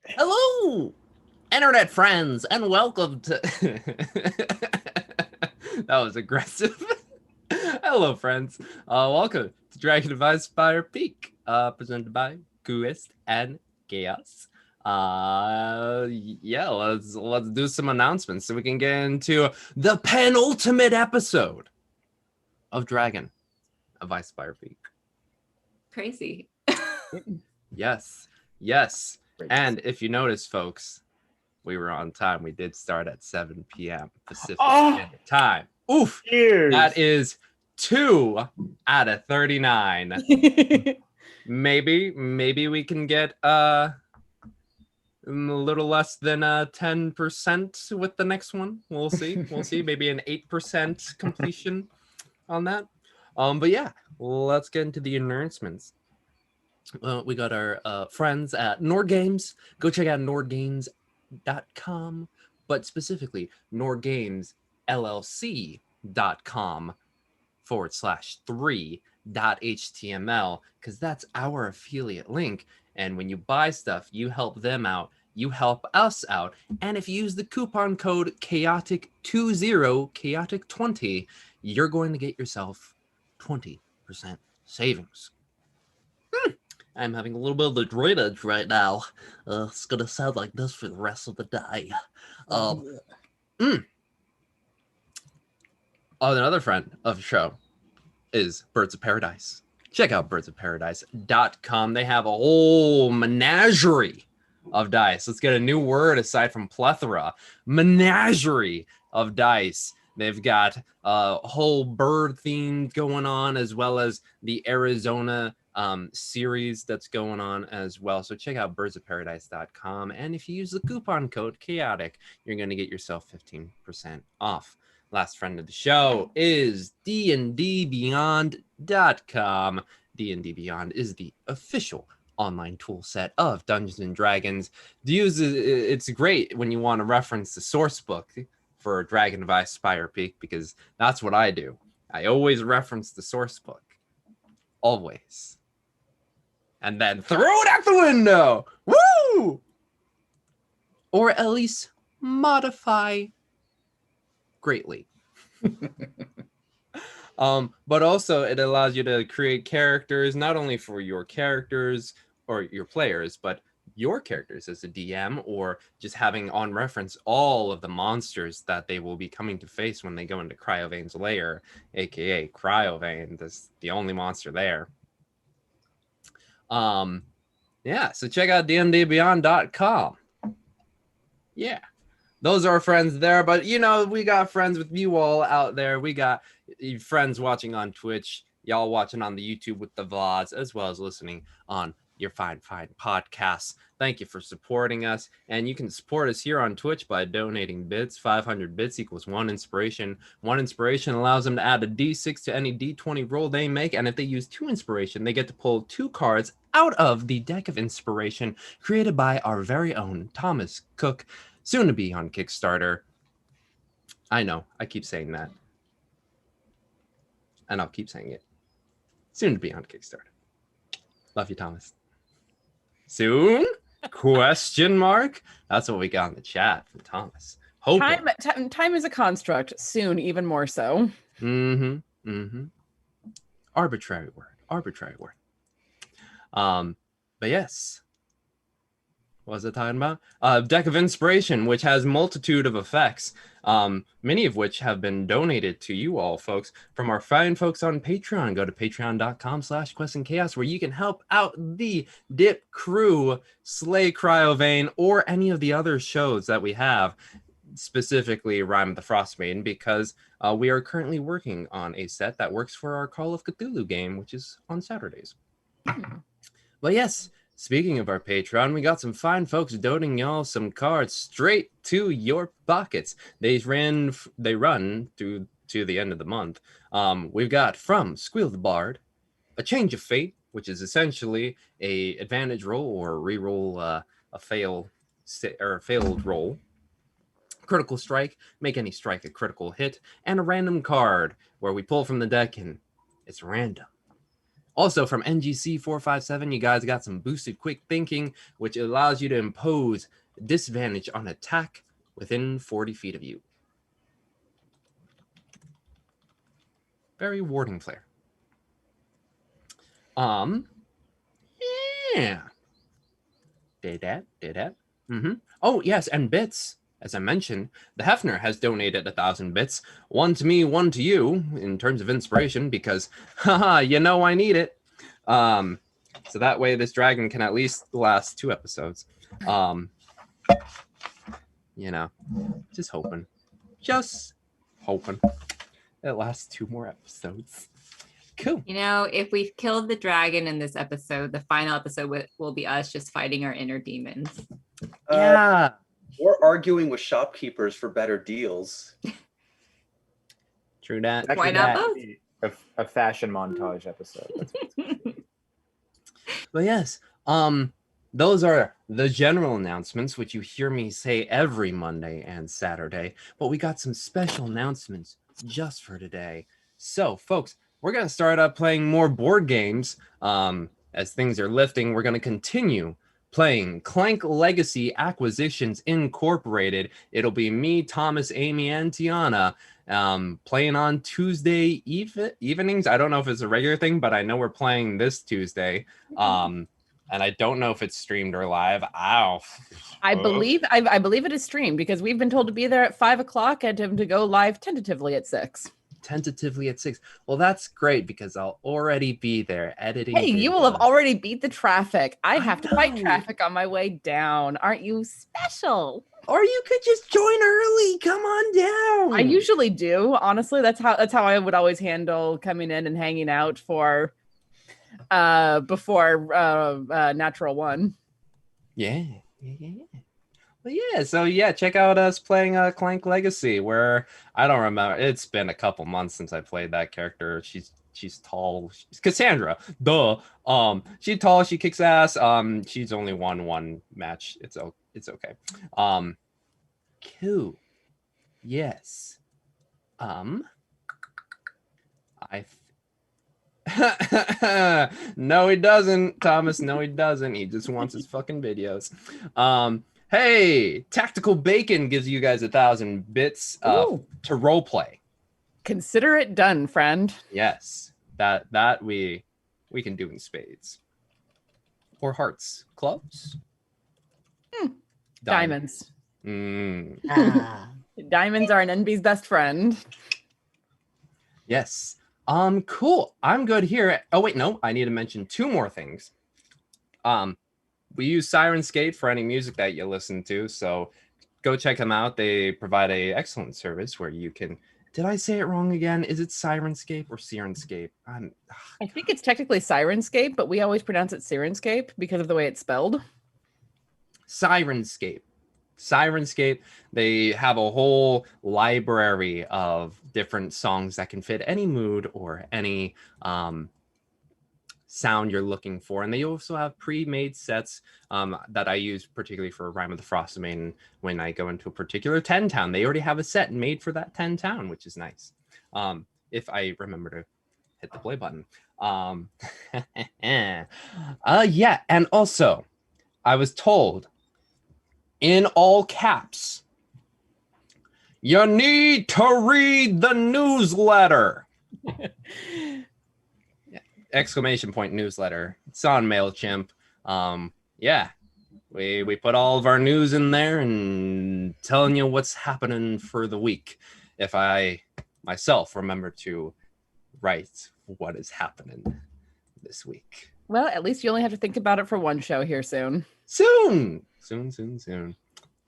Hello, internet friends, and welcome to. That was aggressive. Hello, friends. Welcome to Dragon of Icespire Peak, presented by Guist and Chaos. Yeah, let's do some announcements so we can get into the penultimate episode of Dragon of Icespire Peak. Crazy. Yes, yes. And if you notice, folks, we were on time. We did start at 7 p.m. Pacific Standard Time. Oof! Cheers. That is 2 out of 39. Maybe we can get a little less than 10% with the next one. We'll see. Maybe an 8% completion on that. But yeah, let's get into the announcements. We got our friends at Nord Games. Go check out nordgames.com, but specifically nordgamesllc.com/3.html, because that's our affiliate link. And when you buy stuff, you help them out, you help us out. And if you use the coupon code chaotic20, chaotic20, you're going to get yourself 20% savings. I'm having a little bit of the drainage right now. It's gonna sound like this for the rest of the day. Another friend of the show is Birds of Paradise. Check out birdsofparadise.com. They have a whole menagerie of dice. Let's get a new word aside from plethora. Menagerie of dice. They've got a whole bird theme going on, as well as the Arizona series that's going on as well. So check out birdsofparadise.com. And if you use the coupon code chaotic, you're going to get yourself 15% off. Last friend of the show is dndbeyond.com. D&D Beyond is the official online tool set of Dungeons and Dragons. It's great when you want to reference the source book for Dragon of Icespire Peak, because that's what I do. I always reference the source book. Always. And then throw it out the window. Woo! Or at least modify greatly. But also it allows you to create characters, not only for your characters or your players, but your characters as a DM, or just having on reference all of the monsters that they will be coming to face when they go into Cryovane's lair, aka Cryovane. That's the only monster there. Yeah, so check out dndbeyond.com. Yeah, those are our friends there. But you know, we got friends with you all out there. We got friends watching on Twitch, y'all watching on the YouTube with the VODs, as well as listening on your fine podcasts. Thank you for supporting us. And you can support us here on Twitch by donating bits. 500 bits equals 1 inspiration. 1 inspiration allows them to add a d6 to any d20 roll they make. And if they use 2 inspiration, they get to pull 2 cards out of the deck of inspiration created by our very own Thomas Cook, soon to be on Kickstarter. I know, I keep saying that. And I'll keep saying it. Soon to be on Kickstarter. Love you, Thomas. Soon? Question mark? That's what we got in the chat from Thomas. Time is a construct. Soon, even more so. Arbitrary word. But yes. What was I talking about? Deck of Inspiration, which has multitude of effects, many of which have been donated to you all, folks, from our fine folks on Patreon. Go to patreon.com/questandchaos, where you can help out the Dip Crew, Slay Cryovane, or any of the other shows that we have, specifically Rime of the Frost Maiden, because we are currently working on a set that works for our Call of Cthulhu game, which is on Saturdays. But yes, speaking of our Patreon, we got some fine folks donating y'all some cards straight to your pockets. They run through to the end of the month. We've got from Squeal the Bard, A Change of Fate, which is essentially a advantage roll or re-roll a failed roll. Critical Strike, make any strike a critical hit, and a random card where we pull from the deck and it's random. Also, from NGC 457, you guys got some boosted quick thinking, which allows you to impose disadvantage on attack within 40 feet of you. Very warding flare. Yeah. Did that. Oh, yes, and bits. As I mentioned, the Hefner has donated 1,000 bits. One to me, one to you, in terms of inspiration, because, haha, you know I need it. So that way this dragon can at least last 2 episodes. You know, just hoping. It lasts 2 more episodes. Cool. You know, if we've killed the dragon in this episode, the final episode will be us just fighting our inner demons. Yeah. Or arguing with shopkeepers for better deals. True that. Why not both? A fashion montage episode. But yes, those are the general announcements, which you hear me say every Monday and Saturday. But we got some special announcements just for today. So, folks, we're going to start up playing more board games. As things are lifting, we're going to continue playing Clank Legacy Acquisitions Incorporated. It'll be me, Thomas, Amy, and Tiana playing on Tuesday evenings. I don't know if it's a regular thing, but I know we're playing this Tuesday. And I don't know if it's streamed or live. Ow. I believe it is streamed because we've been told to be there at 5 o'clock and to go live tentatively at 6. Tentatively at 6. Well, that's great because I'll already be there editing. Hey, you will have videos. already beat the traffic. I have to fight traffic on my way down. Aren't you special? Or you could just join early. Come on down. I usually do. Honestly, that's how I would always handle coming in and hanging out for before Natural One. Yeah. But yeah, so yeah, check out us playing Clank Legacy, where I don't remember. It's been a couple months since I played that character. She's tall. She's Cassandra. Duh. She's tall. She kicks ass. She's only won 1 match. It's okay. Cool. Yes. No, he doesn't, Thomas. No, he doesn't. He just wants his fucking videos. Hey, Tactical Bacon gives you guys 1,000 bits to roleplay. Consider it done, friend. Yes, that we can do in spades or hearts, clubs, Diamonds. Diamonds are an NB's best friend. Yes. Cool. I'm good here. Oh wait, no, I need to mention 2 more things. We use Sirenscape for any music that you listen to, so go check them out. They provide a excellent service where you can. Did I say it wrong again? Is it Sirenscape or Sirenscape? I think it's technically Sirenscape, but we always pronounce it Sirenscape because of the way it's spelled. Sirenscape. They have a whole library of different songs that can fit any mood or any sound you're looking for, and they also have pre-made sets that I use particularly for Rime of the Frosted Maiden. When I go into a particular 10 town, they already have a set made for that 10 town, which is nice. If I remember to hit the play button. Yeah, and also I was told in all caps, you need to read the newsletter. Exclamation point newsletter. It's on MailChimp. Yeah, we put all of our news in there and telling you what's happening for the week. If I myself remember to write what is happening this week. Well, at least you only have to think about it for one show here soon. Soon.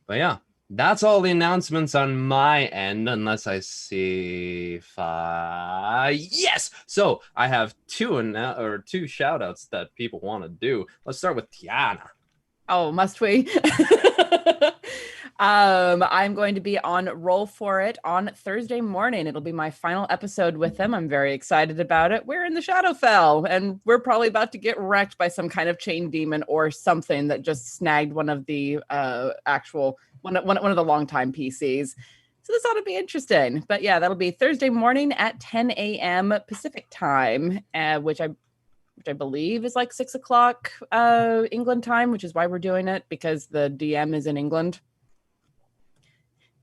But yeah, that's all the announcements on my end, unless I see 5. Yes. So I have 2 shout outs that people want to do. Let's start with Tiana. Oh, must we? I'm going to be on Roll For It on Thursday morning. It'll be my final episode with them. I'm very excited about it. We're in the Shadowfell, and we're probably about to get wrecked by some kind of chain demon or something that just snagged one of the one of the longtime PCs. So this ought to be interesting. But yeah, that'll be Thursday morning at 10 a.m. Pacific time, which which I believe is like 6 o'clock England time, which is why we're doing it, because the DM is in England.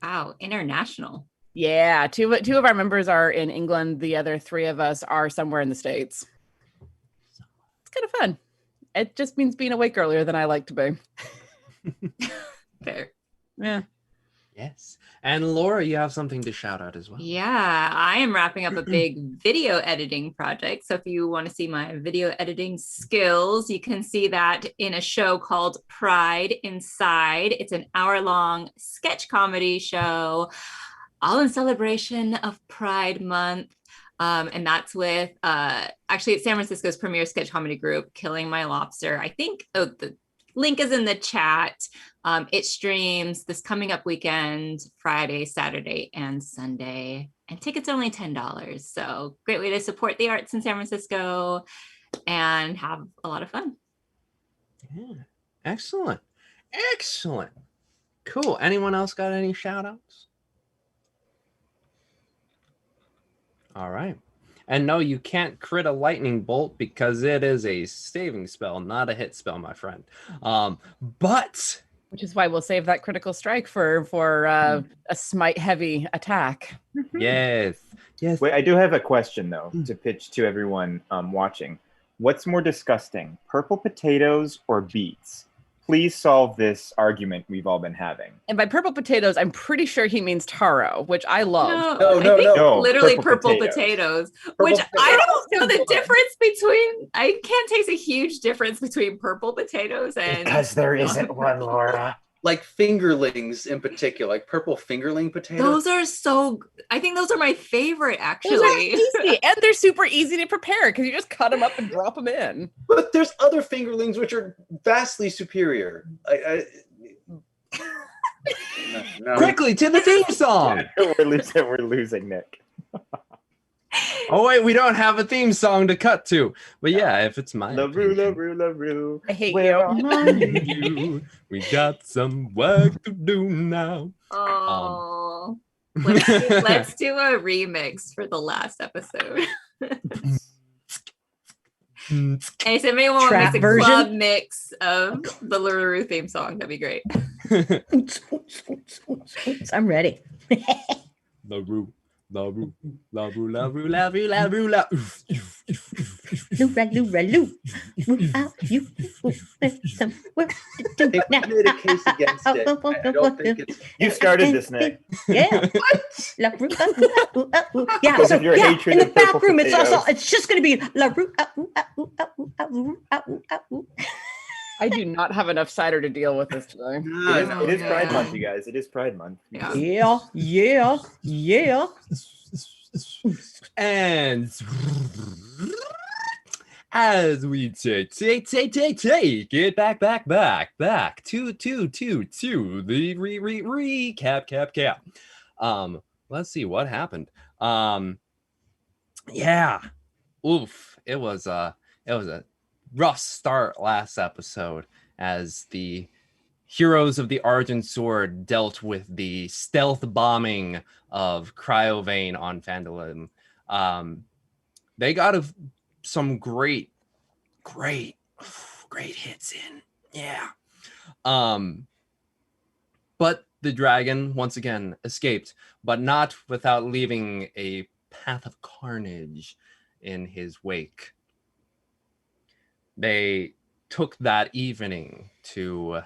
Wow, international. Yeah, two of our members are in England. The other 3 of us are somewhere in the States. It's kind of fun. It just means being awake earlier than I like to be. Fair. Yeah. Yes. And Laura, you have something to shout out as well. Yeah, I am wrapping up a big video editing project. So if you want to see my video editing skills, you can see that in a show called Pride Inside. It's an hour-long sketch comedy show, all in celebration of Pride Month. And that's with actually it's San Francisco's premier sketch comedy group, Killing My Lobster. I think the link is in the chat. It streams this coming up weekend, Friday, Saturday, and Sunday. And tickets are only $10. So great way to support the arts in San Francisco and have a lot of fun. Yeah. Excellent. Excellent. Cool. Anyone else got any shout outs? All right. And no, you can't crit a lightning bolt because it is a saving spell, not a hit spell, my friend. But Which is why we'll save that critical strike for a smite heavy attack. yes. Wait, I do have a question though to pitch to everyone watching. What's more disgusting, purple potatoes or beets? Please solve this argument we've all been having. And by purple potatoes, I'm pretty sure he means taro, which I love. No, I think no. literally Purple purple potatoes, Purple which I potatoes. don't know the difference between. I can't taste a huge difference between purple potatoes and there isn't one, Laura. Like fingerlings in particular, like purple fingerling potatoes. those are so. I think those are my favorite, Those are actually. easy, and they're super easy to prepare because you just cut them up and drop them in. But there's other fingerlings which are vastly superior. No. Quickly to the theme song. We're losing Nick. Oh, wait, we don't have a theme song to cut to. But yeah, if it's my LaRue, opinion. LaRue, LaRue. I hate Where you. are you? We got some work to do now. Oh, let's do a remix for the last episode. And if anyone wants Trap a version? club mix of the LaRue theme song, that'd be great. Oots, oots, oots, oots, oots. I'm ready. LaRue, LaRue, LaRue, LaRue, LaRue, LaRue, LaRue. Lura, lura, loo. Move out, you. Somewhere to do If now. I made a case against it, I don't think it's. You started this, Nick. Yeah. La Rue, yeah. Because So of your yeah, hatred in the of purple bathroom, it's also potatoes. it's just gonna be La Rue. I do not have enough cider to deal with this today. It is Pride yeah. Month, you guys. It is Pride Month. Yeah. Yeah, yeah, yeah. And as we take it back to the recap. Let's see what happened. Yeah. Oof. It was a rough start last episode as the heroes of the Argent Sword dealt with the stealth bombing of Cryovane on Phandalin. They got some great hits in. Yeah. But the dragon once again escaped, but not without leaving a path of carnage in his wake. They took that evening to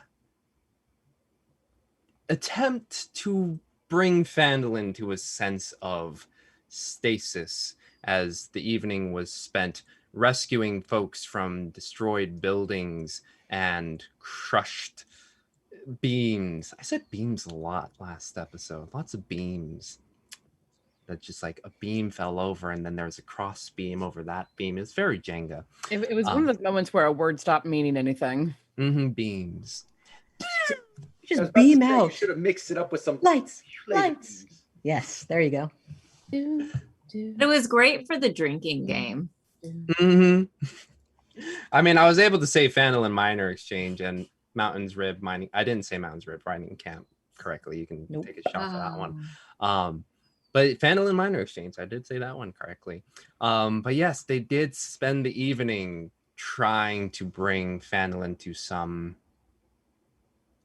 attempt to bring Phandalin to a sense of stasis as the evening was spent rescuing folks from destroyed buildings and crushed beams. I said beams a lot last episode. Lots of beams. That just like a beam fell over and then there was a cross beam over that beam. It's very Jenga. It was one of those moments where a word stopped meaning anything. Beams. I was Just about to beam say, You out. should have mixed it up with some Lights, flavor lights. beans. Yes, there you go. It was great for the drinking game. I mean, I was able to say Phandalin Minor Exchange and Mountains Rib Mining. I didn't say Mountains Rib Mining Camp correctly. You can Nope. take a shot for that one. But Phandalin Minor Exchange, I did say that one correctly. But yes, they did spend the evening trying to bring Phandalin to some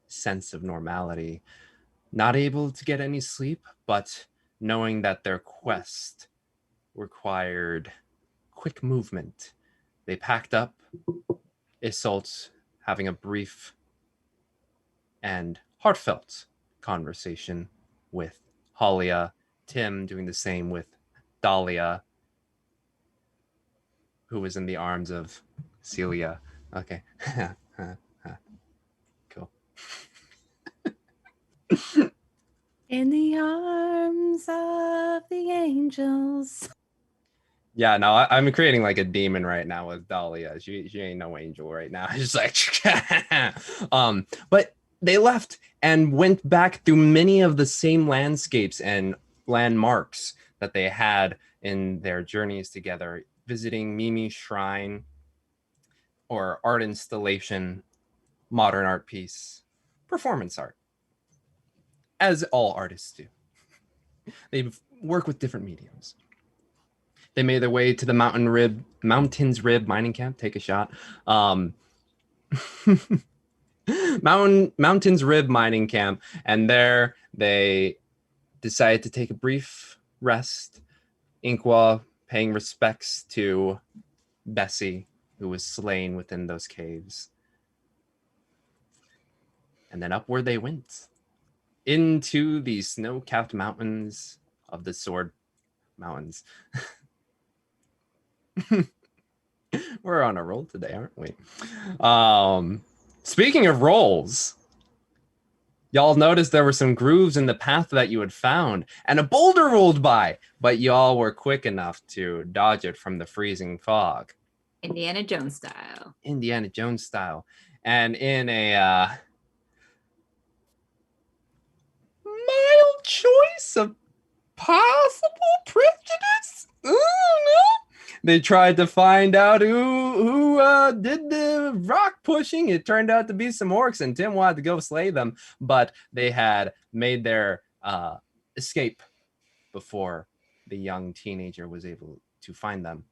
sense of normality. Not able to get any sleep, but knowing that their quest required quick movement, they packed up. Isolde having a brief and heartfelt conversation with Halia, Tim doing the same with Dahlia, who was in the arms of Celia. Okay. Cool. In the arms of the angels. Yeah, no, I'm creating like a demon right now with Dahlia. She ain't no angel right now. It's just like, but they left and went back through many of the same landscapes and landmarks that they had in their journeys together, visiting Mimi's shrine or art installation, modern art piece, performance art, as all artists do. They work with different mediums. They made their way to the Mountains Rib mining camp. Take a shot. Mountains Rib mining camp, and there they decided to take a brief rest. Inqua paying respects to Bessie, who was slain within those caves. And then upward they went into the snow-capped mountains of the Sword Mountains. We're on a roll today, aren't we? Speaking of rolls, y'all noticed there were some grooves in the path that you had found, and a boulder rolled by, but y'all were quick enough to dodge it from the freezing fog. Indiana Jones style. Indiana Jones style. And in a mild choice of possible prejudice, no, they tried to find out who did the rock pushing. It turned out to be some orcs, and Tim wanted to go slay them, but they had made their escape before the young teenager was able to find them.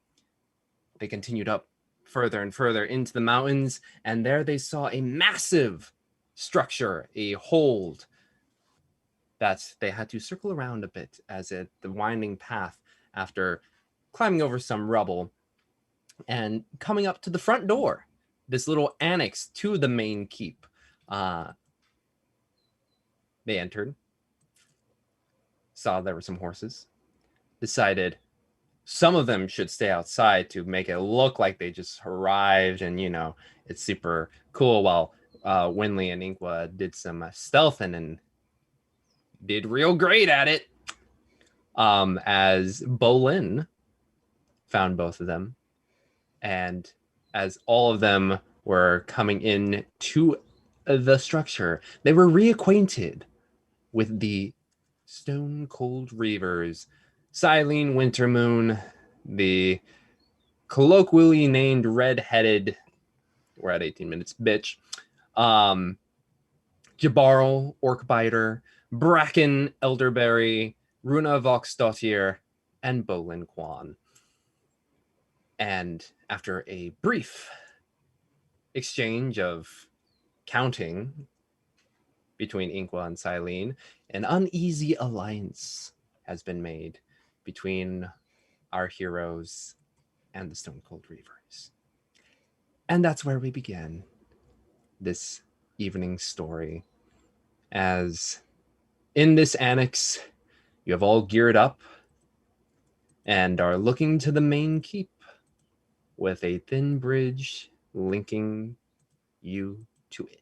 They continued up further and further into the mountains, and there they saw a massive structure, a hold that they had to circle around a bit as the winding path after climbing over some rubble and coming up to the front door, this little annex to the main keep. They entered, saw there were some horses, decided some of them should stay outside to make it look like they just arrived and, you know, it's super cool, while Winley and Inqua did some stealthing and did real great at it. As Bolin found both of them, and as all of them were coming in to the structure, they were reacquainted with the Stone Cold Reavers, Silene Wintermoon, the colloquially named red-headed, we're at 18 minutes, bitch, Jabarl Orcbiter, Bracken Elderberry, Runa Voxdottir, and Bolin Quan. And after a brief exchange of counting between Inqua and Silene, an uneasy alliance has been made between our heroes and the Stone Cold Reavers. And that's where we began this evening's story. As in this annex, you have all geared up and are looking to the main keep, with a thin bridge linking you to it.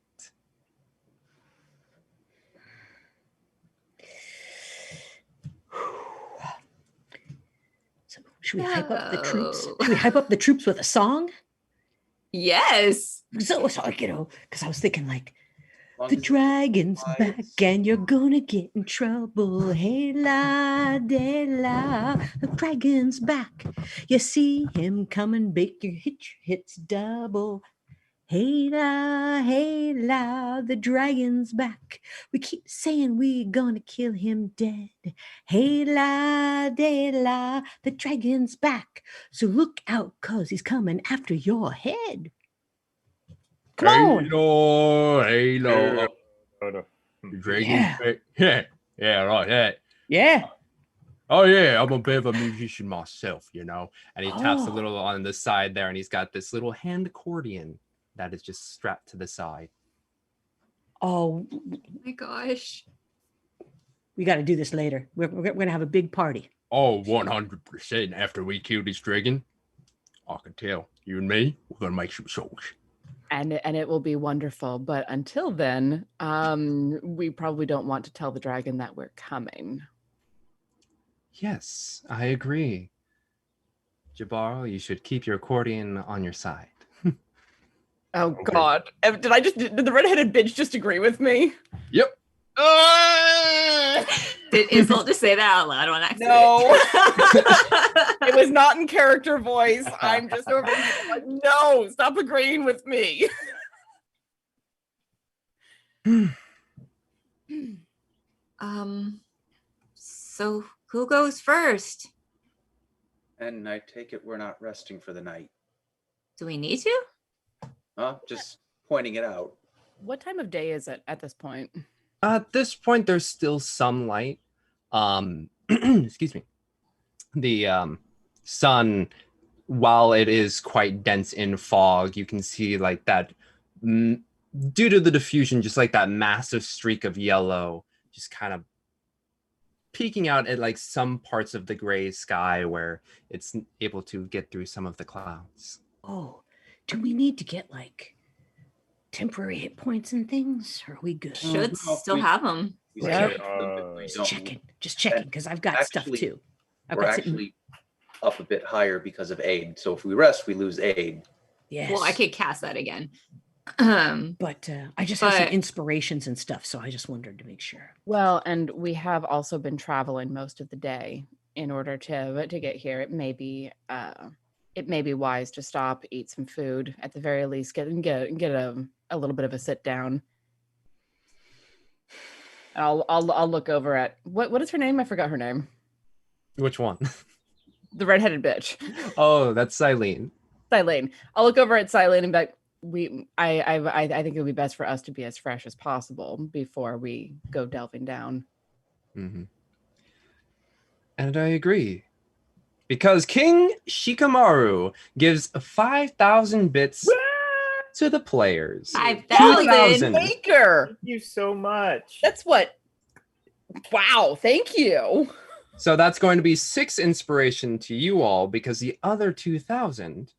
So should we hype up the troops? Should we hype up the troops with a song? Yes. So you know, because I was thinking like, the dragon's back and you're gonna get in trouble. Hey la, de la, the dragon's back. You see him coming, bake your hits double. hey la, the dragon's back. We keep saying we gonna kill him dead. Hey la, de la, the dragon's back. So look out, cause he's coming after your head. Come on. Halo. Yeah. Yeah, right. Yeah. Yeah. Oh yeah, I'm a bit of a musician myself, you know. And he taps a Oh. little on the side there, and he's got this little hand accordion that is just strapped to the side. Oh, Oh my gosh. we got to do this later. We're going to have a big party. Oh, 100%. After we kill this dragon, I can tell you and me, we're gonna make some sauce. And it will be wonderful. But until then, we probably don't want to tell the dragon that we're coming. Yes, I agree. Jabaro, you should keep your accordion on your side. Oh Okay. God! Did the redheaded bitch just agree with me? Yep. Did Isol just say that out loud on accident? No. It was not in character voice. I'm just over here like, no, stop agreeing with me. So who goes first? And I take it we're not resting for the night. Do we need to? Just pointing it out. What time of day is it at this point? At this point, there's still some light. Excuse me. The sun, while it is quite dense in fog, you can see like that, due to the diffusion, just like that massive streak of yellow, just kind of peeking out at like some parts of the gray sky where it's able to get through some of the clouds. Oh, do we need to get like temporary hit points and things? Or are we good? Should no, still we- have them. We Yeah. can't, we Just don't- checking, because I've got stuff Actually, too. I've We're got some- actually up a bit higher because of aid. So if we rest, we lose aid. yes. Well, I could cast that again. But I just have some But- inspirations and stuff, so I just wondered to make sure. Well, and we have also been traveling most of the day in order to get here. It may be wise to stop, eat some food, at the very least, get a little bit of a sit down. I'll look over at what is her name? I forgot her name. Which one? The redheaded bitch, Oh, that's Silene. Silene. I'll look over at Silene and be like, I think it would be best for us to be as fresh as possible before we go delving down. Mm-hmm. And I agree. Because King Shikamaru gives 5,000 bits to the players. 5,000. 2,000. Baker, Thank you so much. that's what. Wow, thank you. So that's going to be 6 inspiration to you all, because the other 2,000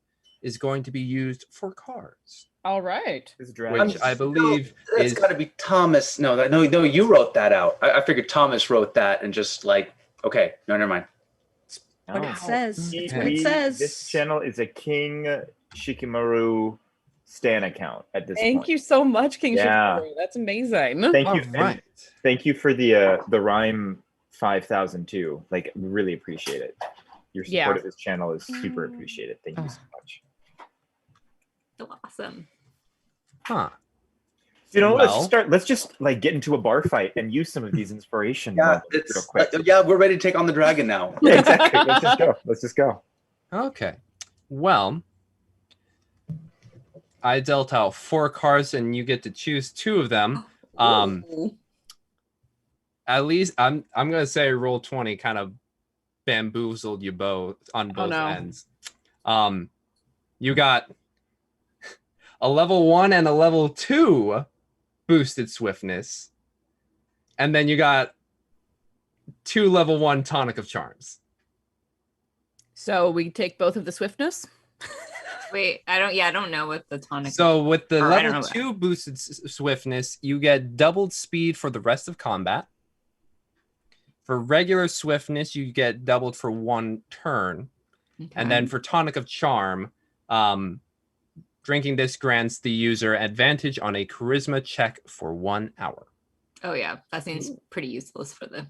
is going to be used for cards, All right. This dragon. which I believe It's is got to be Thomas. No, you wrote that out. I figured Thomas wrote that and just like, okay, no, never mind. What Oh. it says. We- It's what it says. This channel is a King Shikamaru Stan account at this point. Thank you so much, King Yeah. Shikamaru. That's amazing. Thank all you. and right. Thank you for the rhyme 5,000 too. Like, we really appreciate it. Your support Yeah. of this channel is super appreciated. Thank you so much. Awesome. Huh. You know, Well- let's just like get into a bar fight and use some of these inspiration Yeah, moments real it's quick. yeah, we're ready to take on the dragon now. Yeah, exactly. Let's just go. Okay. Well, I dealt out 4 cards, and you get to choose 2 of them. Ooh. At least I'm gonna say roll 20 kind of bamboozled you both on both no. ends. You got a level 1 and a level 2 boosted swiftness, and then you got 2 level 1 tonic of charms. So we take both of the swiftness. Wait, I don't know what the tonic. So with the Or I don't level know. 2 boosted swiftness, you get doubled speed for the rest of combat. For regular swiftness, you get doubled for 1 turn. And then for tonic of charm, drinking this grants the user advantage on a charisma check for 1 hour. Oh yeah, that seems pretty useless for the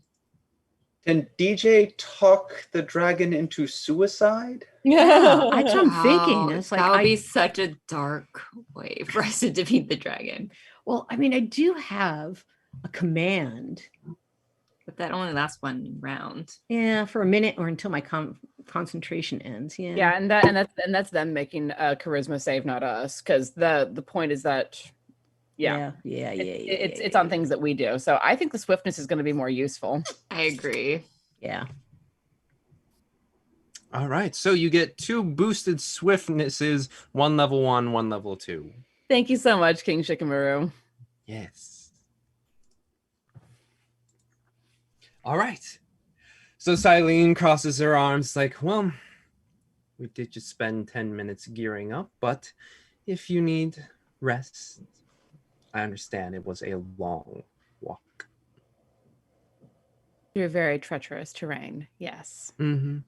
Can DJ talk the dragon into suicide? Yeah, that's what I'm thinking. Oh, It's like that would be such a dark way for us to defeat the dragon. well, I mean, I do have a command. But that only lasts one round. Yeah, for a minute or until my concentration ends. Yeah. Yeah, and that's them making a charisma save, not us, because the point is that it's on things that we do. So I think the swiftness is going to be more useful. I agree. Yeah. All right, so you get 2 boosted swiftnesses, 1 level 1, 1 level 2. Thank you so much, King Shikamaru. Yes. All right. So Silene crosses her arms like, well, we did just spend 10 minutes gearing up, but if you need rest, I understand it was a long walk. Through very treacherous terrain, yes. Mm-hmm.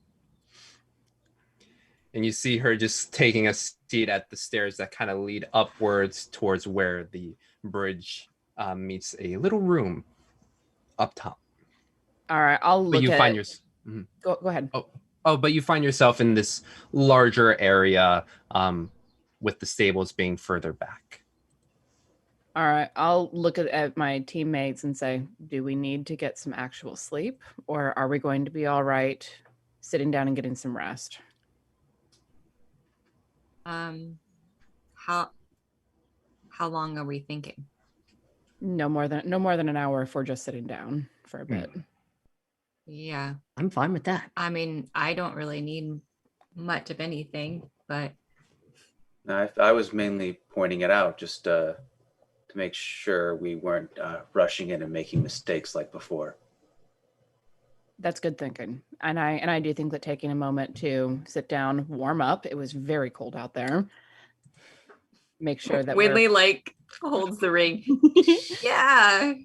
And you see her just taking a seat at the stairs that kind of lead upwards towards where the bridge meets a little room up top. All right, I'll look But you at find it. your Go ahead. Oh, but you find yourself in this larger area with the stables being further back. All right, I'll look at my teammates and say, do we need to get some actual sleep, or are we going to be all right sitting down and getting some rest? How long are we thinking? No more than an hour if we're just sitting down for a bit. Yeah. I'm fine with that. I mean, I don't really need much of anything, but I was mainly pointing it out just to make sure we weren't rushing in and making mistakes like before. That's good thinking. And I do think that taking a moment to sit down, warm up. It was very cold out there. Make sure that Winley like holds the ring. Yeah,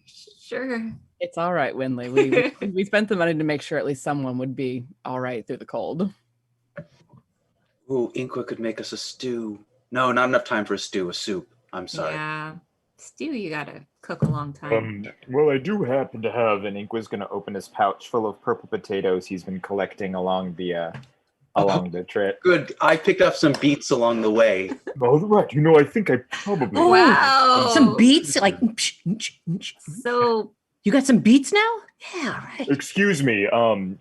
sure. It's all right, Winley. We spent the money to make sure at least someone would be all right through the cold. Ooh, Inqua could make us a stew. No, not enough time for a stew, a soup. I'm sorry. Yeah. Stew, you gotta cook a long time. Well, I do happen to have, and Inqua's going to open his pouch full of purple potatoes he's been collecting along the trip. Good. I picked up some beets along the way. Oh, right. I think I probably... Oh, wow. some beats? Like, So you got some beats now? Yeah, right. Excuse me. And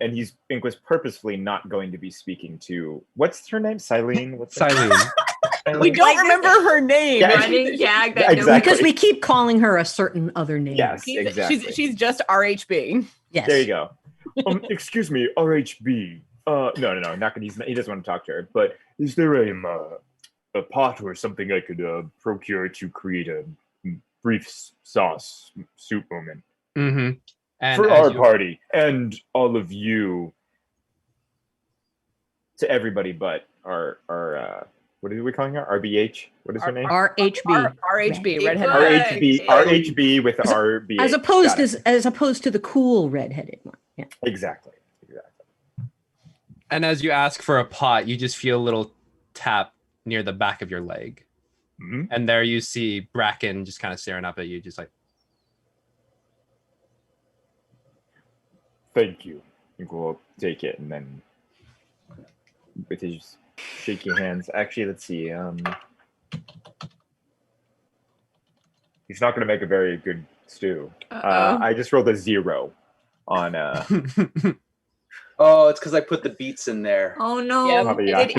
Inqua's purposefully not going to be speaking to... What's her name? Silene? Silene. We don't remember her name. Yeah, running gag that exactly. Because we keep calling her a certain other name. Yes, exactly. She's just RHB. Yes. There you go. Excuse me, RHB. No, not gonna. He doesn't want to talk to her. But is there a pot or something I could procure to create a brief sauce soup moment for our party and all of you? To everybody, but our what are we calling her? RBH. What is her name? RHB. RHB. Redhead. RHB with RBH. As opposed to the cool redheaded one. Yeah. Exactly. And as you ask for a pot, you just feel a little tap near the back of your leg. Mm-hmm. And there you see Bracken just kind of staring up at you, just like... Thank you. I think we'll take it, and then with his shaky hands. Actually, let's see. He's not going to make a very good stew. I just rolled a 0 on... Oh, it's because I put the beets in there. Oh no. Yeah, probably, Did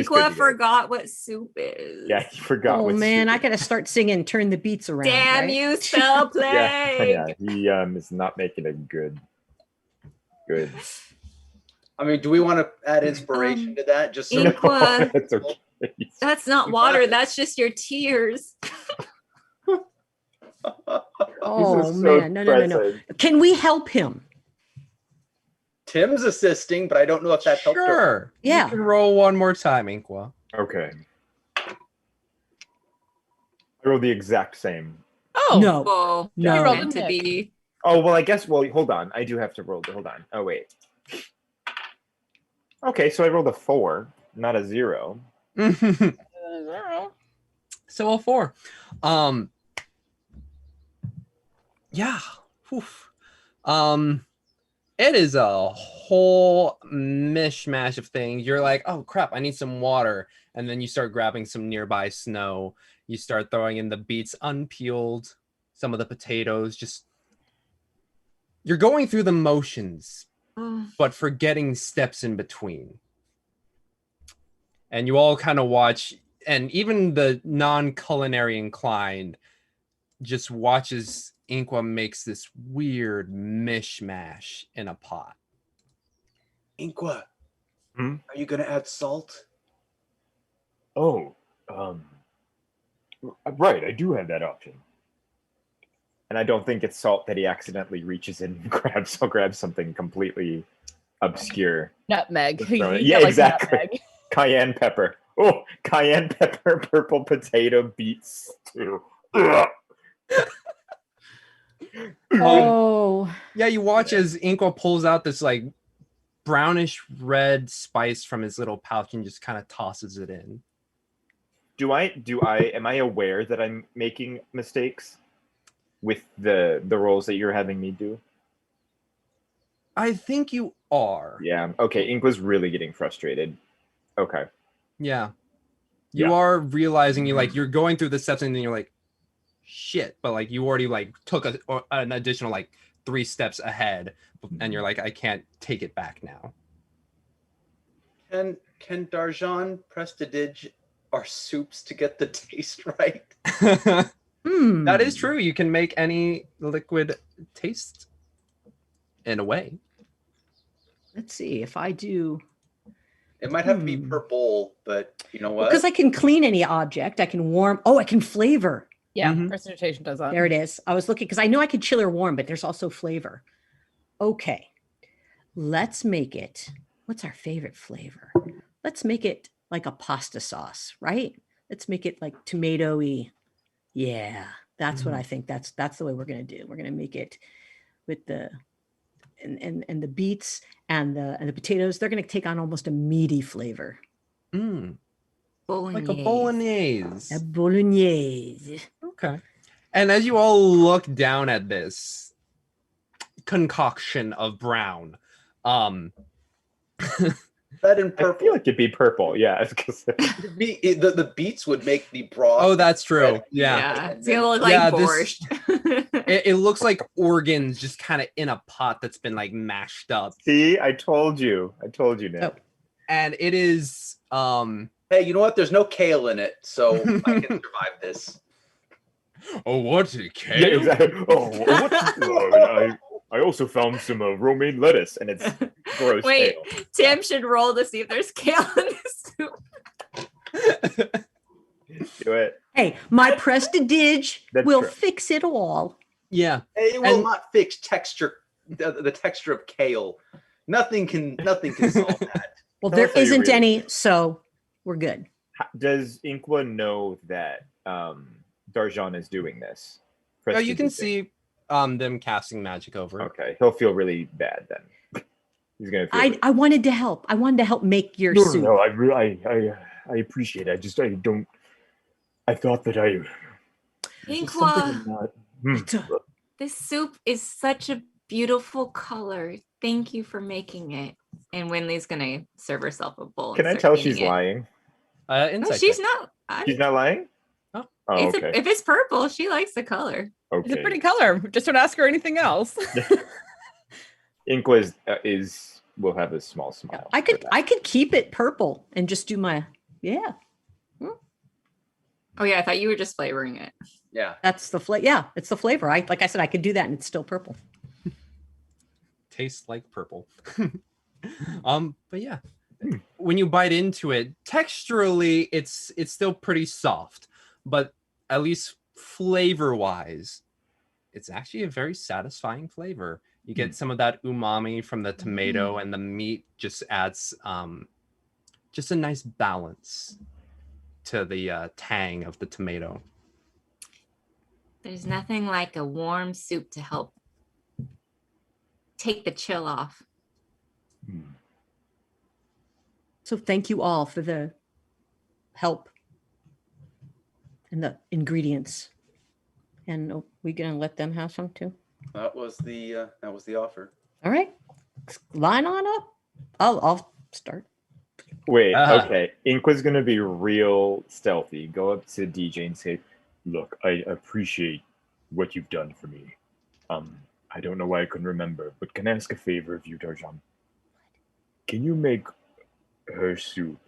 Inqua forgot what soup is. Yeah, he forgot. Oh man, I gotta start singing "Turn the Beats Around." Damn right? you, spell plague. Yeah, he is not making a good. I mean, do we want to add inspiration to that? Just so Inqua. That's okay. That's not water. That's just your tears. Oh This is man, no. depressing. Can we help him? Tim's assisting, but I don't know if that helped her. Sure. Yeah. You can roll one more time, Inqua. Okay. I rolled the exact same. Oh No. Whoa. No. You're You meant to be. Oh well, I guess. Well, hold on. I do have to roll. Hold on. Oh wait. Okay, so I rolled a 4, not a 0. So a 4. Yeah. Oof. It is a whole mishmash of things. You're like, oh crap, I need some water. And then you start grabbing some nearby snow. You start throwing in the beets unpeeled, some of the potatoes. Just you're going through the motions, but forgetting steps in between. And you all kind of watch, and even the non-culinary inclined just watches Inqua makes this weird mishmash in a pot. Inqua, Hmm? are you gonna add salt? Oh, right. I do have that option. And I don't think it's salt that he accidentally reaches in and grabs. I'll grab something completely obscure. Nutmeg. Throw it. You Yeah, get, like, exactly. nutmeg. Cayenne pepper. Oh, cayenne pepper, purple potato, beets stew. Ugh. Oh, Yeah, you watch as Inqua pulls out this like brownish red spice from his little pouch and just kind of tosses it in. Am I aware that I'm making mistakes with the roles that you're having me do? I think you are. Yeah. Okay. Inqua's really getting frustrated. Okay. Yeah. You Yeah. are realizing you're going through the steps and then you're like, shit. But like you already like took an additional like 3 steps ahead and you're like, I can't take it back now. Can Darjan prestidige our soups to get the taste right? That is true. You can make any liquid taste in a way. let's see if I do. It might have to be per bowl, but you know what? Because I can clean any object. I can warm. Oh, I can flavor. Yeah, Mhm. prestidigitation does that. There it is. I was looking because I know I could chill or warm, but there's also flavor. Okay. Let's make it. What's our favorite flavor? Let's make it like a pasta sauce, right? Let's make it like tomatoey. Yeah, that's what I think. That's the way we're gonna do. We're gonna make it with the and the beets and the potatoes. They're gonna take on almost a meaty flavor. Like a bolognese. A bolognese. Okay. And as you all look down at this concoction of brown, red and I purple. feel like it'd be purple. Yeah. I was gonna say. The beets would make the broth. oh, that's true. red. Yeah. It's gonna look like Yeah, borscht. It looks like organs just kind of in a pot that's been like mashed up. See, I told you. Nick. Oh. And it is Hey, you know what? There's no kale in it, so I can survive this. oh, what's it, kale? Yeah, exactly. Oh, what? I also found some romaine lettuce, and it's gross. Wait, kale. Tim should roll to see if there's kale in the soup. Do it. Hey, my prestige That's will true. fix it all. Yeah. It will And- not fix the texture of kale. Nothing can solve that. Well, Tell there us how you isn't really any, feel. so we're good. Does Inqua know that Darjan is doing this? Oh, you can Prestidigitating. see them casting magic over it. Okay, he'll feel really bad then. He's gonna feel. I wanted to help. I wanted to help make your soup. No, I appreciate it. I don't. I thought that I. there's something Inqua, in that. It's a- this soup is such a beautiful color. Thank you for making it. And Winley's gonna serve herself a bowl. Can I and tell start she's eating it. lying? No, Insight she's check. not. She's not lying. Oh. Oh, It's okay. if it's purple, she likes the color. It's a Okay. pretty color. Just don't ask her anything else. Inqua will have a small smile. I for could that. keep it purple and just do my Oh yeah, I thought you were just flavoring it. Yeah. that's the flavor. Yeah, it's the flavor. Like I said, I could do that and it's still purple. Tastes like purple. But yeah, when you bite into it, texturally, it's still pretty soft, but at least flavor wise, it's actually a very satisfying flavor. You get some of that umami from the tomato, and the meat just adds just a nice balance to the tang of the tomato. There's nothing like a warm soup to help take the chill off. So thank you all for the help and the ingredients. And are we gonna let them have some too? That was the offer. All right. line on up. I'll start. Wait, Uh-huh. okay. Inqua's gonna be real stealthy. Go up to DJ and say, "Look, I appreciate what you've done for me. I don't know why I couldn't remember, but can I ask a favor of you, Darjan? Can you make her soup?"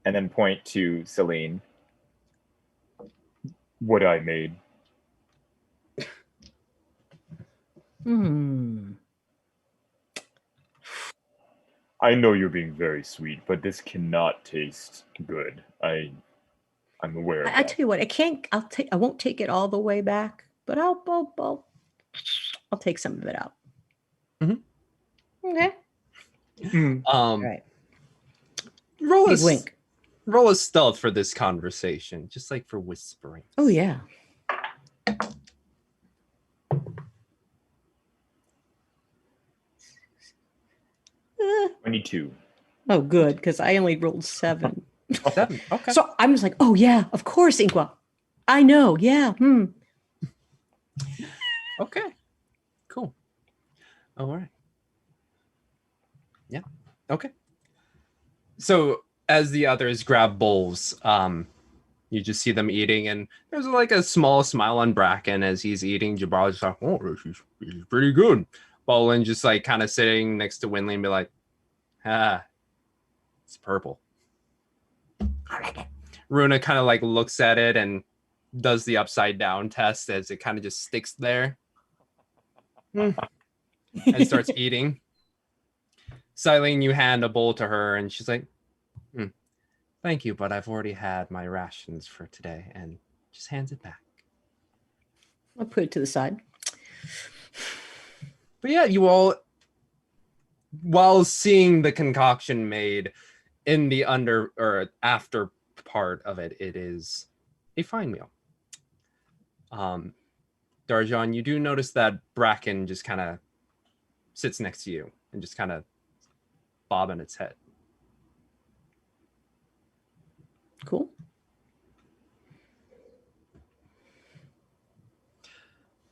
And then point to Celine. What I made. I know you're being very sweet, but this cannot taste good. I'm aware of I that. tell you what, I won't take it all the way back, but I'll take some of it out. Okay. All right. Roll Big a, wink. roll a stealth for this conversation, just like for whispering. Oh yeah. 22. Oh, good, because I only rolled 7. 7. Okay. So I'm just like, oh yeah, of course, Inqua. I know. Yeah. Okay. Cool. All right. Yeah. Okay. So as the others grab bowls, you just see them eating, and there's like a small smile on Bracken as he's eating. Jabbar's just like, "Oh, this is pretty good." Bolin just like kind of sitting next to Winley and be like, it's purple. Runa kind of like looks at it and does the upside down test as it kind of just sticks there and starts eating. Silene, you hand a bowl to her and she's like, thank you, but I've already had my rations for today, and just hands it back. I'll put it to the side. But yeah, you all, while seeing the concoction made in the under or after part of it, it is a fine meal. Darjan, you do notice that Bracken just kind of sits next to you and just kind of bobbing its head. Cool.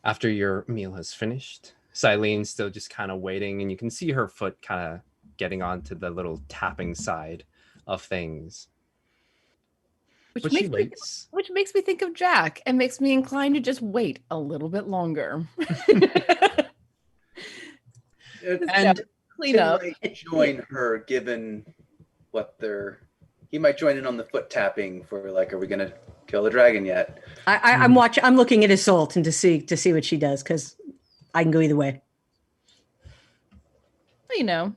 After your meal has finished, Silene's still just kind of waiting, and you can see her foot kind of getting onto the little tapping side of things. Which But makes she me waits. which makes me think of Jack and makes me inclined to just wait a little bit longer. And Clean Tim up. might join her, given what they're. He might join in on the foot tapping for like, are we gonna kill the dragon yet? I'm watching. I'm looking at Isolde and to see what she does, because I can go either way. You know,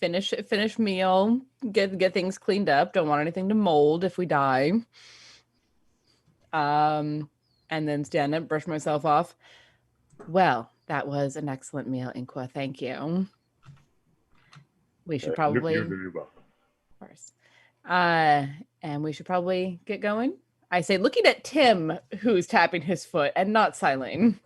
finish meal, get things cleaned up. Don't want anything to mold if we die. And then stand up, brush myself off. Well, that was an excellent meal, Inqua. Thank you. We should probably, You're very welcome. of course. And we should probably get going. I say, looking at Tim, who's tapping his foot, and not Silene.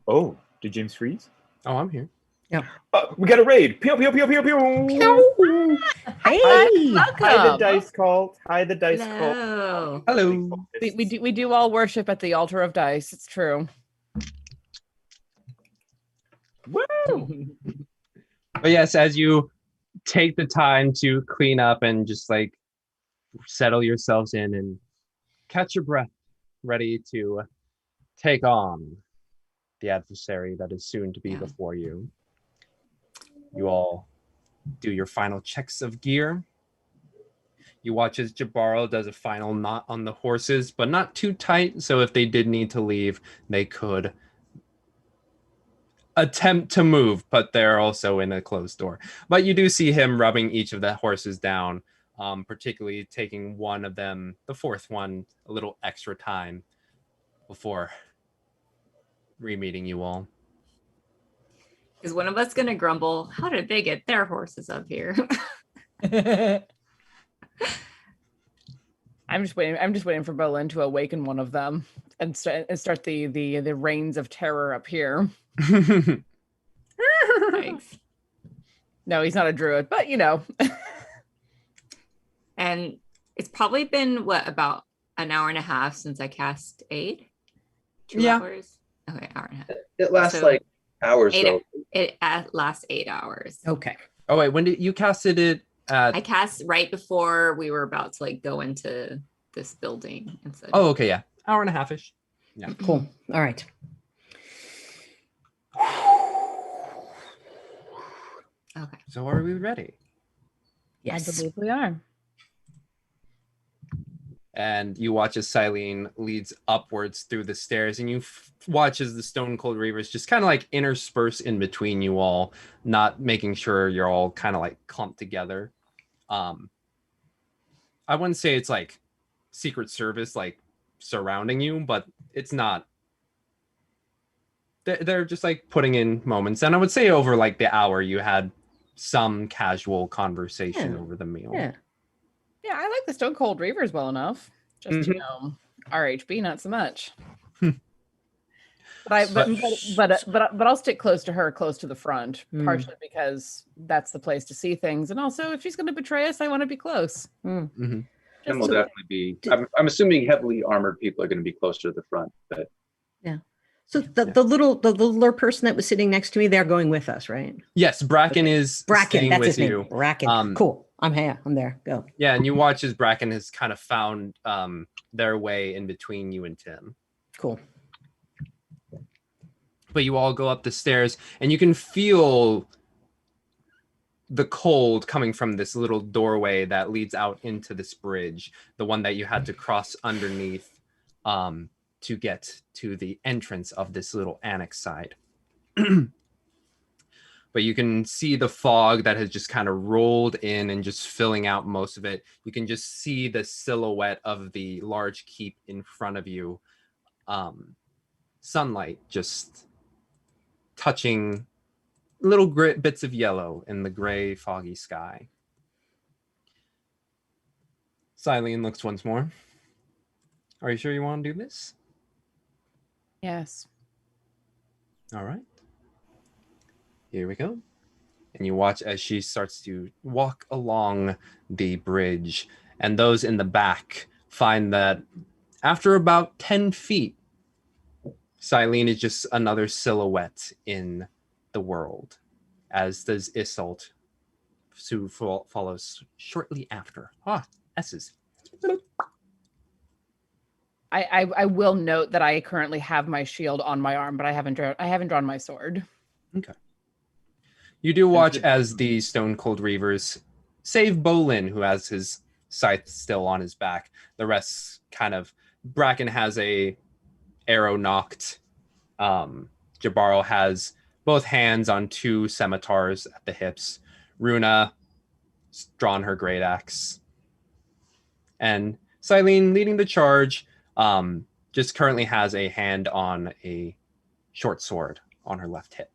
Oh, did James freeze? oh, I'm here. We got a raid. Pew, pew, pew, pew, pew. Hey. Hi, the dice cult. Hi, the dice cult. Hello. Hello. We do all worship at the altar of dice. It's true. Woo! But yes, as you take the time to clean up and just like settle yourselves in and catch your breath, ready to take on the adversary that is soon to be before you. You all do your final checks of gear. You watch as Jabaro does a final knot on the horses, but not too tight, so if they did need to leave, they could attempt to move, but they're also in a closed door. But you do see him rubbing each of the horses down, particularly taking one of them, the fourth one, a little extra time before re-meeting you all. Is one of us gonna grumble? How did they get their horses up here? I'm just waiting for Bolin to awaken one of them and start the reigns of terror up here. Thanks. No, he's not a druid, but you know. And it's probably been about an hour and a half since I cast Aid. 2 Yeah. hours. Okay, hour and a half. It lasts So, like hours Eight, though. it lasts 8 hours. Okay. Oh wait, when did you casted it at? I cast right before we were about to like go into this building and such. Oh, okay, yeah, hour and a half ish. Cool. All right. Okay. So are we ready? Yes. I believe we are. And you watch as Silene leads upwards through the stairs, and you watch as the Stone Cold Reavers just kind of like intersperse in between you all, not making sure you're all kind of like clumped together. I wouldn't say it's like Secret Service like surrounding you, but it's not. They're just like putting in moments, and I would say over like the hour you had some casual conversation Yeah. over the meal. Yeah. Yeah, I like the Stone Cold Reavers well enough. Just you know, RHB not so much. But I'll stick close to her, close to the front, partially because that's the place to see things, and also if she's going to betray us, I want to be close. Mm-hmm. And we'll definitely be. I'm assuming heavily armored people are going to be closer to the front, but yeah. So the littler person that was sitting next to me, they're going with us, right? Yes, Bracken is Bracken. staying That's with his name. you. Bracken. Cool. I'm here. I'm there. Go. Yeah, and you watch as Bracken has kind of found their way in between you and Tim. Cool. But you all go up the stairs, and you can feel the cold coming from this little doorway that leads out into this bridge, the one that you had to cross underneath to get to the entrance of this little annex side. But you can see the fog that has just kind of rolled in and just filling out most of it. You can just see the silhouette of the large keep in front of you. Sunlight just touching little bits of yellow in the gray, foggy sky. Silene looks once more. Are you sure you want to do this? Yes. All right. Here we go. And you watch as she starts to walk along the bridge. And those in the back find that after about 10 feet, Silene is just another silhouette in the world, as does Isolt, who follows shortly after. S's. I will note that I currently have my shield on my arm, but I haven't drawn my sword. Okay. You do watch as the Stone Cold Reavers save Bolin, who has his scythe still on his back. The rest kind of... Bracken has a arrow knocked. Jabaro has both hands on 2 scimitars at the hips. Runa drawn her great axe. And Silene leading the charge just currently has a hand on a short sword on her left hip.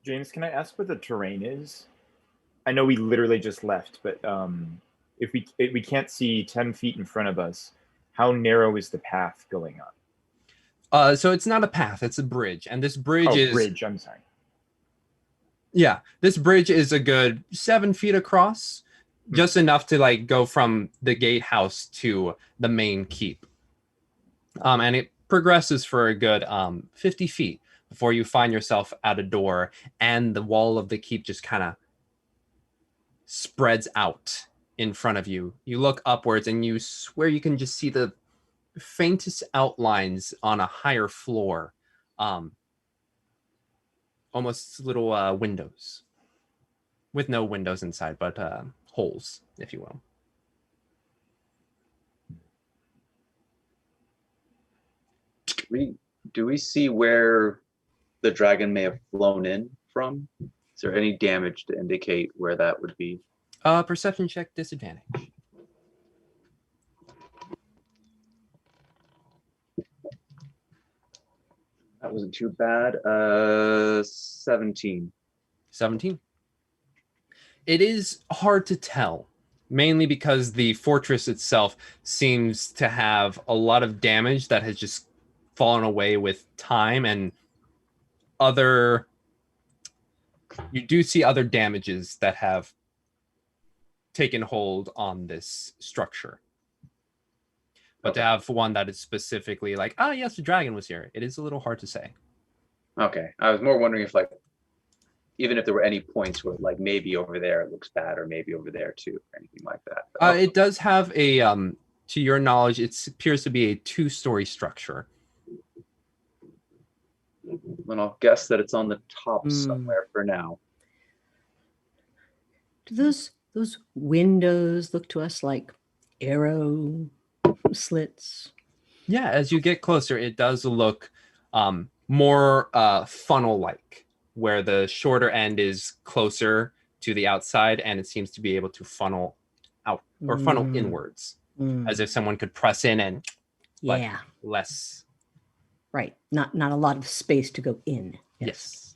James, can I ask what the terrain is? I know we literally just left, but if we can't see 10 feet in front of us, how narrow is the path going up? So it's not a path, it's a bridge. And this bridge is... bridge, I'm sorry. Yeah, this bridge is a good 7 feet across, just enough to like go from the gatehouse to the main keep. And it progresses for a good 50 feet before you find yourself at a door, and the wall of the keep just kind of spreads out in front of you. You look upwards and you swear you can just see the faintest outlines on a higher floor. Almost little windows. With no windows inside, but holes, if you will. Do we see where the dragon may have flown in from? Is there any damage to indicate where that would be? Perception check disadvantage. That wasn't too bad. 17. 17. It is hard to tell, mainly because the fortress itself seems to have a lot of damage that has just fallen away with time, and you do see other damages that have taken hold on this structure. But to Okay. have one that is specifically like, ah, yes, the dragon was here, it is a little hard to say. Okay. I was more wondering if, like, even if there were any points where, like, maybe over there it looks bad, or maybe over there too, or anything like that. But, It does have a, to your knowledge, it appears to be a 2-story structure. then I'll guess that it's on the top Hmm. somewhere for now. Do those windows look to us like arrow slits? Yeah, as you get closer, it does look more funnel-like, where the shorter end is closer to the outside, and it seems to be able to funnel out or funnel Mm. inwards, Mm. as if someone could press in and but Yeah, less. right. Not a lot of space to go in. Yes.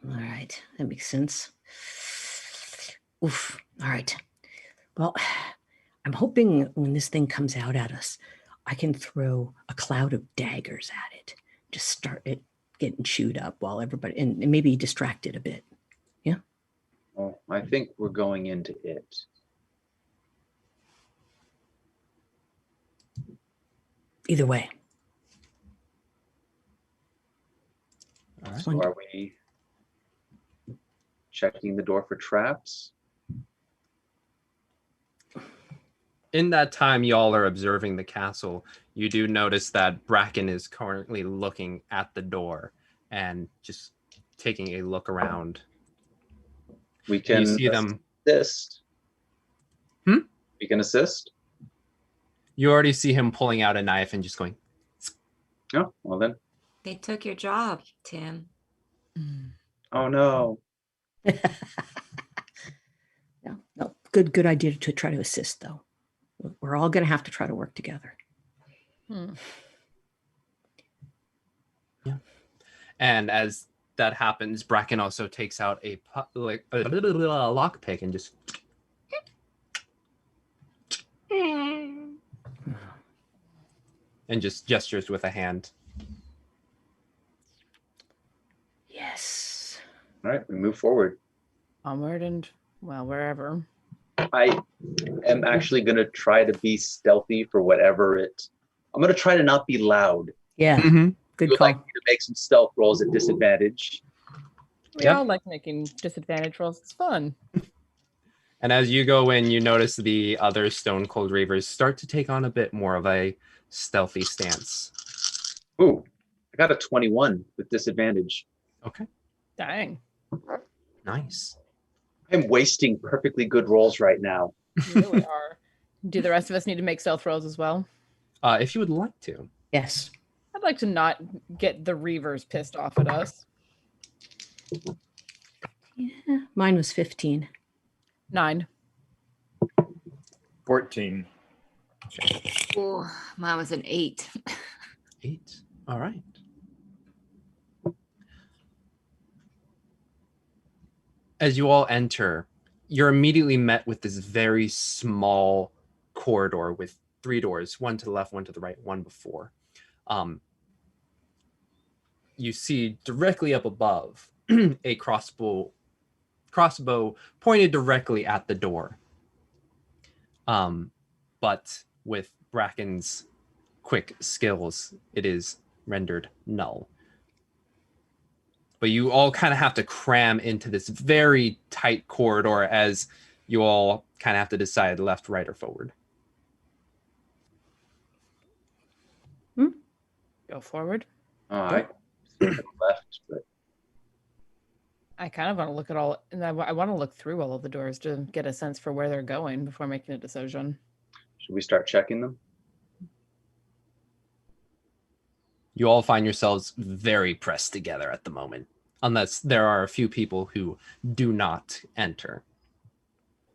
All right, that makes sense. Oof. All right. Well, I'm hoping when this thing comes out at us, I can throw a cloud of daggers at it. Just start it getting chewed up while everybody and maybe distract it a bit. Oh, I think we're going into it. Either way. All right. So are we checking the door for traps? In that time y'all are observing the castle, you do notice that Bracken is currently looking at the door and just taking a look around. We can You see them. assist. Hmm? We can assist? You already see him pulling out a knife and just going, Oh, well then. They took your job, Tim. Oh no. Yeah, no, good idea to try to assist though. We're all going to have to try to work together. and as that happens, Bracken also takes out a lockpick and just gestures with a hand. Yes. All right, we move forward. Onward and, well, wherever. I am actually going to try to be stealthy for whatever it. I'm going to try to not be loud. Yeah. Mm-hmm. Good You would call. like me to make some stealth rolls at disadvantage. We Yep. all like making disadvantage rolls. It's fun. And as you go in, you notice the other Stone Cold Reavers start to take on a bit more of a stealthy stance. Ooh, I got a 21 with disadvantage. Okay, Dang. nice. I'm wasting perfectly good rolls right now. You really are. Do the rest of us need to make stealth rolls as well? If you would like to. Yes. I'd like to not get the Reavers pissed off at us. Yeah, mine was 15. 9. 14. Oh, mine was an 8. 8. All right. As you all enter, you're immediately met with this very small corridor with 3 doors, one to the left, one to the right, one before. You see directly up above a crossbow pointed directly at the door. But with Bracken's quick skills, it is rendered null. But you all kind of have to cram into this very tight corridor as you all kind of have to decide left, right, or forward. Go forward. I left, but I kind of want to look at all, and I want to look through all of the doors to get a sense for where they're going before making a decision. should we start checking them? You all find yourselves very pressed together at the moment, unless there are a few people who do not enter.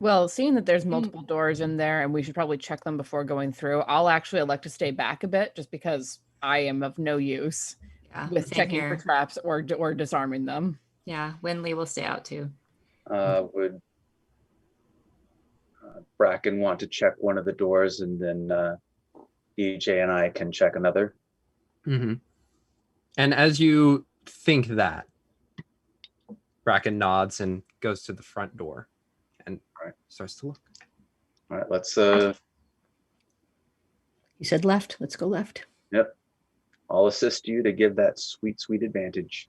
Well, seeing that there's multiple doors in there and we should probably check them before going through, I'll actually elect to stay back a bit just because I am of no use Yeah, with same checking here. for traps or disarming them. Yeah, Winley will stay out too. Would Bracken want to check one of the doors, and then EJ and I can check another? Mm-hmm. And as you think that, Bracken nods and goes to the front door and starts to look. All right, let's You said left. Let's go left. Yep. I'll assist you to give that sweet, sweet advantage.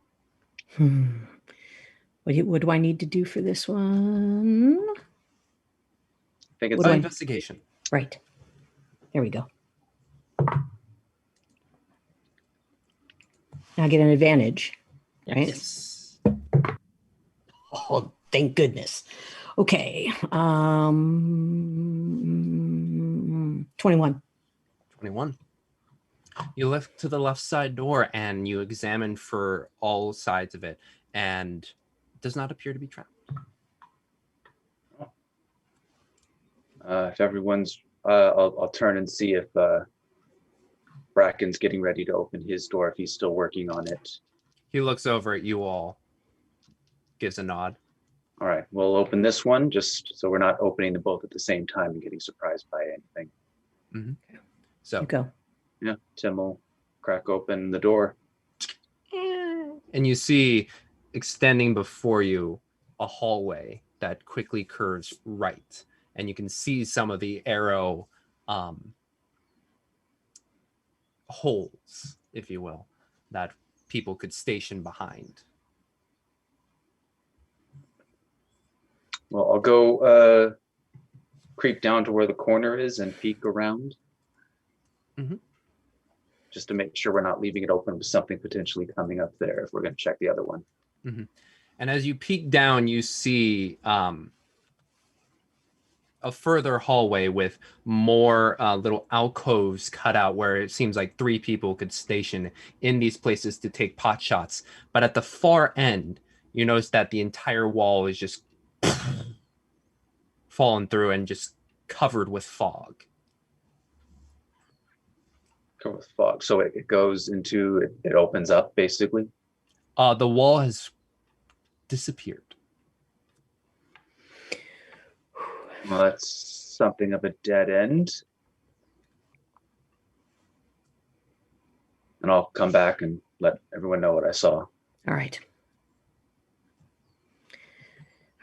What do I need to do for this one? I think it's What do I- Investigation. Right. There we go. Now I get an advantage, right? Yes. Oh, thank goodness. Okay. 21. 21. You lift to the left side door and you examine for all sides of it, and it does not appear to be trapped. If everyone's, I'll turn and see if Bracken's getting ready to open his door, if he's still working on it. He looks over at you all, gives a nod. All right, we'll open this one just so we're not opening them both at the same time and getting surprised by anything. So You go. Yeah, Tim will crack open the door. and you see extending before you a hallway that quickly curves right, and you can see some of the arrow holes, if you will, that people could station behind. Well, I'll go creep down to where the corner is and peek around. Just to make sure we're not leaving it open with something potentially coming up there if we're going to check the other one. And as you peek down, you see a further hallway with more little alcoves cut out where it seems like 3 people could station in these places to take pot shots. But at the far end, you notice that the entire wall is just fallen through and just covered with fog. Covered with fog. So it goes into, it opens up basically. The wall has disappeared. Well, that's something of a dead end. And I'll come back and let everyone know what I saw. All right.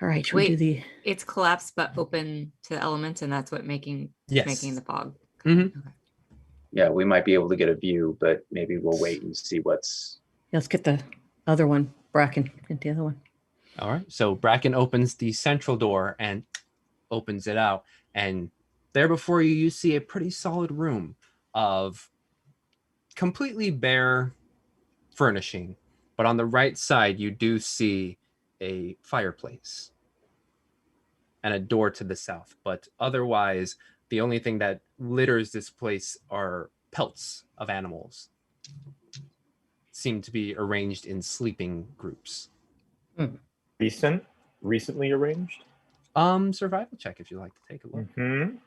All right. Should we Wait. do the... It's collapsed but open to the elements, and that's what making the fog. Mhm. Okay. Yeah, we might be able to get a view, but maybe we'll wait and see what's... Let's get the other one. Bracken, get the other one. All right. So Bracken opens the central door and opens it out. And there before you, you see a pretty solid room of completely bare furnishing. But on the right side, you do see a fireplace and a door to the south. But otherwise, the only thing that litters this place are pelts of animals. Seem to be arranged in sleeping groups. Recently arranged? Survival check if you'd like to take a look. Ooh,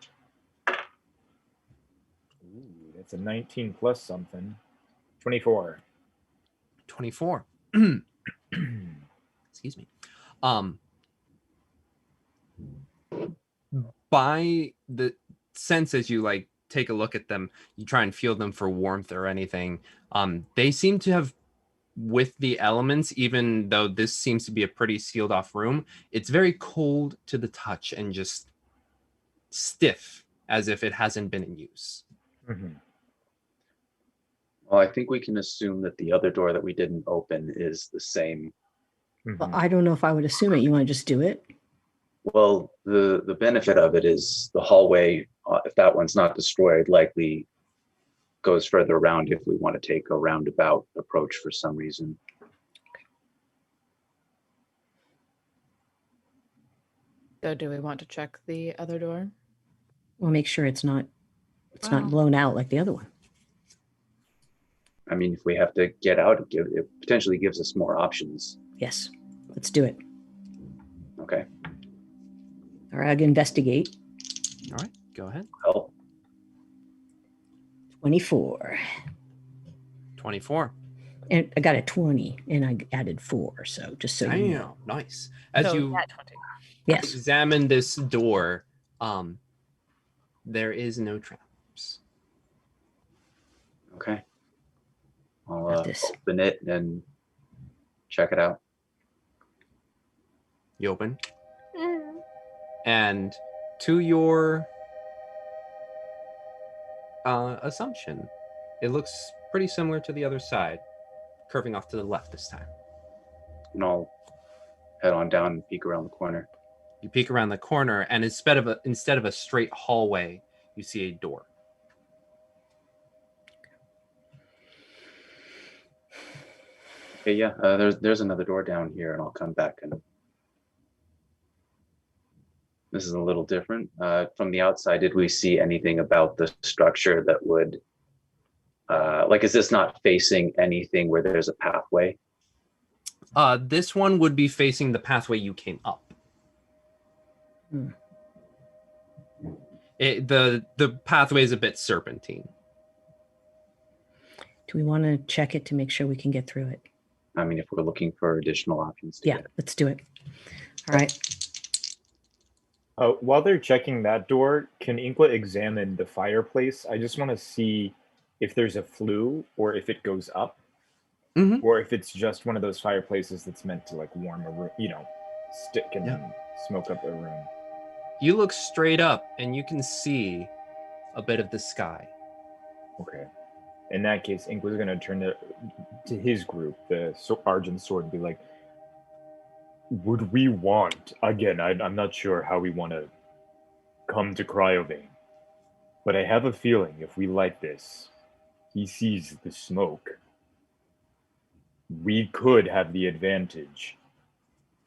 that's a 19 plus something. 24. 24. Excuse me. By the sense as you like take a look at them, you try and feel them for warmth or anything. They seem to have, with the elements, even though this seems to be a pretty sealed off room, it's very cold to the touch and just stiff as if it hasn't been in use. Well, I think we can assume that the other door that we didn't open is the same. Well, I don't know if I would assume it. You want to just do it? Well, the benefit of it is the hallway, if that one's not destroyed, likely goes further around if we want to take a roundabout approach for some reason. So do we want to check the other door? We'll make sure it's not blown out like the other one. I mean, if we have to get out, it potentially gives us more options. Yes. Let's do it. Okay. All right, I'll investigate. All right, go ahead. Well, 24. 24. And I got a 20 and I added 4. So just so you know. Damn, nice. As So you nat 20. Yes. examine this door, there is no traps. okay. I'll Got this. open it and check it out. You open, and to your assumption. It looks pretty similar to the other side, curving off to the left this time. And I'll head on down and peek around the corner. You peek around the corner, and instead of a straight hallway, you see a door. Okay, yeah, there's another door down here, and I'll come back. And this is a little different. From the outside, did we see anything about the structure that would, like, is this not facing anything where there's a pathway? This one would be facing the pathway you came up. The pathway is a bit serpentine. Do we want to check it to make sure we can get through it? I mean, if we're looking for additional options. Yeah, let's do it. All right. While they're checking that door, can Inkwa examine the fireplace? I just want to see if there's a flue or if it goes up, or if it's just one of those fireplaces that's meant to like warm a room, stick and smoke up a room. You look straight up and you can see a bit of the sky. Okay. In that case, Inkwa's going to turn to his group, the Argent Sword, and be like, would we want, again, I'm not sure how we want to come to Cryovane, but I have a feeling if we light this, he sees the smoke. We could have the advantage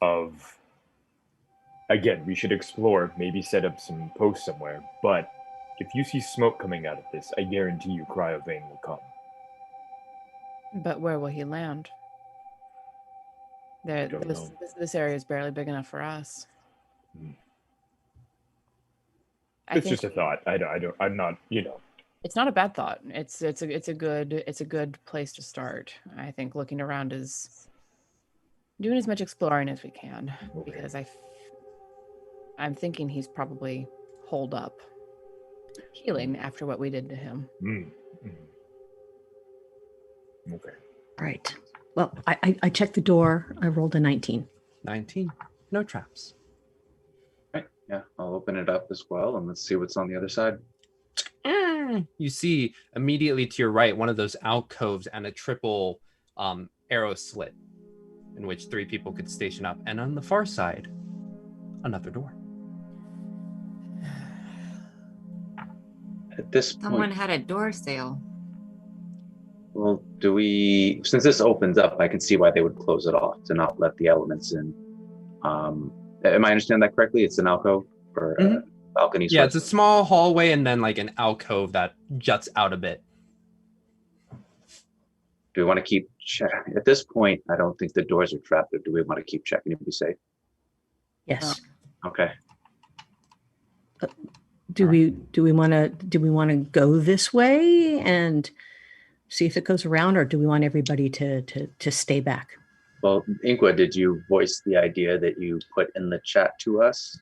of, again, we should explore, maybe set up some posts somewhere, but if you see smoke coming out of this, I guarantee you Cryovane will come. But where will he land? This area is barely big enough for us. It's just a thought. I'm not. It's not a bad thought. It's a good place to start. I think looking around is doing as much exploring as we can, because I'm thinking he's probably holed up, healing after what we did to him. Okay. All right. Well, I checked the door. I rolled a 19. 19. No traps. Right. Yeah, I'll open it up as well, and let's see what's on the other side. You see immediately to your right one of those alcoves and a triple arrow slit in which 3 people could station up, and on the far side, another door. At this point, Someone had a door sale. well, since this opens up, I can see why they would close it off to not let the elements in. Am I understanding that correctly? It's an alcove or a balcony? Yeah, it's a small hallway and then like an alcove that juts out a bit. Do we want to keep checking? At this point, I don't think the doors are trapped. Or do we want to keep checking to be safe? Yes. Okay. Do we want to go this way and see if it goes around, or do we want everybody to stay back? Well, Inkwa, did you voice the idea that you put in the chat to us?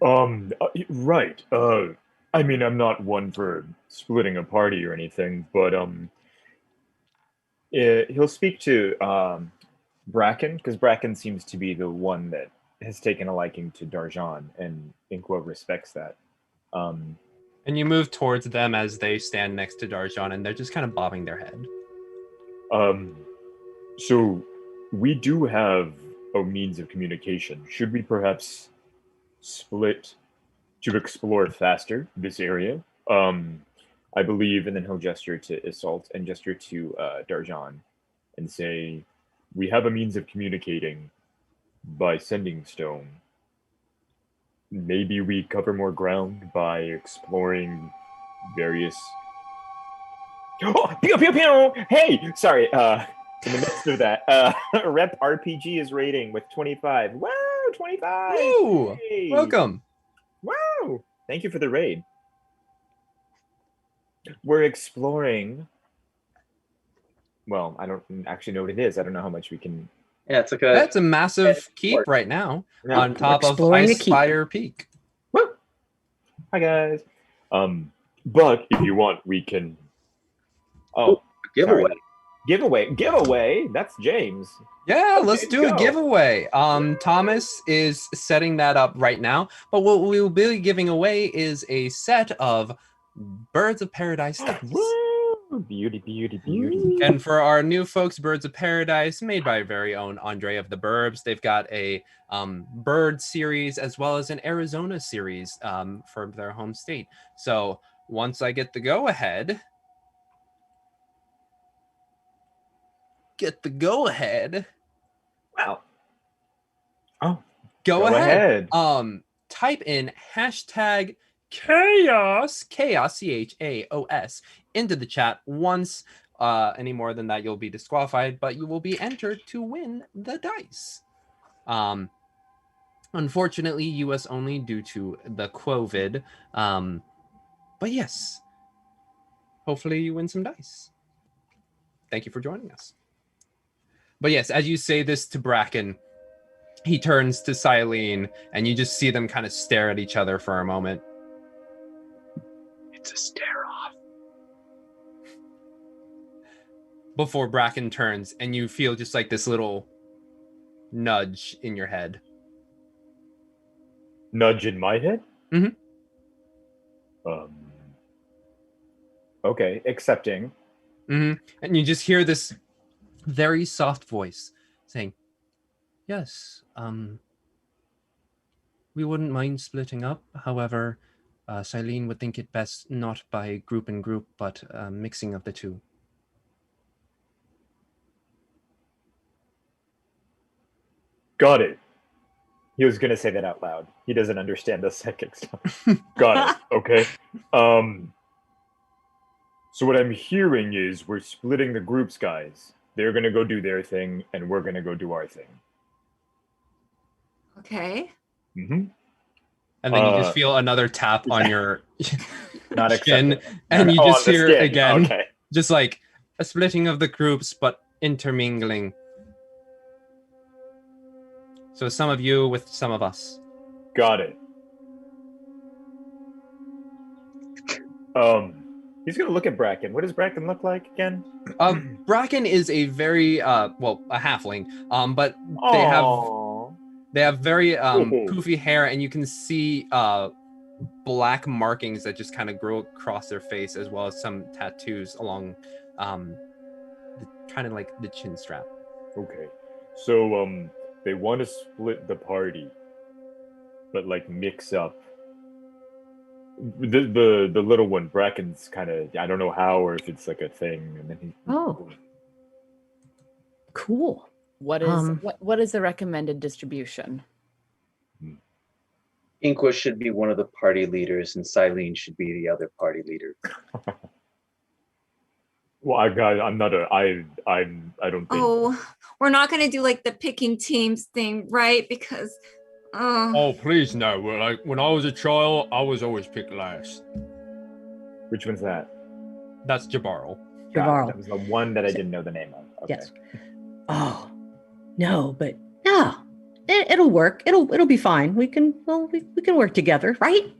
Right. I mean, I'm not one for splitting a party or anything, but he'll speak to Bracken, because Bracken seems to be the one that has taken a liking to Darjan, and Inkwa respects that. And you move towards them as they stand next to Darjan, and they're just kind of bobbing their head. So we do have a means of communication. Should we perhaps split to explore faster this area? I believe, and then he'll gesture to Isolt and gesture to Darjan and say, we have a means of communicating by sending stone. Maybe we cover more ground by exploring various... Oh, pew, pew, pew! Hey, sorry, in the midst of that, Rep RPG is rating with 25. Wow, 25! Ooh, hey. welcome. Wow, thank you for the raid. We're exploring... Well, I don't actually know what it is. I don't know how much we can... Yeah, it's like That's a massive keep right now on top of Icespire Peak. Woo! Hi guys. But if you want, we can. Oh, giveaway. Giveaway. That's James. Yeah, let's do go. a giveaway. Thomas is setting that up right now. But what we will be giving away is a set of Birds of Paradise dice. Woo! Beauty, beauty, beauty. And for our new folks, Birds of Paradise, made by our very own Andre of the Burbs. They've got a bird series as well as an Arizona series for their home state. So once I get the go-ahead, Wow. Oh, go go ahead. ahead. Type in hashtag chaos, chaos, into the chat. Once any more than that, you'll be disqualified, but you will be entered to win the dice. Unfortunately, US only due to the COVID. But yes, hopefully you win some dice. Thank you for joining us. But yes, as you say this to Bracken, he turns to Silene, and you just see them kind of stare at each other for a moment. It's a stare off. Before Bracken turns, and you feel just like this little nudge in your head. Nudge in my head? Mhm. Okay, accepting. And you just hear this very soft voice saying, yes, we wouldn't mind splitting up. However, Silene would think it best not by group and group, but mixing of the two. Got it. He was going to say that out loud. He doesn't understand the psychic stuff. Got it. Okay. So what I'm hearing is we're splitting the groups, guys. They're going to go do their thing, and we're going to go do our thing. Okay. Mm-hmm. And then you just feel another tap on your Not chin, accepting. and you Oh, just on the hear skin. again, Okay. just like a splitting of the groups, but intermingling. So some of you with some of us. Got it. He's going to look at Bracken. What does Bracken look like again? Bracken is a very a halfling, but they have very poofy hair, and you can see black markings that just kind of grow across their face, as well as some tattoos along kind of like the chin strap. Okay. So they want to split the party, but like mix up the little one. Bracken's kind of, I don't know how, or if it's like a thing, and then he Cool. What is what is the recommended distribution? Inqua should be one of the party leaders, and Silene should be the other party leader. Well, I don't think. Oh, we're not going to do like the picking teams thing, right? Because, Oh, please no. Like when I was a child, I was always picked last. Which one's that? That's Jabarl. Jabarl. That was the one that I didn't know the name of. Okay. Yes. Oh, no, but no, it'll work. It'll be fine. We can work together, right?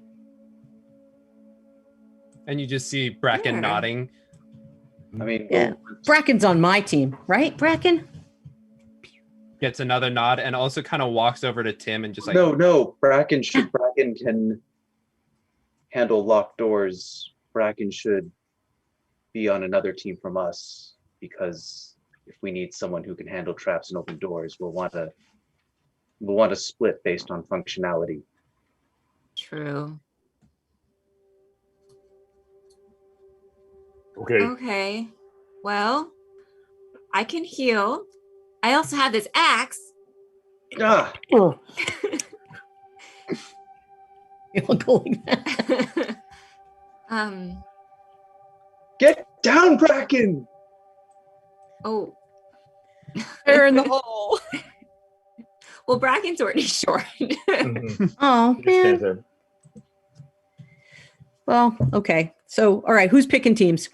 And you just see Bracken nodding. I mean, Yeah. Bracken's on my team, right, Bracken? Gets another nod, and also kind of walks over to Tim and just like, no. Bracken can handle locked doors. Bracken should be on another team from us, because if we need someone who can handle traps and open doors, we'll want to split based on functionality. true. Okay. Okay. Well, I can heal. I also have this axe. Ah, Oh. You'll go like that. get down, Bracken! Oh, They're in the hole. well, Bracken's already short. Mhm. Oh He just stands man. there. Well, okay. So, all right, who's picking teams?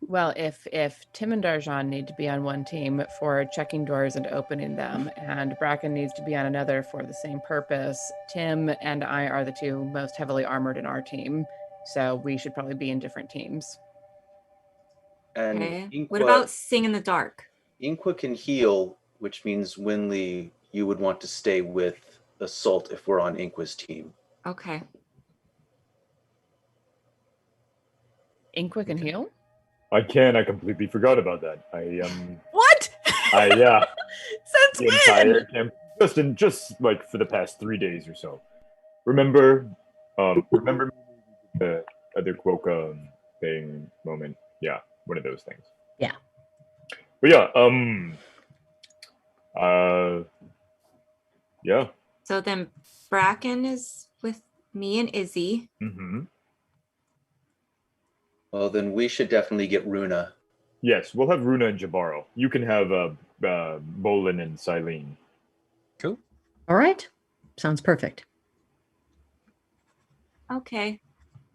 Well, if Tim and Darjan need to be on one team for checking doors and opening them, and Bracken needs to be on another for the same purpose, Tim and I are the two most heavily armored in our team, so we should probably be in different teams. And Okay. Inqua, What about Sing in the Dark? Inqua can heal, which means Winley, you would want to stay with Assault if we're on Inqua's team. Okay. Inqua can heal? I can. I completely forgot about that. What? Yeah. Since The when? entire camp, just like for the past 3 days or so. Remember the other Quokka thing moment? Yeah, one of those things. Yeah. But yeah, yeah. So then Bracken is with me and Izzy. Mm-hmm. Well, then we should definitely get Runa. Yes, we'll have Runa and Jabaro. You can have Bolin and Silene. Cool. All right. Sounds perfect. Okay.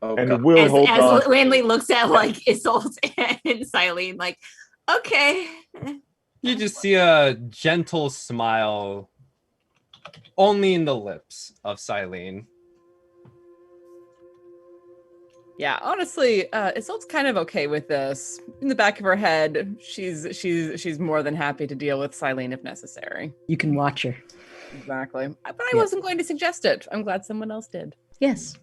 Oh, And God. we'll As hold on. Winley looks at like Isolt and Silene, like, okay. You just see a gentle smile only in the lips of Silene. Yeah, honestly, Isolde's kind of okay with this. In the back of her head, she's more than happy to deal with Silene if necessary. You can watch her. Exactly. But I Yeah. wasn't going to suggest it. I'm glad someone else did. Yes.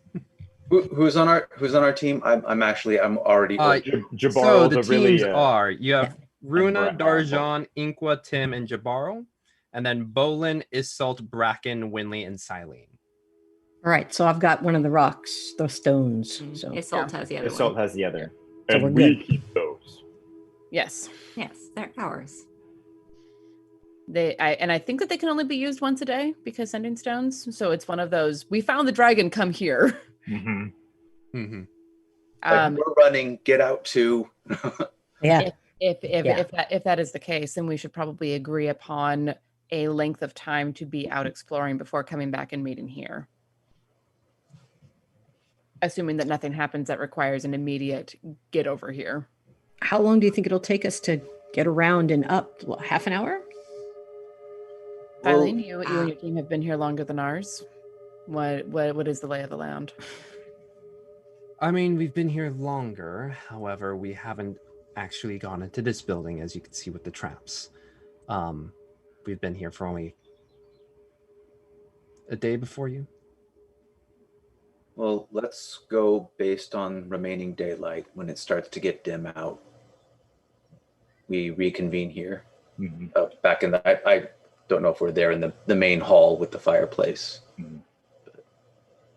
Who's on our team? I'm already. Jabaro, So the teams are, you have Yeah. Runa, and Darjan, Inqua, Tim, and Jabaro. And then Bolin, Isolt, Bracken, Winley, and Silene. All right. So I've got one of the rocks, those stones. Mm, So Isolt has the other Assault one. has the other. So And we're we good. keep those. Yes. Yes, they're ours. I think that they can only be used once a day because sending stones. So it's one of those. We found the dragon. Come here. Mm-hmm. Mm-hmm. We're running. Get out too. yeah. If that is the case, then we should probably agree upon a length of time to be out exploring before coming back and meeting here. Assuming that nothing happens that requires an immediate get over here. How long do you think it'll take us to get around and up? What, half an hour? Eileen, you and your team have been here longer than ours. What is the lay of the land? I mean, we've been here longer. However, we haven't actually gone into this building, as you can see with the traps. We've been here for only a day before you. Well, let's go based on remaining daylight. When it starts to get dim out, we reconvene here. Mm-hmm. Back in the, I don't know if we're there in the main hall with the fireplace. Mm-hmm.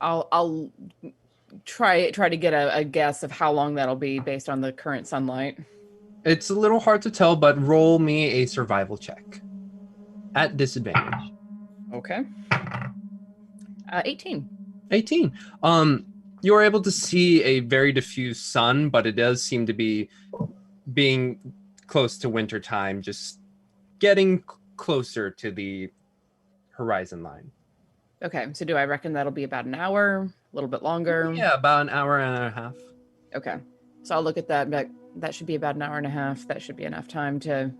I'll try to get a guess of how long that'll be based on the current sunlight. It's a little hard to tell, but roll me a survival check at disadvantage. Okay. 18. 18. You are able to see a very diffuse sun, but it does seem to be being close to winter time, just getting closer to the horizon line. Okay, so do I reckon that'll be about an hour, a little bit longer? Yeah, about an hour and a half. Okay, so I'll look at that. That should be about an hour and a half. That should be enough time to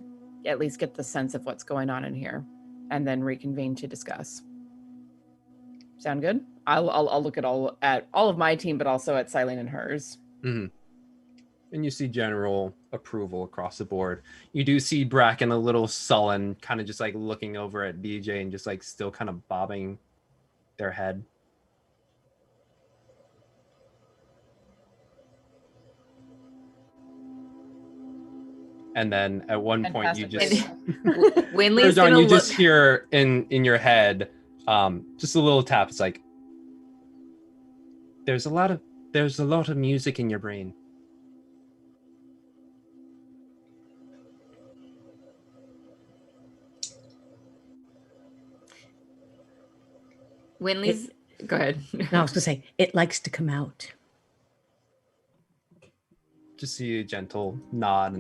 at least get the sense of what's going on in here, and then reconvene to discuss. Sound good? I'll look at all of my team, but also at Silene and hers. Mm-hmm. And you see general approval across the board. You do see Bracken a little sullen, kind of just like looking over at DJ and just like still kind of bobbing their head. And then at one point you just Winley's gonna you look. just hear in your head just a little tap. It's like there's a lot of music in your brain. Winley's. Go ahead. No, I was going to say, it likes to come out. Just see a gentle nod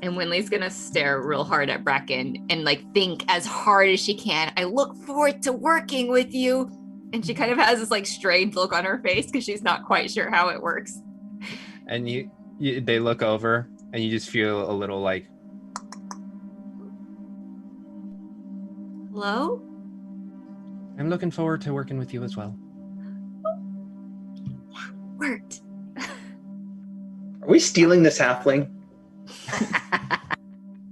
And Winley's gonna stare real hard at Bracken and like think as hard as she can. I look forward to working with you. And she kind of has this like strained look on her face because she's not quite sure how it works. and they look over and you just feel a little like, Hello? I'm looking forward to working with you as well. Worked. Are we stealing this halfling?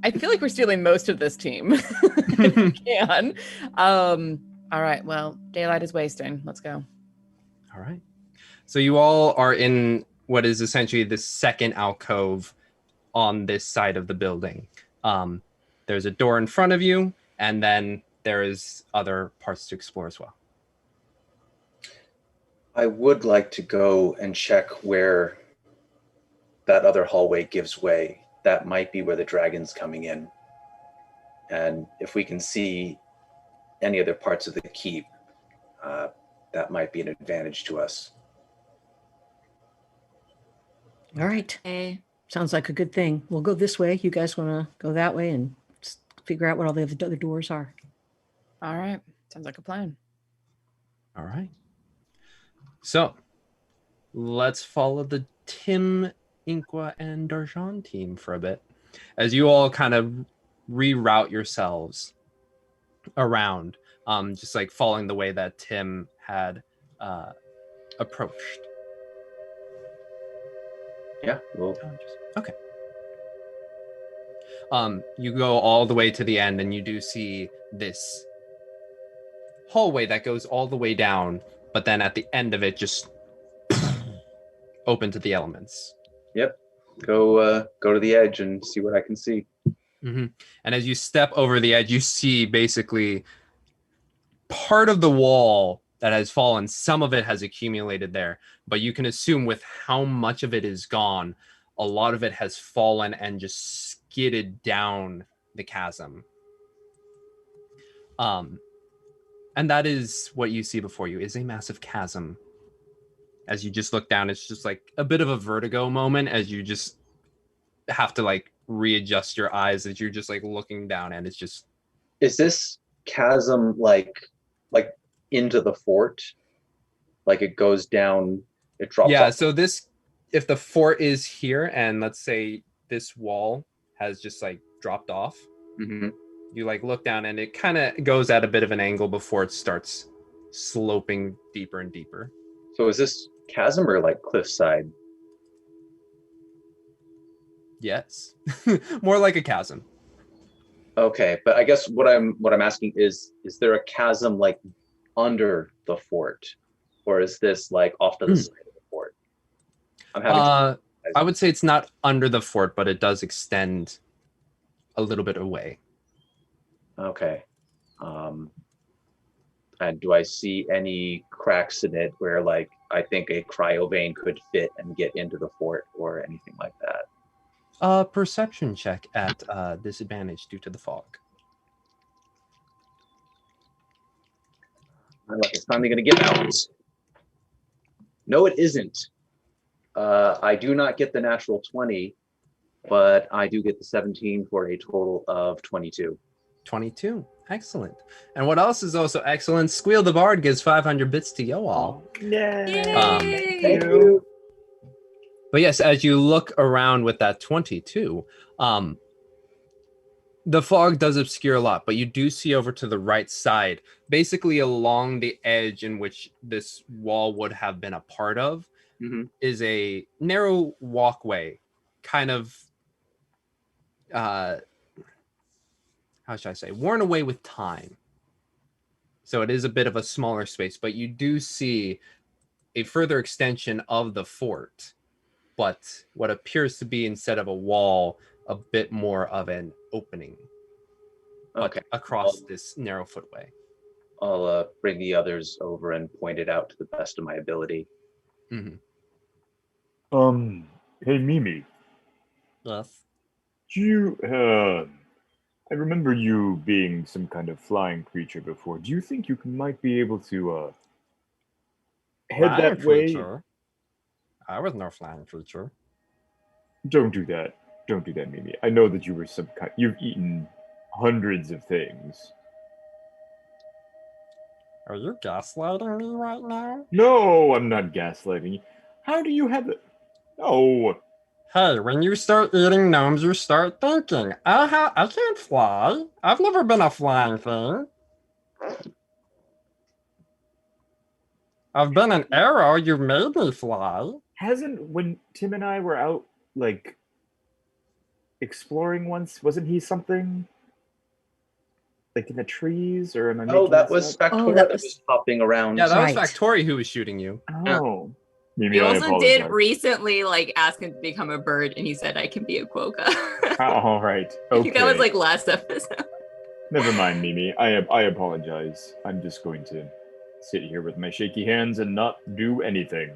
I feel like we're stealing most of this team. If we can. All right. Well, daylight is wasting. Let's go. All right. So you all are in what is essentially the second alcove on this side of the building. There's a door in front of you, and then there is other parts to explore as well. I would like to go and check where that other hallway gives way. That might be where the dragon's coming in. And if we can see any other parts of the keep, that might be an advantage to us. All right. Okay. Sounds like a good thing. We'll go this way. You guys want to go that way and figure out what all the other doors are. All right. Sounds like a plan. All right. So let's follow the Tim, Inqua, and Darjan team for a bit as you all kind of reroute yourselves around, just like following the way that Tim had approached. Yeah, well, Okay. You go all the way to the end, and you do see this hallway that goes all the way down, but then at the end of it, just open to the elements. Yep. Go to the edge and see what I can see. Mm-hmm. And as you step over the edge, you see basically part of the wall that has fallen. Some of it has accumulated there, but you can assume with how much of it is gone, a lot of it has fallen and just skidded down the chasm. And that is what you see before you, is a massive chasm. As you just look down, it's just like a bit of a vertigo moment as you just have to like readjust your eyes as you're just like looking down, and it's just... Is this chasm like into the fort? Like it goes down, it drops Yeah, off? so this, if the fort is here and let's say this wall has just like dropped off, Mm-hmm. you like look down and it kind of goes at a bit of an angle before it starts sloping deeper and deeper. So is this chasm or like cliffside? Yes. More like a chasm. Okay, but I guess what I'm asking is there a chasm like under the fort, or is this like off to the side of the fort? I'm having I would say it's not under the fort, but it does extend a little bit away. Okay. And do I see any cracks in it where like I think a cryo vein could fit and get into the fort or anything like that? Perception check at disadvantage due to the fog. My luck is finally going to get out. No, it isn't. I do not get the natural 20, but I do get the 17 for a total of 22. 22. Excellent. And what else is also excellent? Squeal the Bard gives 500 bits to yo all. Yay! Thank you. But yes, as you look around with that 22, the fog does obscure a lot, but you do see over to the right side, basically along the edge in which this wall would have been a part of, Mm-hmm. is a narrow walkway, kind of, how should I say, worn away with time. So it is a bit of a smaller space, but you do see a further extension of the fort, but what appears to be, instead of a wall, a bit more of an opening, but Okay. across this narrow footway. I'll bring the others over and point it out to the best of my ability. Mm-hmm. Hey Mimi, Yes. do you, I remember you being some kind of flying creature before. Do you think you might be able to, head that way? I was no flying creature. Don't do that. Don't do that, Mimi. I know that you were some kind. You've eaten hundreds of things. Are you gaslighting me right now? No, I'm not gaslighting you. How do you have it? No. Hey, when you start eating gnomes, you start thinking, I can't fly. I've never been a flying thing. I've been an arrow. You made me fly. When Tim and I were out, like, exploring once, wasn't he something? like in the trees, or am I? Oh, making that this was up? Factora Oh, that that was was- hopping around. Yeah, that was Right. Factori who was shooting you. Oh, Mimi, We I also did apologize. recently like ask him to become a bird, and he said I can be a quokka. All right. I Okay. think that was like last episode. Never mind, Mimi. I apologize. I'm just going to sit here with my shaky hands and not do anything.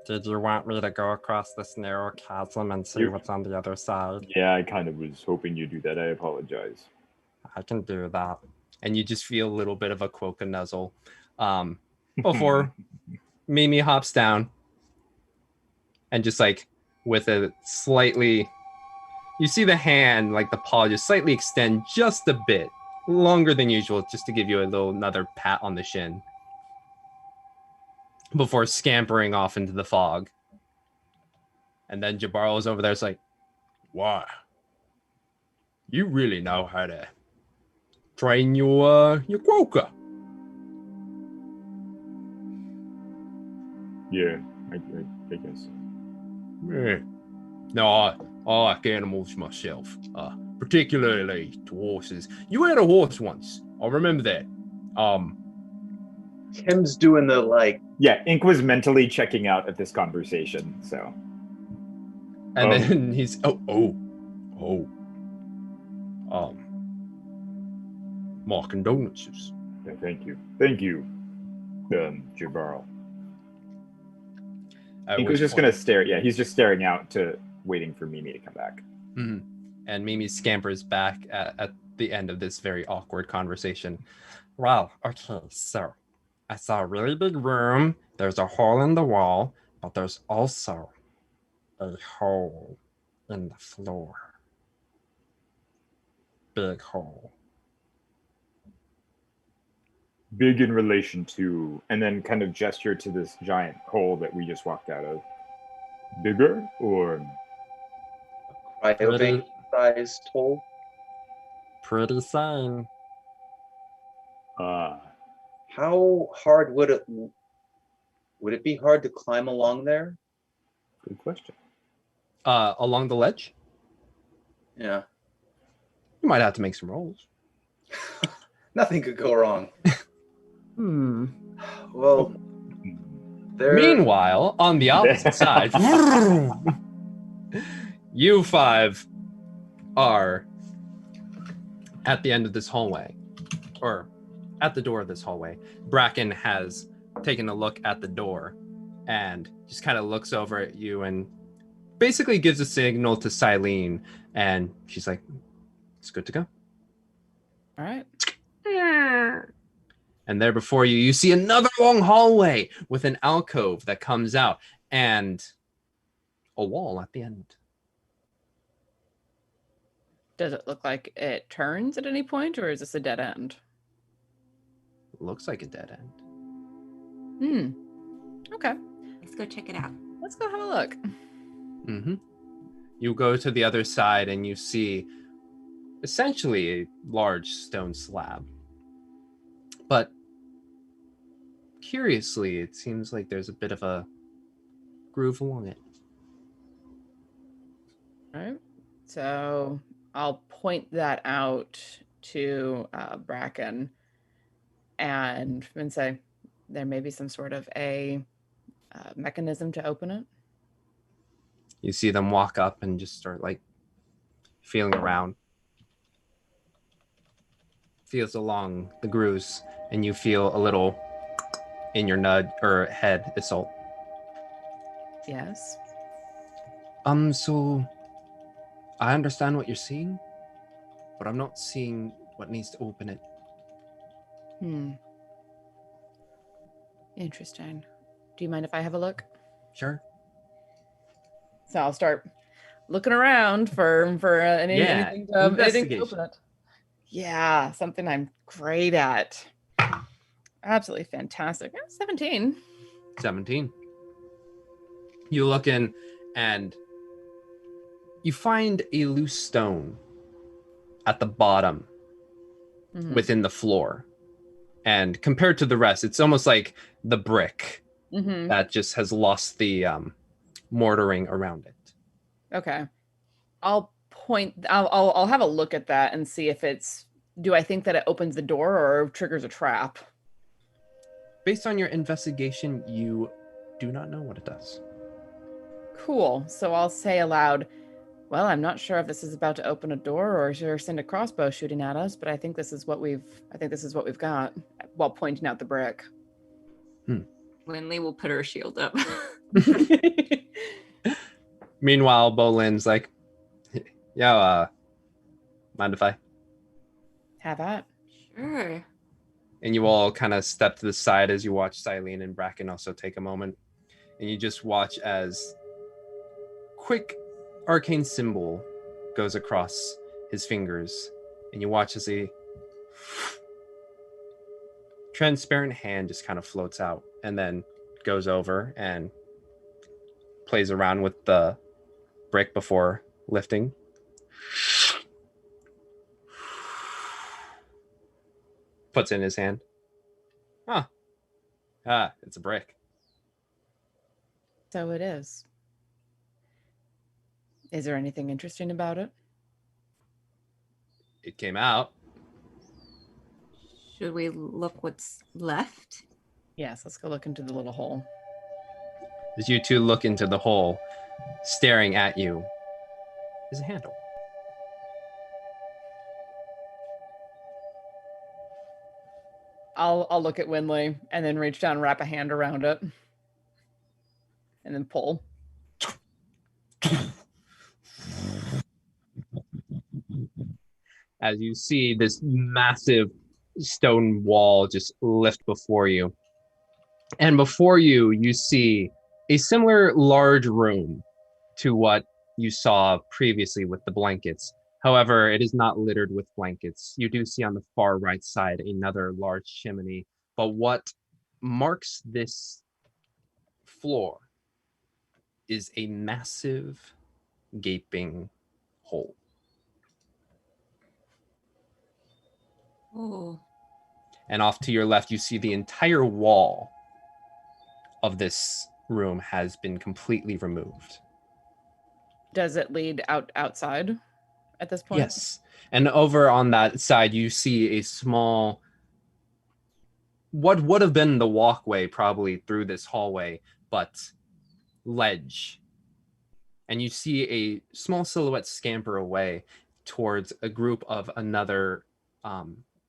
Did you want me to go across this narrow chasm and see You- what's on the other side? Yeah, I kind of was hoping you'd do that. I apologize. I can do that. And you just feel a little bit of a quokka nuzzle before Mimi hops down and just like with a slightly, you see the hand, like the paw just slightly extend just a bit longer than usual, just to give you a little another pat on the shin before scampering off into the fog. And then Jabarlo's over there. It's like, why? You really know how to train your quokka. Yeah, I guess. Yeah. No, I like animals myself, particularly to horses. You had a horse once. I remember that. Tim's doing the like. Yeah, Ink was mentally checking out at this conversation, so. And Oh. then he's my condolences. Yeah, thank you, Jabaro. At Ink which was just point- gonna stare. Yeah, he's just staring out waiting for Mimi to come back. Mhm. And Mimi scampers back at the end of this very awkward conversation. Well, okay, so I saw a really big room. There's a hole in the wall, but there's also a hole in the floor. Big hole. Big in relation to, and then kind of gesture to this giant hole that we just walked out of. Bigger or? Cryobank sized hole. Pretty sane. How hard would it be hard to climb along there? Good question. Along the ledge, Yeah. you might have to make some rolls. Nothing could go wrong. Hmm. Well, there. Meanwhile, on the opposite side, you five are at the end of this hallway, or at the door of this hallway. Bracken has taken a look at the door and just kind of looks over at you and basically gives a signal to Silene, and she's like, it's good to go. All right. And there before you, you see another long hallway with an alcove that comes out and a wall at the end. Does it look like it turns at any point, or is this a dead end? Looks like a dead end. Okay. Let's go check it out. Let's go have a look. Mm-hmm. You go to the other side and you see essentially a large stone slab. But curiously, it seems like there's a bit of a groove along it. All right. So I'll point that out to Bracken and say there may be some sort of a mechanism to open it. You see them walk up and just start like feeling around. Feels along the grooves, and you feel a little in your nud or head, Isolde. Yes. So I understand what you're seeing, but I'm not seeing what needs to open it. Interesting. Do you mind if I have a look? Sure. So I'll start looking around for anything to open investigation. it. Yeah, something I'm great at. Absolutely fantastic. 17. 17. You look in and you find a loose stone at the bottom Mhm. within the floor. And compared to the rest, it's almost like the brick Mhm. that just has lost the mortaring around it. Okay. I'll point. I'll have a look at that and see if it's. Do I think that it opens the door or triggers a trap? Based on your investigation, you do not know what it does. Cool. So I'll say aloud, well, I'm not sure if this is about to open a door or send a crossbow shooting at us, but I think this is what we've got, while pointing out the brick. Winley will put her shield up. Meanwhile, Bolin's like, yeah, mind if I? Have at. Sure. And you all kind of step to the side as you watch Silene and Bracken also take a moment. And you just watch as quick arcane symbol goes across his fingers. And you watch as a transparent hand just kind of floats out and then goes over and plays around with the brick before lifting. Puts it in his hand. It's a brick. So it is. Is there anything interesting about it? It came out. Should we look what's left? Yes, let's go look into the little hole. As you two look into the hole, staring at you is a handle. I'll look at Winley and then reach down and wrap a hand around it. And then pull. As you see this massive stone wall just lift before you. And before you, you see a similar large room to what you saw previously with the blankets. However, it is not littered with blankets. You do see on the far right side another large chimney. But what marks this floor is a massive gaping hole. Oh. And off to your left, you see the entire wall of this room has been completely removed. Does it lead outside at this point? Yes. And over on that side, you see a small, what would have been the walkway probably through this hallway, but ledge. And you see a small silhouette scamper away towards a group of another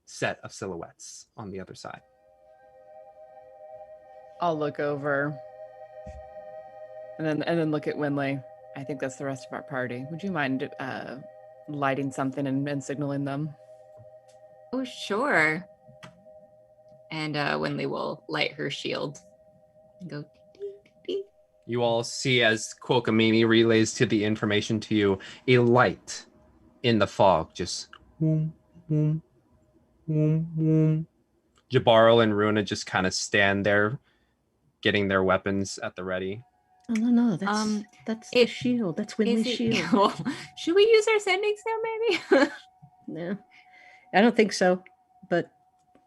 set of silhouettes on the other side. I'll look over and then look at Winley. I think that's the rest of our party. Would you mind lighting something and signaling them? Oh, sure. And Winley will light her shield and go. You all see as Quokamimi relays to the information to you, a light in the fog just whoom, whoom, whoom, whoom. Jabaro and Runa just kind of stand there, getting their weapons at the ready. Oh no, that's the shield. That's Winley's shield. Well, should we use our sending stone, maybe? No, I don't think so. But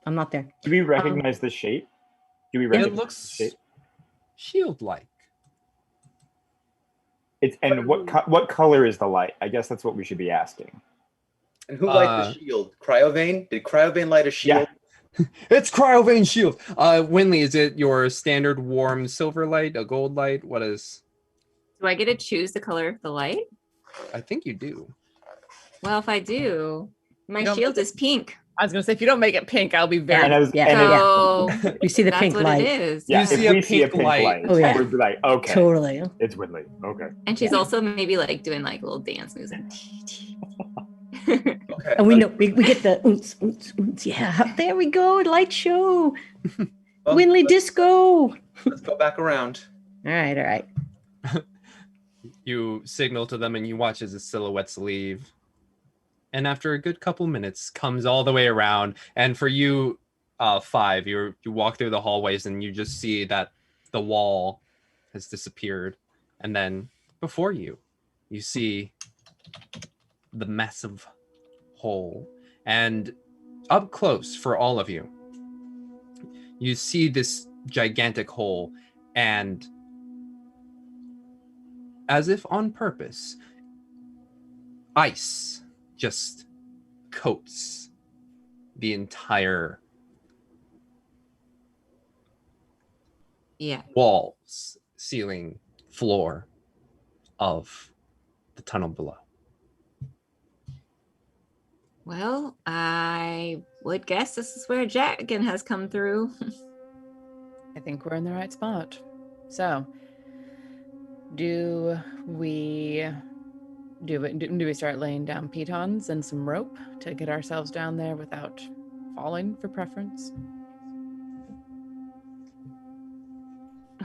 I'm not there. Do we recognize the shape? Do we recognize It looks the shape? shield-like. It's and what color is the light? I guess that's what we should be asking. And who lighted the shield? Cryovane? Did Cryovane light a shield? Yeah. It's Cryovane shield. Winley, is it your standard warm silver light, a gold light? What is? Do I get to choose the color of the light? I think you do. Well, if I do, my You don't shield is pink. I was going to say, if you don't make it pink, I'll be very... So You see the that's pink what light. it is. Yeah, You if see a we see a pink pink light. light, Oh, yeah. we'd be like, okay, Totally. it's Winley. Okay. And she's also maybe like doing like little dance moves. Like, Okay. And we know we get the oons, oons, oons. Yeah, there we go. Light show. Well, Winley disco. let's go back around. All right. You signal to them and you watch as the silhouettes leave. And after a good couple minutes, comes all the way around. And for you, five, you walk through the hallways and you just see that the wall has disappeared. And then before you, you see the massive hole. And up close for all of you, you see this gigantic hole. And as if on purpose, ice just coats the entire walls, ceiling, floor of the tunnel below. Well, I would guess this is where Dragon has come through. I think we're in the right spot. So, do we start laying down pitons and some rope to get ourselves down there without falling for preference?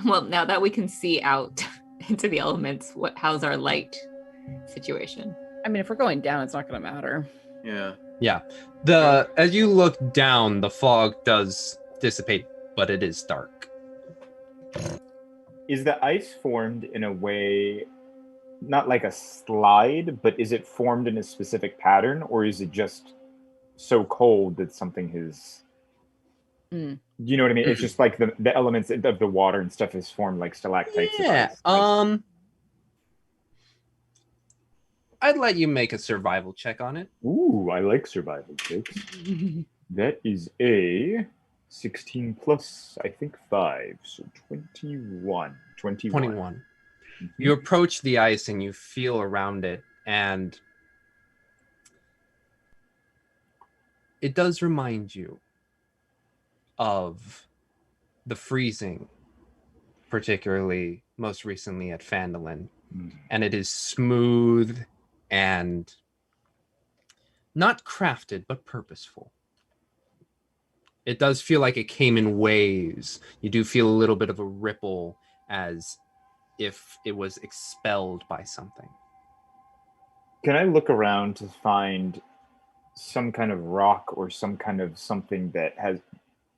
Well, now that we can see out into the elements, how's our light situation? I mean, if we're going down, it's not going to matter. Yeah. As you look down, the fog does dissipate, but it is dark. Is the ice formed in a way, not like a slide, but is it formed in a specific pattern, or is it just so cold that something has... Do you know what I mean? It's just like the elements of the water and stuff is formed like stalactites. Yeah. I'd let you make a survival check on it. Ooh, I like survival checks. That is a 16 plus, I think, 5. So 21. 21. Mm-hmm. You approach the ice and you feel around it, and it does remind you of the freezing, particularly most recently at Phandalin. And it is smooth and not crafted, but purposeful. It does feel like it came in waves. You do feel a little bit of a ripple as if it was expelled by something. Can I look around to find some kind of rock or some kind of something that has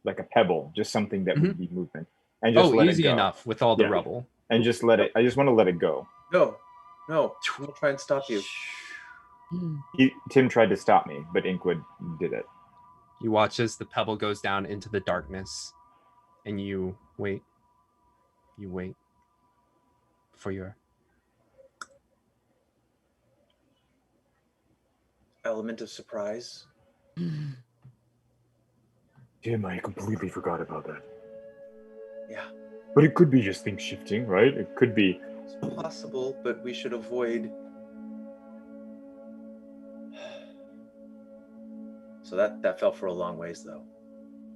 like a pebble, just something that would be movement, and just let easy it go. Enough with all the rubble, and just let it. I just want to let it go. No, we'll try and stop you. Tim tried to stop me, but Inkwood did it. You watch as the pebble goes down into the darkness, and you wait. You wait for your element of surprise. Tim, I completely forgot about that. Yeah. But it could be just things shifting, right? It could be. It's possible, but we should avoid. So that fell for a long ways, though.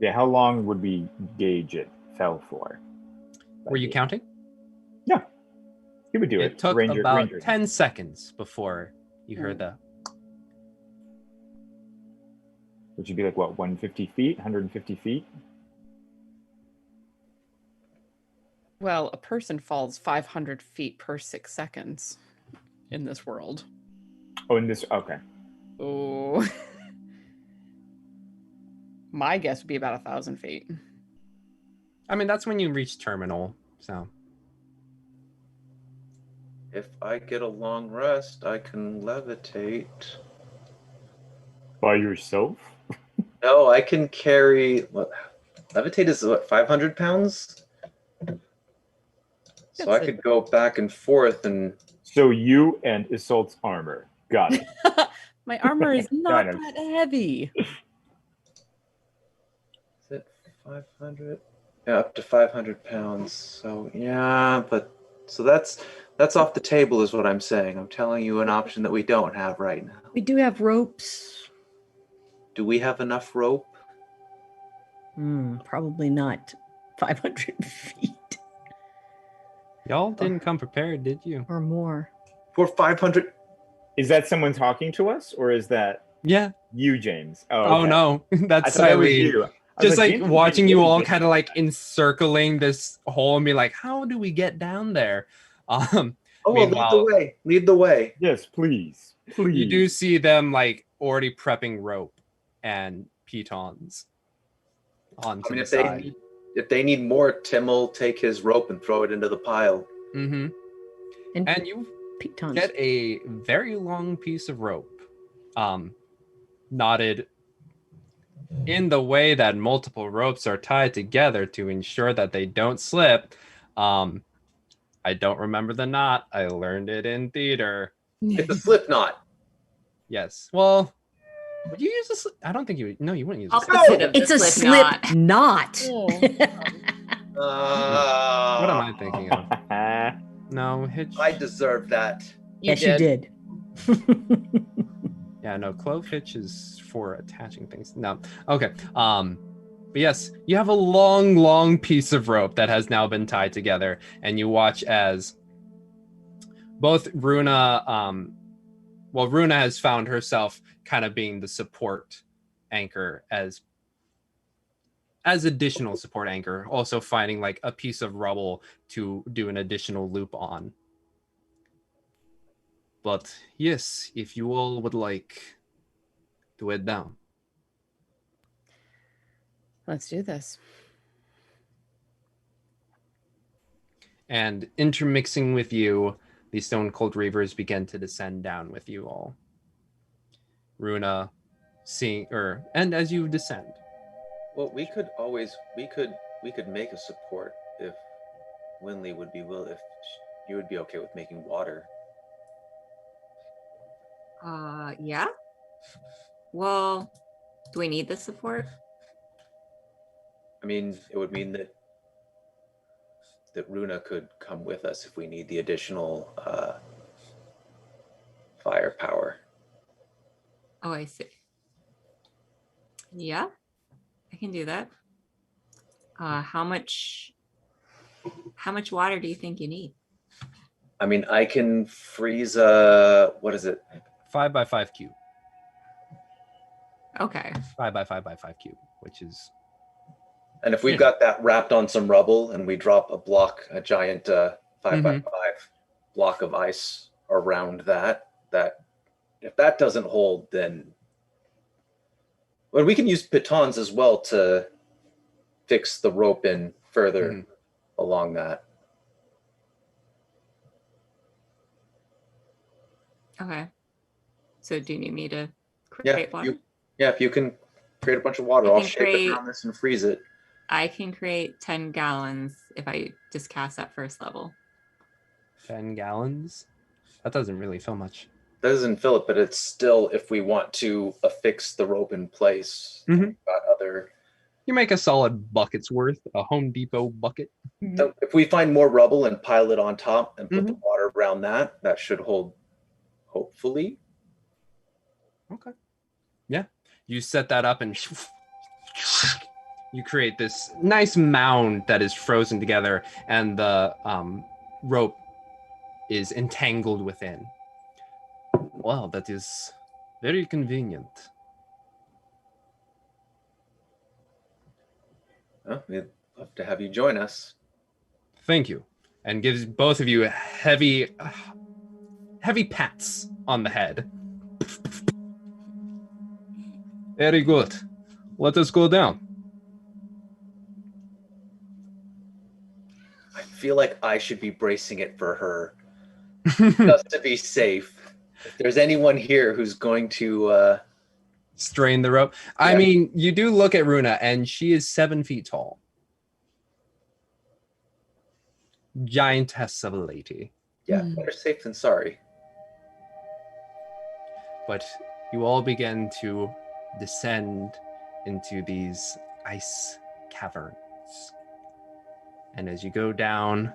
Yeah, how long would we gauge it fell for? Were you counting? Yeah. He would do it. It took about 10 seconds before you heard the... Which would be like, what, 150 feet? 150 feet? Well, a person falls 500 feet per 6 seconds in this world. Oh, in this... Okay. Oh... My guess would be about 1,000 feet. I mean, that's when you reach terminal, so. If I get a long rest, I can levitate. By yourself? No, I can carry... What? Levitate is, 500 pounds? So I could go back and forth and... So you and Isolde's armor. Got it. My armor is not that heavy. Is it 500? Yeah, up to 500 pounds. So yeah, but so that's off the table, is what I'm saying. I'm telling you an option that we don't have right now. We do have ropes. Do we have enough rope? Probably not 500 feet. Y'all didn't come prepared, did you? Or more. For 500. Is that someone talking to us, or is that you, James? Oh, okay. no, that's I was Eileen. you. Just like watching you all kind of like encircling this hole and be like, how do we get down there? Lead the way. Lead the way. Yes, please. You do see them like already prepping rope and pitons onto the side. If they need more, Tim will take his rope and throw it into the pile. Mm-hmm. And you pitons. Get a very long piece of rope, knotted in the way that multiple ropes are tied together to ensure that they don't slip. I don't remember the knot. I learned it in theater. It's a slip knot. Yes. Well, would you use this? I don't think you would. No, you wouldn't use this. Opposite of It's the a slip knot. What am I thinking of? No, hitch. I deserve that. Yes, you did. Yeah, no, clove hitch is for attaching things. No. Okay. But yes, you have a long piece of rope that has now been tied together, and you watch as both Runa, Runa has found herself kind of being the support anchor as additional support anchor, also finding like a piece of rubble to do an additional loop on. But yes, if you all would like to head down. Let's do this. And intermixing with you, the Stone Cold Reavers begin to descend down with you all. Runa, and as you descend. Well, we could make a support if Winley would be if you would be okay with making water. Yeah. Well, do we need the support? I mean, it would mean that Runa could come with us if we need the additional firepower. Oh, I see. Yeah, I can do that. How much water do you think you need? I mean, I can freeze what is it? 5x5 cube. Okay. 5x5x5 cube, which is. And if we've got that wrapped on some rubble and we drop a giant 5x5 block of ice around that if that doesn't hold, then we can use pitons as well to fix the rope in further along that. Okay. So do you need me to create water? If you can create a bunch of water, I'll shape it around this and freeze it. I can create 10 gallons if I just cast that first level. 10 gallons? That doesn't really fill much. That doesn't fill it, but it's still, if we want to affix the rope in place, we've got other... You make a solid bucket's worth, a Home Depot bucket. So if we find more rubble and pile it on top and put the water around that should hold, hopefully. Okay. Yeah. You set that up and you create this nice mound that is frozen together, and the rope is entangled within. Wow, that is very convenient. Well, we'd love to have you join us. Thank you. And gives both of you heavy pats on the head. Very good. Let us go down. I feel like I should be bracing it for her, just to be safe. If there's anyone here who's going to strain the rope. Yeah. I mean, you do look at Runa, and she is 7 feet tall. Giantess of a lady. Yeah, better safe than sorry. But you all begin to descend into these ice caverns. And as you go down,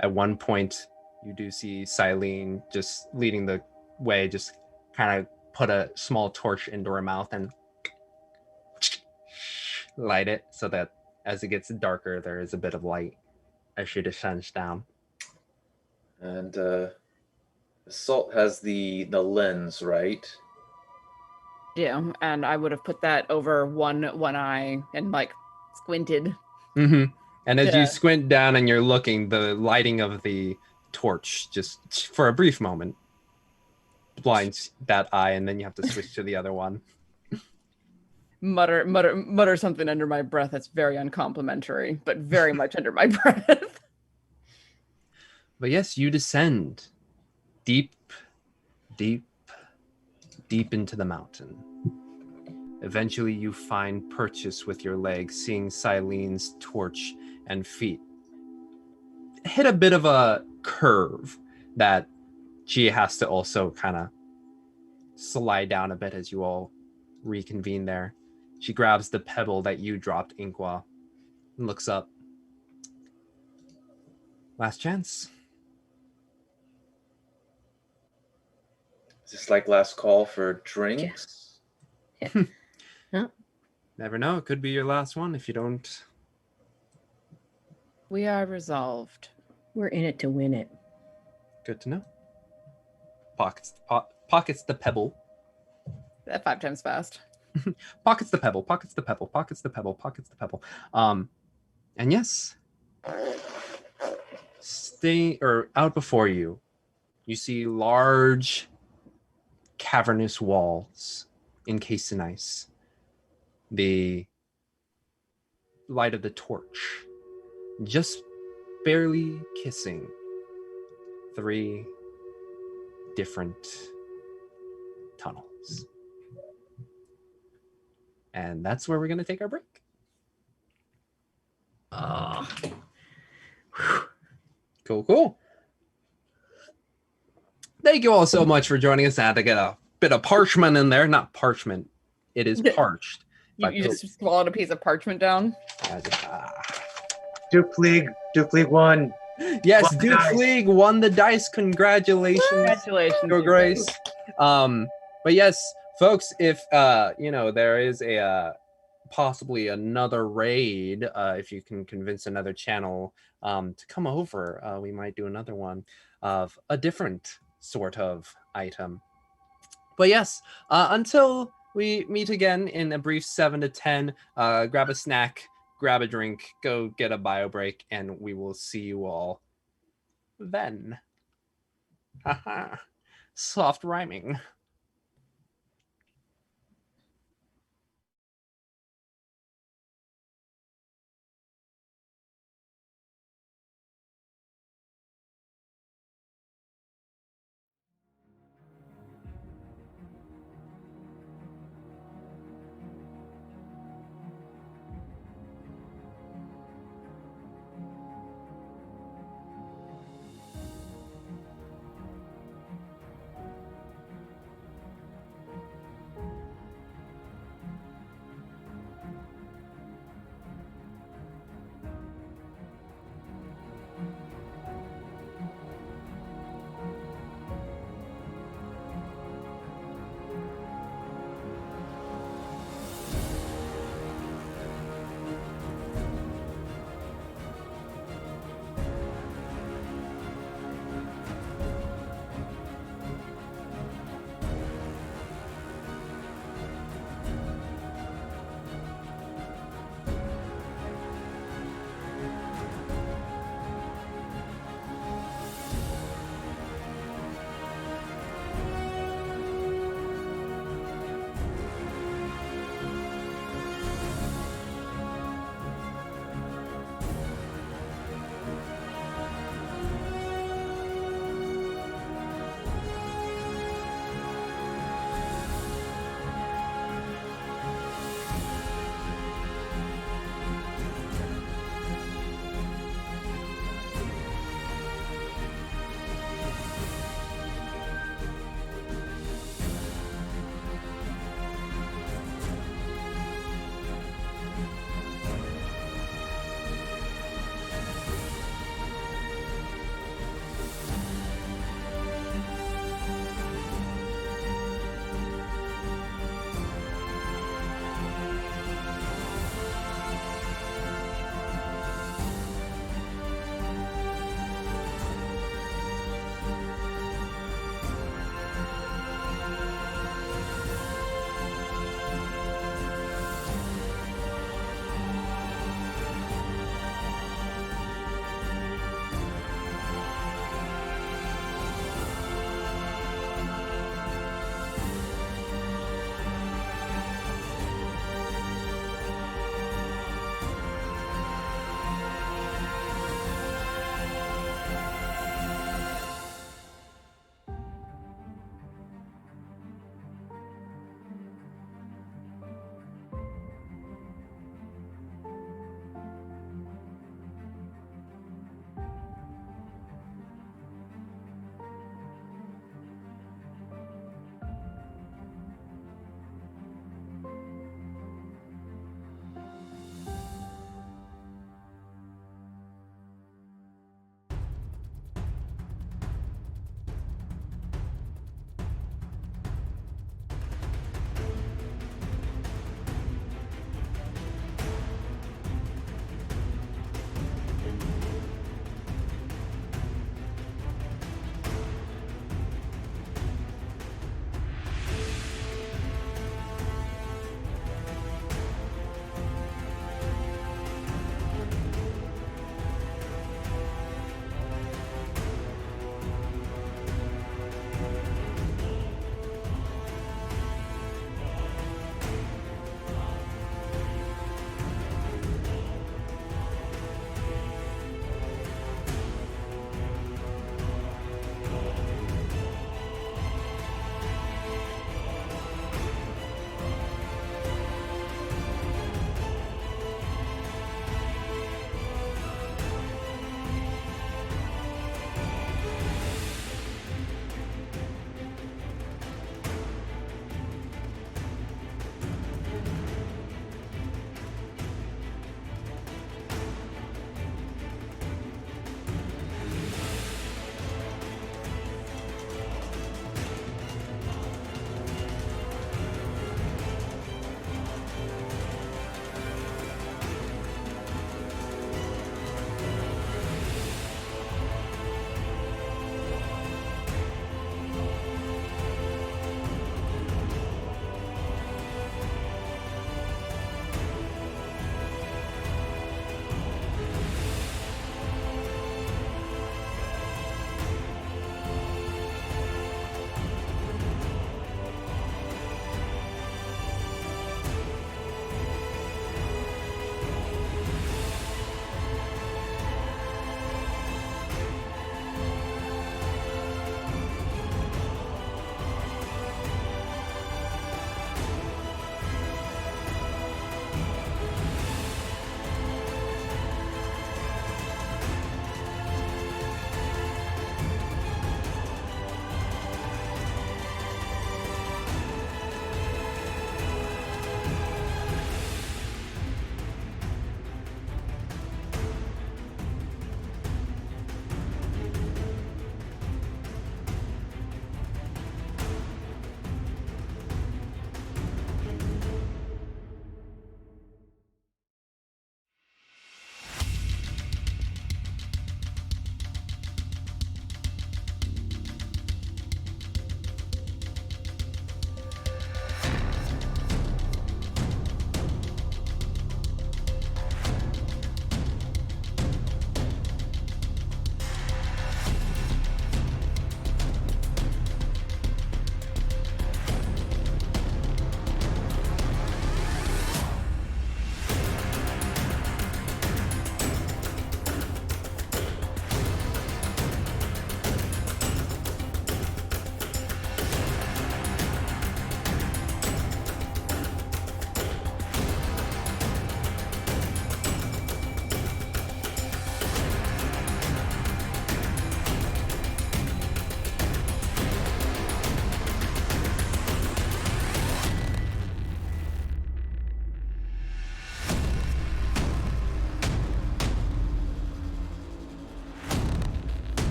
at one point, you do see Silene just leading the way, just kind of put a small torch into her mouth and light it so that as it gets darker, there is a bit of light as she descends down. And Salt has the lens, right? Yeah, and I would have put that over one eye and like squinted. Mm-hmm. And as you squint down and you're looking, the lighting of the torch just for a brief moment blinds that eye, and then you have to switch to the other one. Mutter something under my breath that's very uncomplimentary, but very much under my breath. But yes, you descend deep into the mountain. Eventually you find purchase with your legs, seeing Silene's torch and feet hit a bit of a curve that she has to also kind of slide down a bit as you all reconvene there. She grabs the pebble that you dropped, Inkwa, and looks up. Last chance. Is this like last call for drinks? Never know. It could be your last one if you don't. We are resolved. We're in it to win it. Good to know. Pockets the pebble. That 5 times fast. Pockets the pebble. Pockets the pebble. Pockets the pebble. Pockets the pebble. And yes, out before you, you see large, cavernous walls encased in ice. The light of the torch just barely kissing 3 different tunnels. And that's where we're going to take our break. Cool. Thank you all so much for joining us. I had to get a bit of parchment in there. Not parchment. It is parched. You just swallowed a piece of parchment down? Duke League won. Yes, Won the Duke dice. League won the dice. Congratulations. Congratulations, Your you Grace. guys. But yes, folks, if there is a possibly another raid, if you can convince another channel to come over, we might do another one of a different sort of item. But yes, until we meet again in a brief 7 to 10, grab a snack, grab a drink, go get a bio break, and we will see you all then. Haha. Soft rhyming.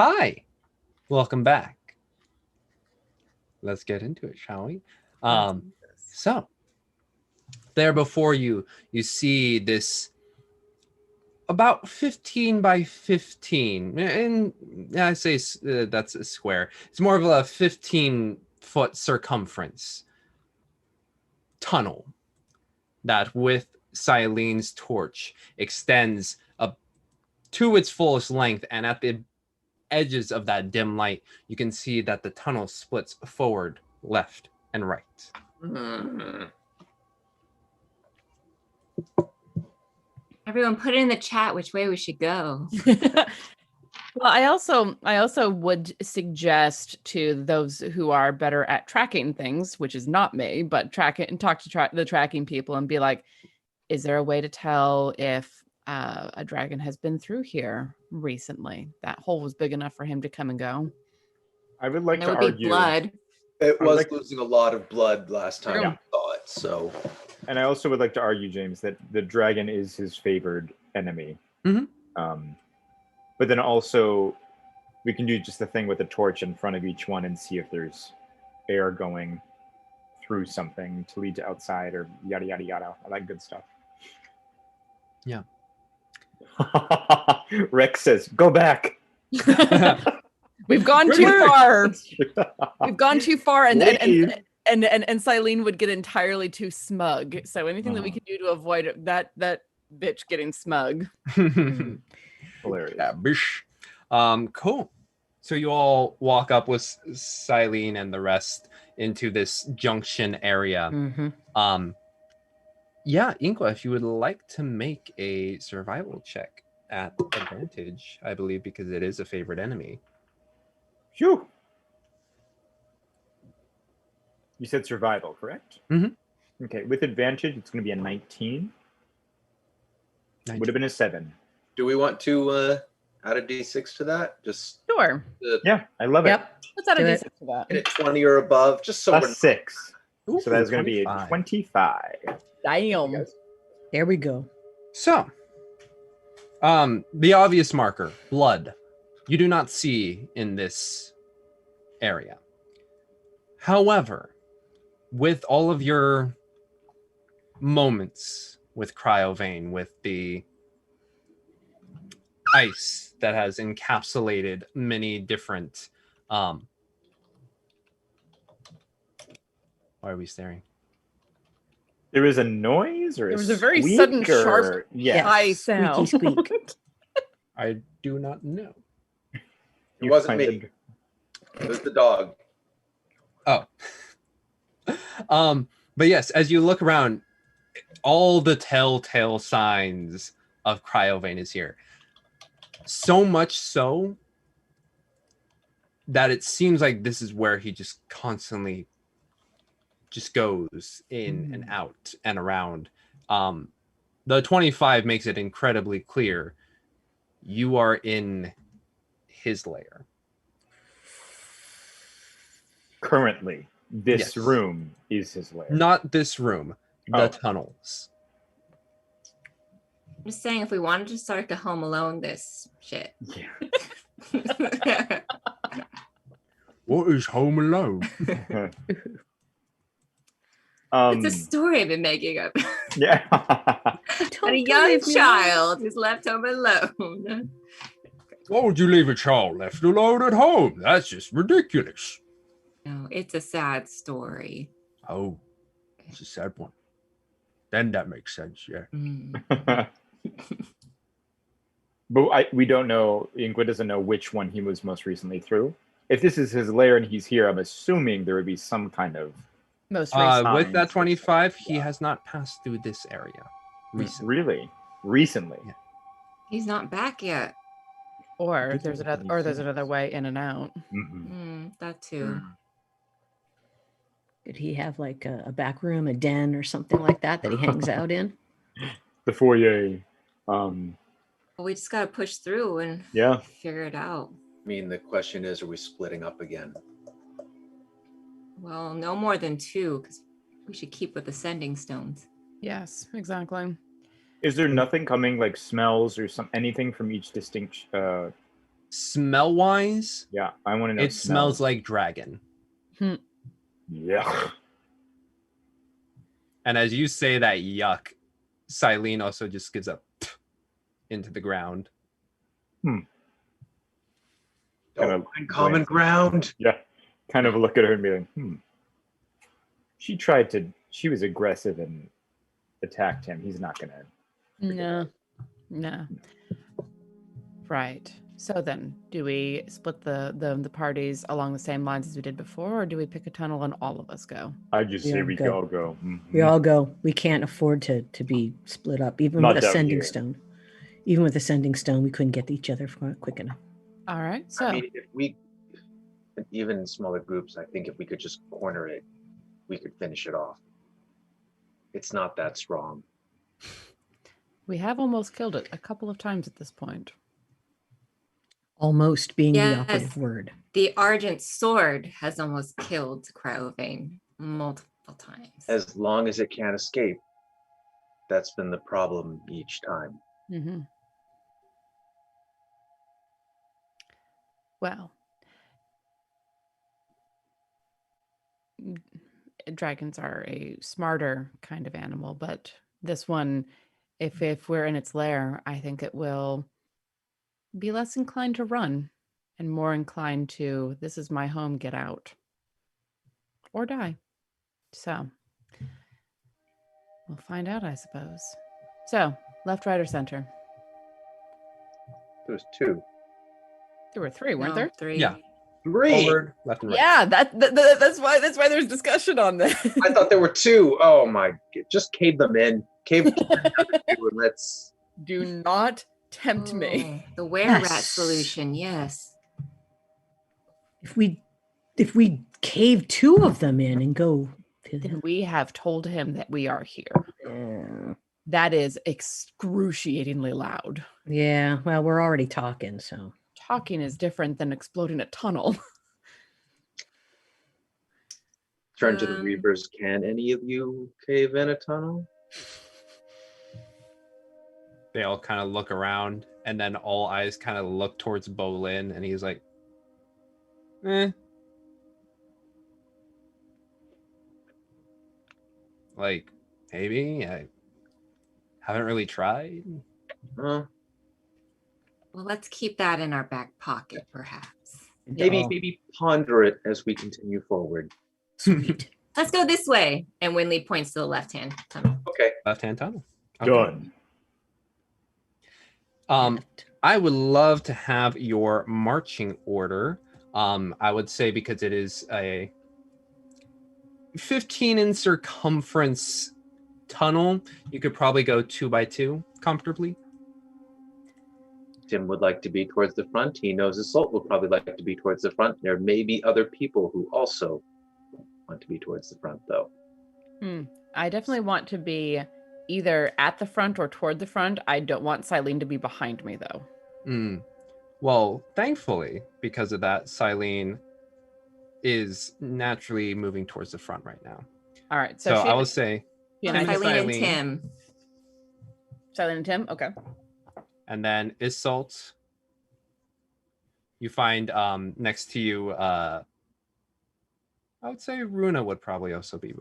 Hi, welcome back. Let's get into it, shall we? So, there before you, you see this about 15 by 15, and I say that's a square. It's more of a 15-foot circumference tunnel that, with Silene's torch, extends up to its fullest length, and at the edges of that dim light, you can see that the tunnel splits forward, left, and right. Everyone put it in the chat which way we should go. Well, I also would suggest to those who are better at tracking things, which is not me, but track it and talk to the tracking people and be like, is there a way to tell if a dragon has been through here recently? That hole was big enough for him to come and go. I would like There to would argue. be blood. It was like- losing a lot of blood last time Yeah. we saw it, so And I also would like to argue, James, that the dragon is his favored enemy. Mhm. But then also, we can do just the thing with the torch in front of each one and see if there's air going through something to lead to outside or yada, yada, yada. I like good stuff. Yeah. Rex says, go back. We've gone too far. We've gone too far, and Silene would get entirely too smug. So anything that we can do to avoid that bitch getting smug. Hilarious. Yeah, bish. Cool. So you all walk up with Silene and the rest into this junction area. Mm-hmm. Yeah, Inkwa, if you would like to make a survival check at advantage, I believe, because it is a favorite enemy. Phew. You said survival, correct? Mhm. Okay, with advantage, it's going to be a 19. Would have been a 7. do we want to add a d6 to that? Just Sure. Yeah, I love Yep. Let's add a Do D6 it. to that. hit it 20 or above, just so it. we're Plus 6. Ooh, So that's going to be a 25. 25. Damn. There we go. So, the obvious marker, blood, you do not see in this area. However, with all of your moments with Cryovane, with the ice that has encapsulated many different, why are we staring? There was a noise or There a was a very squeak sudden, or... sharp Yes. high Squeaky sound. squeak. I do not know. It wasn't find me. It was the dog. Oh. But yes, as you look around, all the telltale signs of Cryovane is here. So much so that it seems like this is where he just constantly just goes in and out and around. The 25 makes it incredibly clear you are in his lair. Currently, this Yes. room is his lair. Not this room, the Oh. tunnels. I'm just saying, if we wanted to start to Home Alone this shit. Yeah. What is Home Alone? It's a story I've been making up. Yeah. And a young child who's left home alone. Why would you leave a child left alone at home? That's just ridiculous. No, it's a sad story. Oh, it's a sad one. Then that makes sense, yeah. Mm. But we don't know, Ingrid doesn't know which one he was most recently through. If this is his lair and he's here, I'm assuming there would be some kind of... Most recent. With that Signs. 25, he has not passed through this area recently. Really? Recently? Yeah. He's not back yet. Or there's another way in and out. Mhm. That too. Did he have like a back room, a den, or something like that he hangs out in? The foyer. But we just gotta push through and Yeah. figure it out. I mean, the question is, are we splitting up again? Well, no more than 2, because we should keep with the sending stones. Yes, exactly. Is there nothing coming, like smells or anything from each distinct Smell wise, Yeah, I want to know. it smells like dragon. Yeah. And as you say that yuck, Silene also just gives up into the ground. Kind Don't of find common glance. ground. Yeah. Kind of look at her and be like, She was aggressive and attacked him. He's not gonna. No. Right. So then, do we split the parties along the same lines as we did before, or do we pick a tunnel and all of us go? I just say we go. all go. We all go. We can't afford to be split up, even Not with down ascending here. stone. Even with ascending stone, we couldn't get to each other quick enough. All right. So I mean, if we, even in smaller groups, I think if we could just corner it, we could finish it off. It's not that strong. we have almost killed it a couple of times at this point. Almost being the Yes. operative word. The Argent sword has almost killed Cryovane multiple times. As long as it can't escape, that's been the problem each time. Mm-hmm. Well, dragons are a smarter kind of animal, but this one, if we're in its lair, I think it will be less inclined to run and more inclined to, this is my home, get out or die. So we'll find out, I suppose. So left, right, or center? There's two. There were three, weren't No, there? 3. Yeah. 3. Forward, left, and right. Yeah, that's why there's discussion on this. I thought there were 2. Oh my! Just cave them in. Cave them in, and let's. Do not tempt me. The were-rat Yes. solution, yes. If we cave 2 of them in and go to Then them. we have told him that we are here. Yeah. That is excruciatingly loud. Yeah, well, we're already talking, so. Talking is different than exploding a tunnel. Turn to the Reavers. Can any of you cave in a tunnel? They all kind of look around, and then all eyes kind of look towards Bolin, and he's like, like, maybe. I haven't really tried. Huh? Well, let's keep that in our back pocket, perhaps. Maybe ponder it as we continue forward. Sweet. Let's go this way. And Winley points to the left-hand tunnel. Okay. Left-hand tunnel. Okay. Done. I would love to have your marching order. I would say because it is a 15 in circumference tunnel, you could probably go 2 by 2 comfortably. Tim would like to be towards the front. He knows Assault will probably like to be towards the front. There may be other people who also want to be towards the front, though. I definitely want to be either at the front or toward the front. I don't want Silene to be behind me, though. Well, thankfully, because of that, Silene is naturally moving towards the front right now. All right. So I will say Yeah, Tim and Eileen and Silene, Tim. Silene and Tim? Okay. and then Isolt. You find next to you, I would say Runa would probably also be.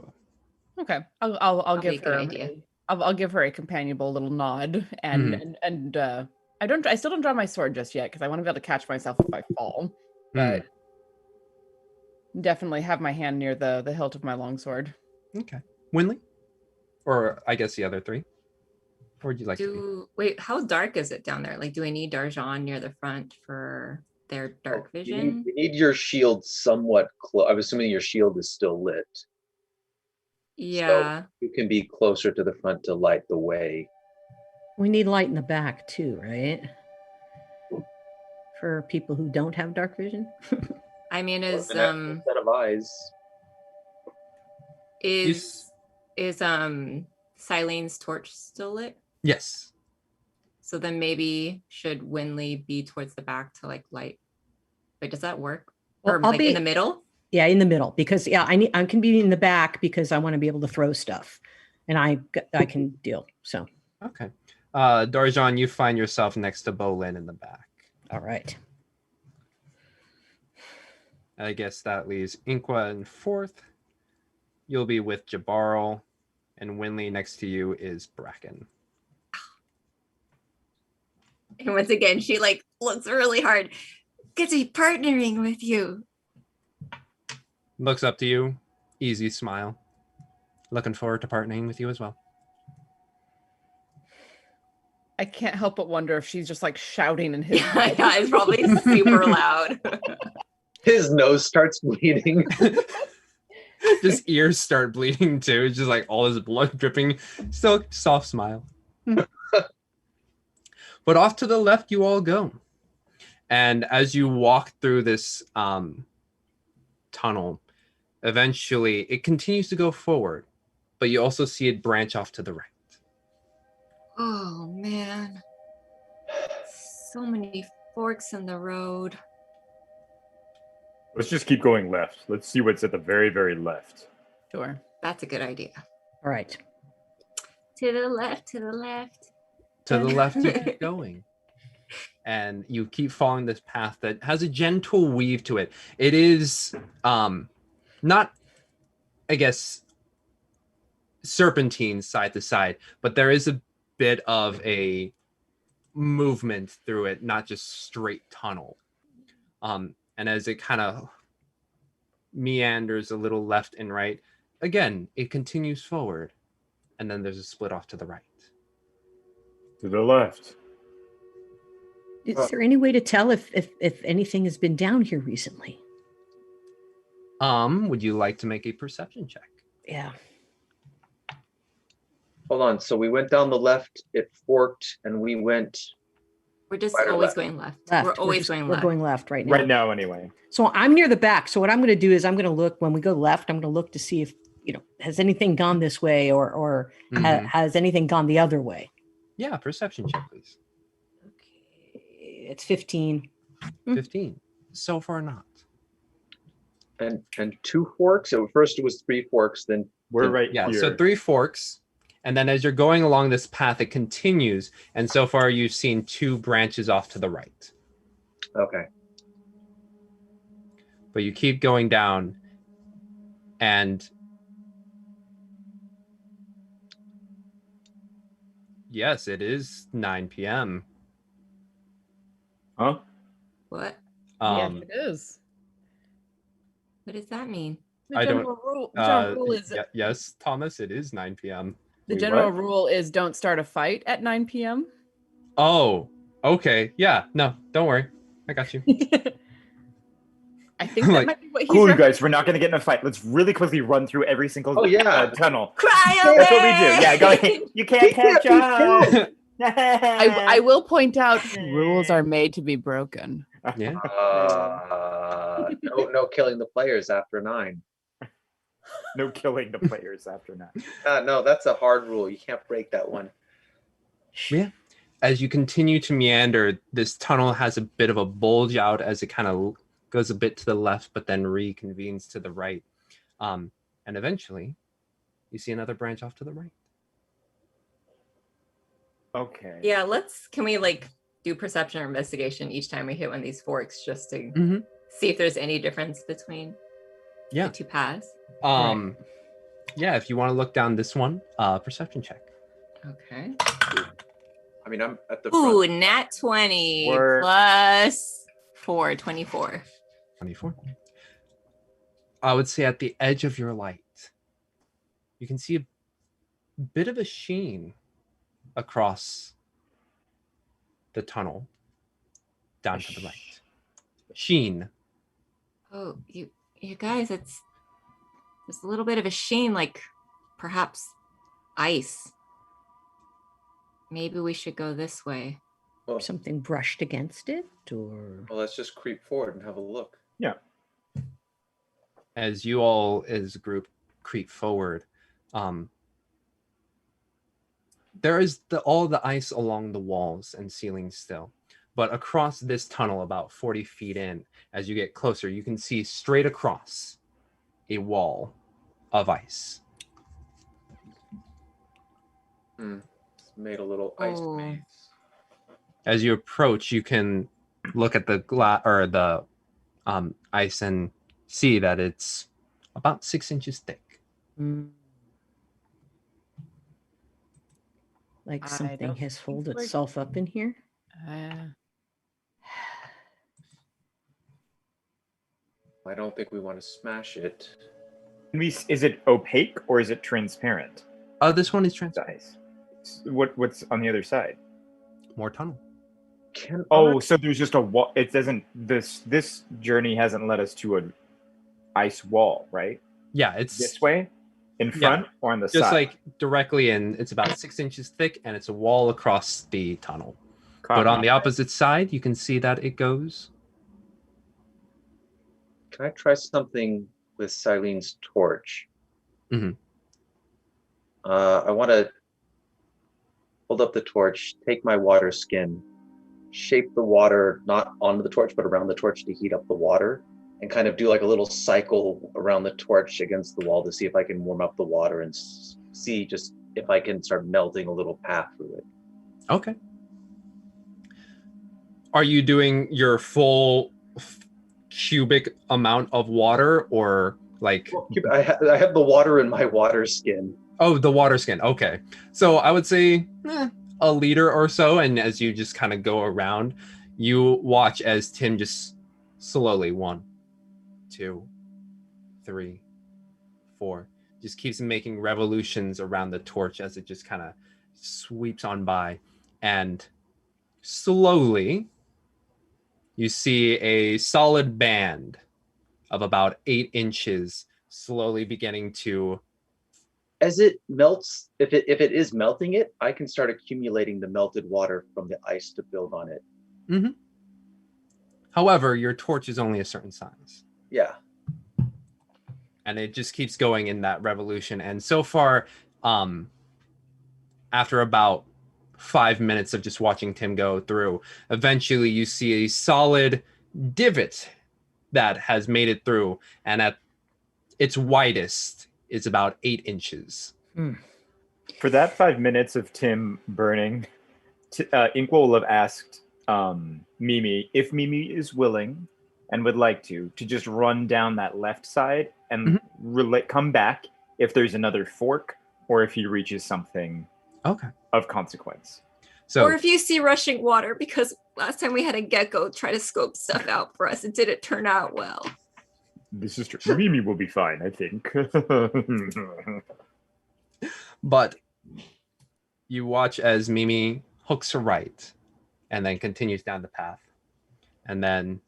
Okay. I'll That'd be give a good her. idea. I'll give her a companionable little nod, and I still don't draw my sword just yet because I want to be able to catch myself if I fall. But definitely have my hand near the hilt of my longsword. Okay. Winley? Or I guess the other 3? Or would you like to Wait, how dark is it down there? Like, do we need Darjan near the front for their dark vision? You need your shield somewhat close. I'm assuming your shield is still lit. Yeah. So you can be closer to the front to light the way. We need light in the back too, right? For people who don't have dark vision. I mean, is An extra set of eyes. Silene's torch still lit? Yes. So then maybe should Winley be towards the back to like light? Wait, does that work? Well, Or I'll like be- in the middle? Yeah, in the middle, because I can be in the back because I want to be able to throw stuff, and I can deal. So Okay. Darjan, you find yourself next to Bolin in the back. all right. I guess that leaves Inqua in 4th. You'll be with Jabarl, and Winley next to you is Bracken. And once again, she like looks really hard. Good to be partnering with you. Looks up to you, easy smile. Looking forward to partnering with you as well. I can't help but wonder if she's just like shouting in his Yeah, it's probably super loud. His nose starts bleeding. Just ears start bleeding too. It's just like all his blood dripping. Still soft smile. But off to the left you all go. And as you walk through this tunnel, eventually it continues to go forward, but you also see it branch off to the right. Oh man. So many forks in the road. Let's just keep going left. Let's see what's at the very, very left. Sure. That's a good idea. All right. To the left, to the left. To the left you keep going. And you keep following this path that has a gentle weave to it. It is not, I guess, serpentine side to side, but there is a bit of a movement through it, not just straight tunnel. And as it kind of meanders a little left and right, again, it continues forward. And then there's a split off to the right. To the left. Is there any way to tell if anything has been down here recently? Would you like to make a perception check? Yeah. Hold on. So we went down the left, it forked, and we went. We're just Right or always left? going left. Left. We're always going left. We're going left right now. Right now, anyway. So I'm near the back. So what I'm going to do is I'm going to look when we go left. I'm going to look to see if has anything gone this way or Mhm. has anything gone the other way. Yeah, perception check, please. Okay, it's 15. 15. So far not. And 2 forks. So first it was 3 forks, then We're right Yeah, here. so 3 forks. And then as you're going along this path, it continues. And so far you've seen 2 branches off to the right. okay. But you keep going down. And yes, it is 9 p.m. Huh? What? Um, Yes, it is. What does that mean? The I don't- general rule is yes, Thomas, it is 9 p.m. the Wait, general what? rule is don't start a fight at 9 p.m. Oh, okay. Yeah, no, don't worry. I got you. I think that Like, might be what he's Cool, you referencing. guys. We're not going to get in a fight. Let's really quickly run through every single Oh, yeah. tunnel. Cryo! That's what we do. Yeah, go ahead. You can't catch up. I will point out rules are made to be broken. Yeah. No killing the players after 9. No killing the players after that. No, that's a hard rule. You can't break that one. Yeah. As you continue to meander, this tunnel has a bit of a bulge out as it kind of goes a bit to the left, but then reconvenes to the right. And eventually, you see another branch off to the right. Okay. Yeah, can we like do perception or investigation each time we hit one of these forks just to Mm-hmm. see if there's any difference between Yeah. the 2 paths? Yeah, if you want to look down this one, perception check. Okay. I mean, I'm at the Ooh, front. nat 20 Or- plus 4, 24. 24. I would say at the edge of your light, you can see a bit of a sheen across the tunnel down to the right. Sheen. Oh, you guys, there's a little bit of a sheen, like perhaps ice. Maybe we should go this way. Well, Something brushed against it, or let's just creep forward and have a look. As you all as a group creep forward, there is all the ice along the walls and ceilings still. But across this tunnel, about 40 feet in, as you get closer, you can see straight across a wall of ice. It's made a little ice Oh. maze. As you approach, you can look at the ice and see that it's about 6 inches thick. Like I something don't has think folded we're- itself up in here. I don't think we want to smash it. Is it opaque or is it transparent? This one is transparent. Nice. What's on the other side? More tunnel. So there's just a wall. It doesn't. This journey hasn't led us to an ice wall, right? Yeah, it's This way, in front or on the just side. like directly in. It's about 6 inches thick, and it's a wall across the tunnel. But on the opposite side, you can see that it goes. Can I try something with Silene's torch? Mhm. I want to hold up the torch, take my water skin, shape the water not onto the torch, but around the torch to heat up the water, and kind of do like a little cycle around the torch against the wall to see if I can warm up the water and see just if I can start melting a little path through it. Okay. Are you doing your full cubic amount of water, or like? Well, I have the water in my water skin. Oh, the water skin. Okay. So I would say a liter or so. And as you just kind of go around, you watch as Tim just slowly 1, 2, 3, 4, just keeps making revolutions around the torch as it just kind of sweeps on by. And slowly you see a solid band of about 8 inches slowly beginning to. As it melts, if it is melting it, I can start accumulating the melted water from the ice to build on it. Mm-hmm. However, your torch is only a certain size. Yeah. And it just keeps going in that revolution. And so far, after about 5 minutes of just watching Tim go through, eventually you see a solid divot that has made it through. And at its widest, it's about 8 inches. For that 5 minutes of Tim burning, Inkwell will have asked Mimi if Mimi is willing and would like to just run down that left side and come back if there's another fork or if he reaches something of consequence. So, or if you see rushing water, because last time we had a gecko try to scope stuff out for us, it didn't turn out well. This is true. Mimi will be fine, I think. But you watch as Mimi hooks her right and then continues down the path. And then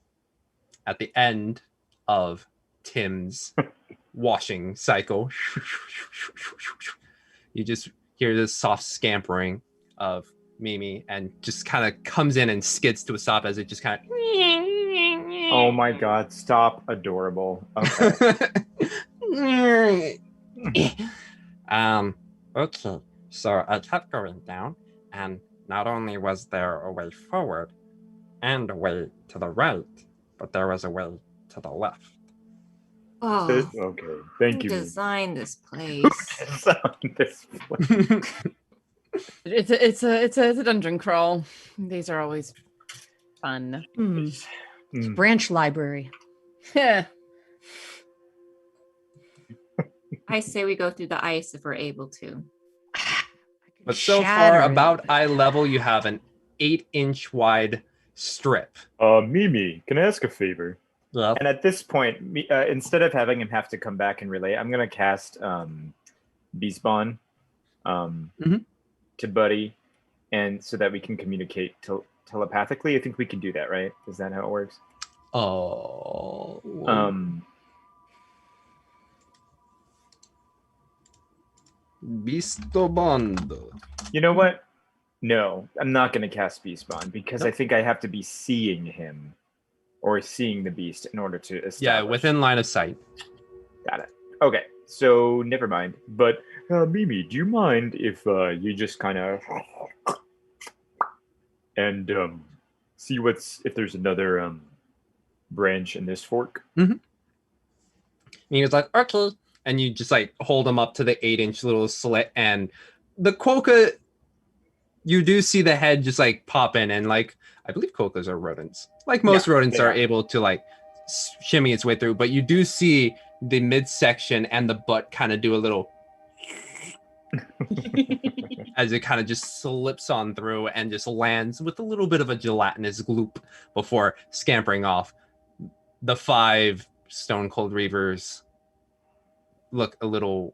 at the end of Tim's washing cycle, you just hear this soft scampering of Mimi and just kind of comes in and skids to a stop as it just kind of. Oh my god, stop. Adorable. Okay. Okay, so I kept going down, and not only was there a way forward and a way to the right, but there was a way to the left. Oh, Okay, thank you. Design this place. It's a dungeon crawl. These are always fun. Branch library. Yeah. I say we go through the ice if we're able to. But so Shatter far, it. about eye level, you have an 8-inch wide strip. Mimi, can I ask a favor? Yep. And at this point, instead of having him have to come back and relay, I'm going to cast Beastbond to Buddy, and so that we can communicate telepathically. I think we can do that, right? Is that how it works? Oh. Beastbond. You know what? No, I'm not going to cast Beastbond because I think I have to be seeing him or seeing the beast in order to establish. Yeah, within line of sight. Got it. Okay, so never mind. But Mimi, do you mind if you just kind of and see if there's another branch in this fork? And he was like, okay. And you just like hold him up to the 8-inch little slit, and the quokka, you do see the head just like pop in, and like I believe quokkas are rodents. Like most rodents are able to like shimmy its way through, but you do see the midsection and the butt kind of do a little as it kind of just slips on through and just lands with a little bit of a gelatinous gloop before scampering off. The 5 Stone Cold Reavers look a little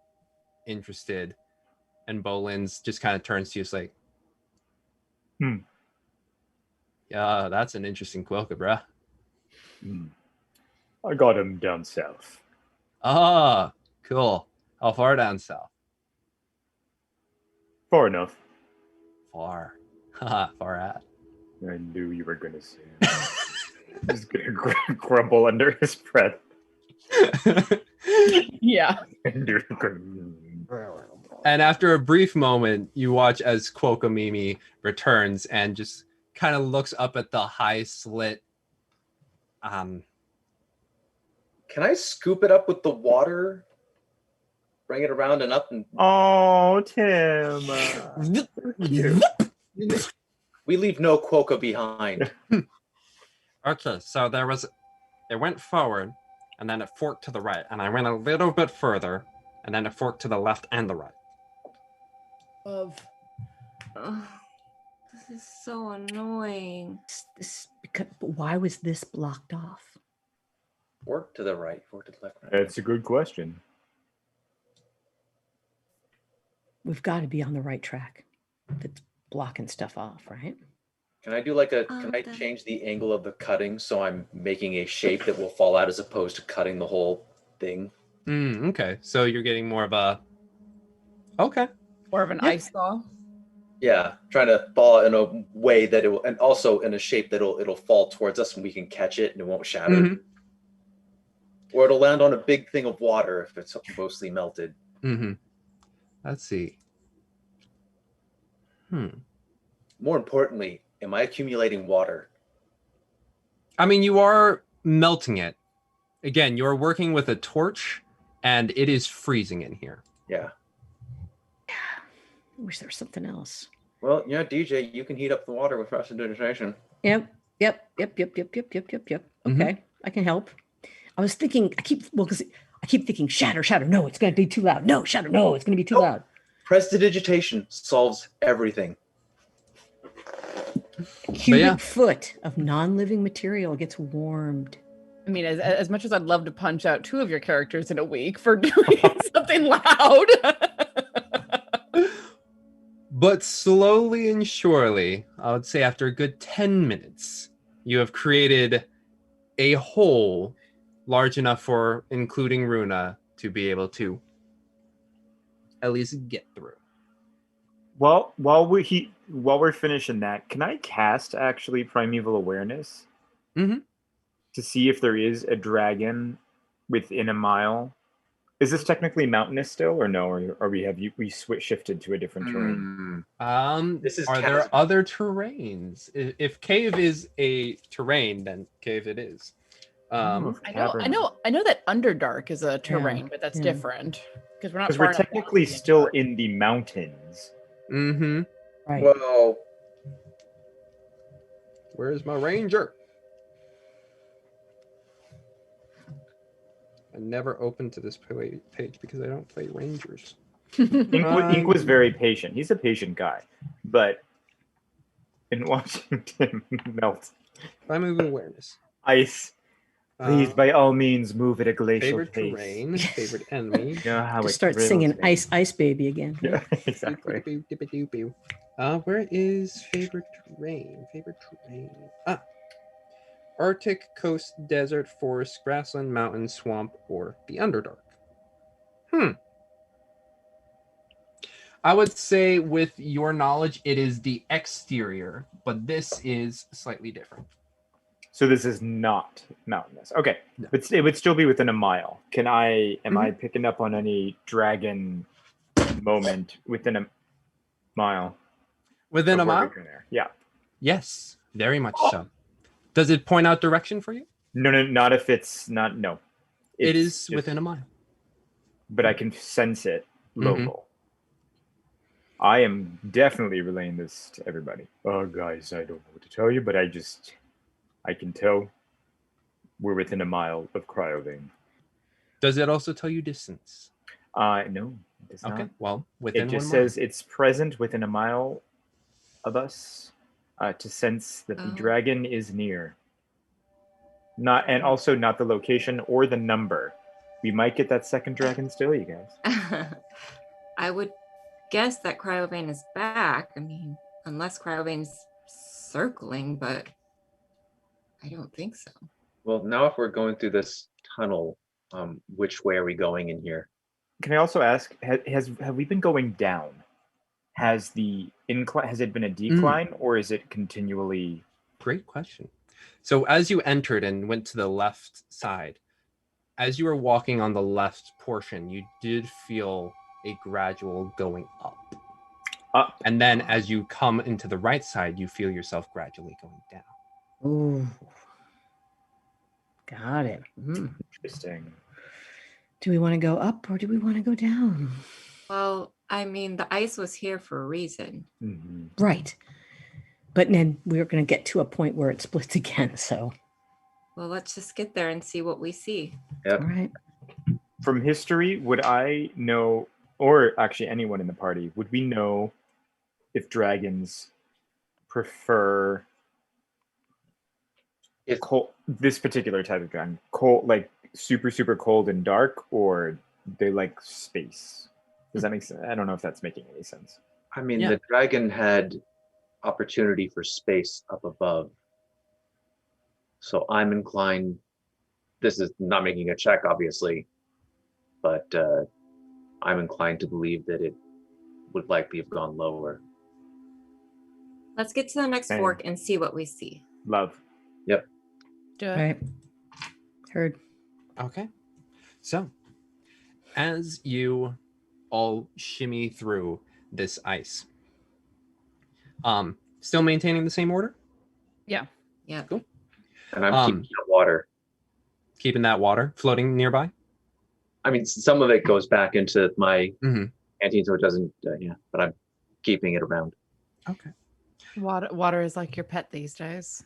interested, and Bolin's just kind of turns to you, like, yeah, that's an interesting quokka, bruh. I got him down south. Ah, cool. How far down south? Far enough. Far. Haha, far at. I knew you were going to say it. He's going to grumble under his breath. Yeah. And after a brief moment, you watch as Quokamimi returns and just kind of looks up at the high slit. Can I scoop it up with the water? Bring it around and up and... Oh, Tim. We leave no quokka behind. Okay, so it went forward, and then it forked to the right, and I went a little bit further, and then it forked to the left and the right. Oh, this is so annoying. Why was this blocked off? Fork to the right, fork to the left. Right. That's a good question. We've got to be on the right track. That's blocking stuff off, right? Can I do can I change the angle of the cutting so I'm making a shape that will fall out as opposed to cutting the whole thing? Okay, so you're getting more of a... Okay. More of an ice saw. Yeah, trying to fall in a way that it will, and also in a shape that it'll fall towards us and we can catch it and it won't shatter. Mm-hmm. Or it'll land on a big thing of water if it's mostly melted. Mm-hmm. Let's see. More importantly, am I accumulating water? I mean, you are melting it. Again, you're working with a torch, and it is freezing in here. Yeah. I wish there was something else. Well, yeah, DJ, you can heat up the water with prestidigitation. Yep. Okay, I can help. I was thinking, I keep thinking shatter. No, it's going to be too loud. No, shatter. No, it's going to be too loud. Prestidigitation solves everything. A cubic foot of non-living material gets warmed. I mean, as much as I'd love to punch out 2 of your characters in a week for doing something loud. But slowly and surely, I would say after a good 10 minutes, you have created a hole large enough for including Runa to be able to at least get through. Well, while we're finishing that, can I cast actually Primeval Awareness to see if there is a dragon within a mile? Is this technically mountainous still, or no? Or are we shifted to a different terrain? This is Are there other terrains? If cave is a terrain, then cave it is. I know that Underdark is a terrain, but that's different because we're not. Because we're technically still in the mountains. Mm-hmm. Right. Well, Where's my ranger? I never open to this page because I don't play rangers. Ink was very patient. He's a patient guy, but in watching Tim melt Primeval awareness. ice, please by all means move at a glacial Favorite pace. terrain, favorite enemy. You know how Just it start thrills singing me. Ice Baby again. Yeah, exactly. Where is favorite terrain? Arctic, coast, desert, forest, grassland, mountain, swamp, or the Underdark. I would say with your knowledge, it is the exterior, but this is slightly different. So this is not mountainous. Okay, No. but it would still be within a mile. Am I picking up on any dragon moment within a mile? Within a of where mile? we turn there? Yeah. Yes, very much so. Does it point out direction for you? No, not if it's not. No. It It's is just- within a mile. But I can sense it local. I am definitely relaying this to everybody. Oh, guys, I don't know what to tell you, but I can tell we're within a mile of Cryovane. Does it also tell you distance? No, it does Okay, not. well, within It just 1 mile. says it's present within a mile of us to sense that the Oh. dragon is near. And also not the location or the number. We might get that second dragon still, you guys. I would guess that Cryovane is back. I mean, unless Cryovane's circling, but I don't think so. Well, now if we're going through this tunnel, which way are we going in here? Can I also ask, have we been going down? Has the incline, has it been a decline or is it continually? Great question. So as you entered and went to the left side, as you were walking on the left portion, you did feel a gradual going up. Up. And then as you come into the right side, you feel yourself gradually going down. Ooh. Got it. Interesting. Do we want to go up or do we want to go down? Well, I mean, the ice was here for a reason. Mm-hmm. Right. But then we're going to get to a point where it splits again. So, Well, let's just get there and see what we see. Yep. all right. From history, would I know, or actually anyone in the party, would we know if dragons prefer cold, this particular type of dragon, cold, like super, super cold and dark, or they like space? Does that make sense? I don't know if that's making any sense. I mean, Yeah. the dragon had opportunity for space up above. So I'm inclined, this is not making a check, obviously, but I'm inclined to believe that it would likely have gone lower. Let's get to the next Same. fork and see what we see. Love. Do All it. right. Heard. Okay. So as you all shimmy through this ice, still maintaining the same order? Yeah. Cool. And I'm keeping the water. Keeping that water floating nearby? I mean, some of it goes back into my Mhm. canteen, so it doesn't, but I'm keeping it around. Okay. Water is like your pet these days.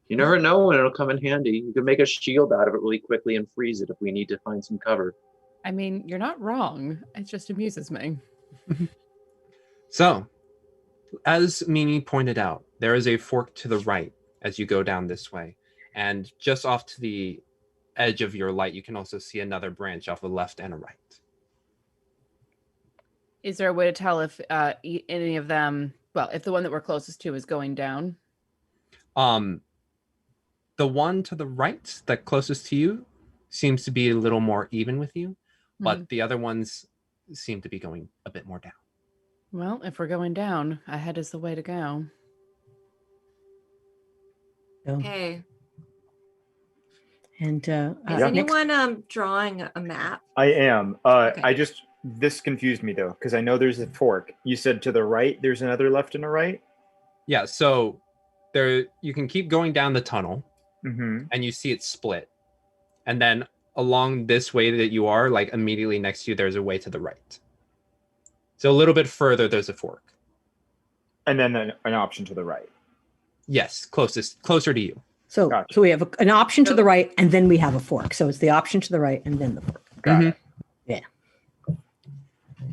You never know when it'll come in handy. You can make a shield out of it really quickly and freeze it if we need to find some cover. I mean, you're not wrong. It just amuses me. So, as Mimi pointed out, there is a fork to the right as you go down this way. And just off to the edge of your light, you can also see another branch off the left and a right. Is there a way to tell if any of them, well, if the one that we're closest to is going down? The one to the right, that closest to you, seems to be a little more even with you, but the other ones seem to be going a bit more down. Well, if we're going down, ahead is the way to go. So, Okay. and Is Yeah. anyone drawing a map? I am. Okay. This confused me though, because I know there's a fork. You said to the right, there's another left and a right? Yeah, so there you can keep going down the tunnel Mm-hmm. and you see it split. And then along this way that you are, like immediately next to you, there's a way to the right. So a little bit further, there's a fork. And then an option to the right. Yes, closer to you. so, Gotcha. so we have an option to the right and then we have a fork. So it's the option to the right and then the fork. Got it.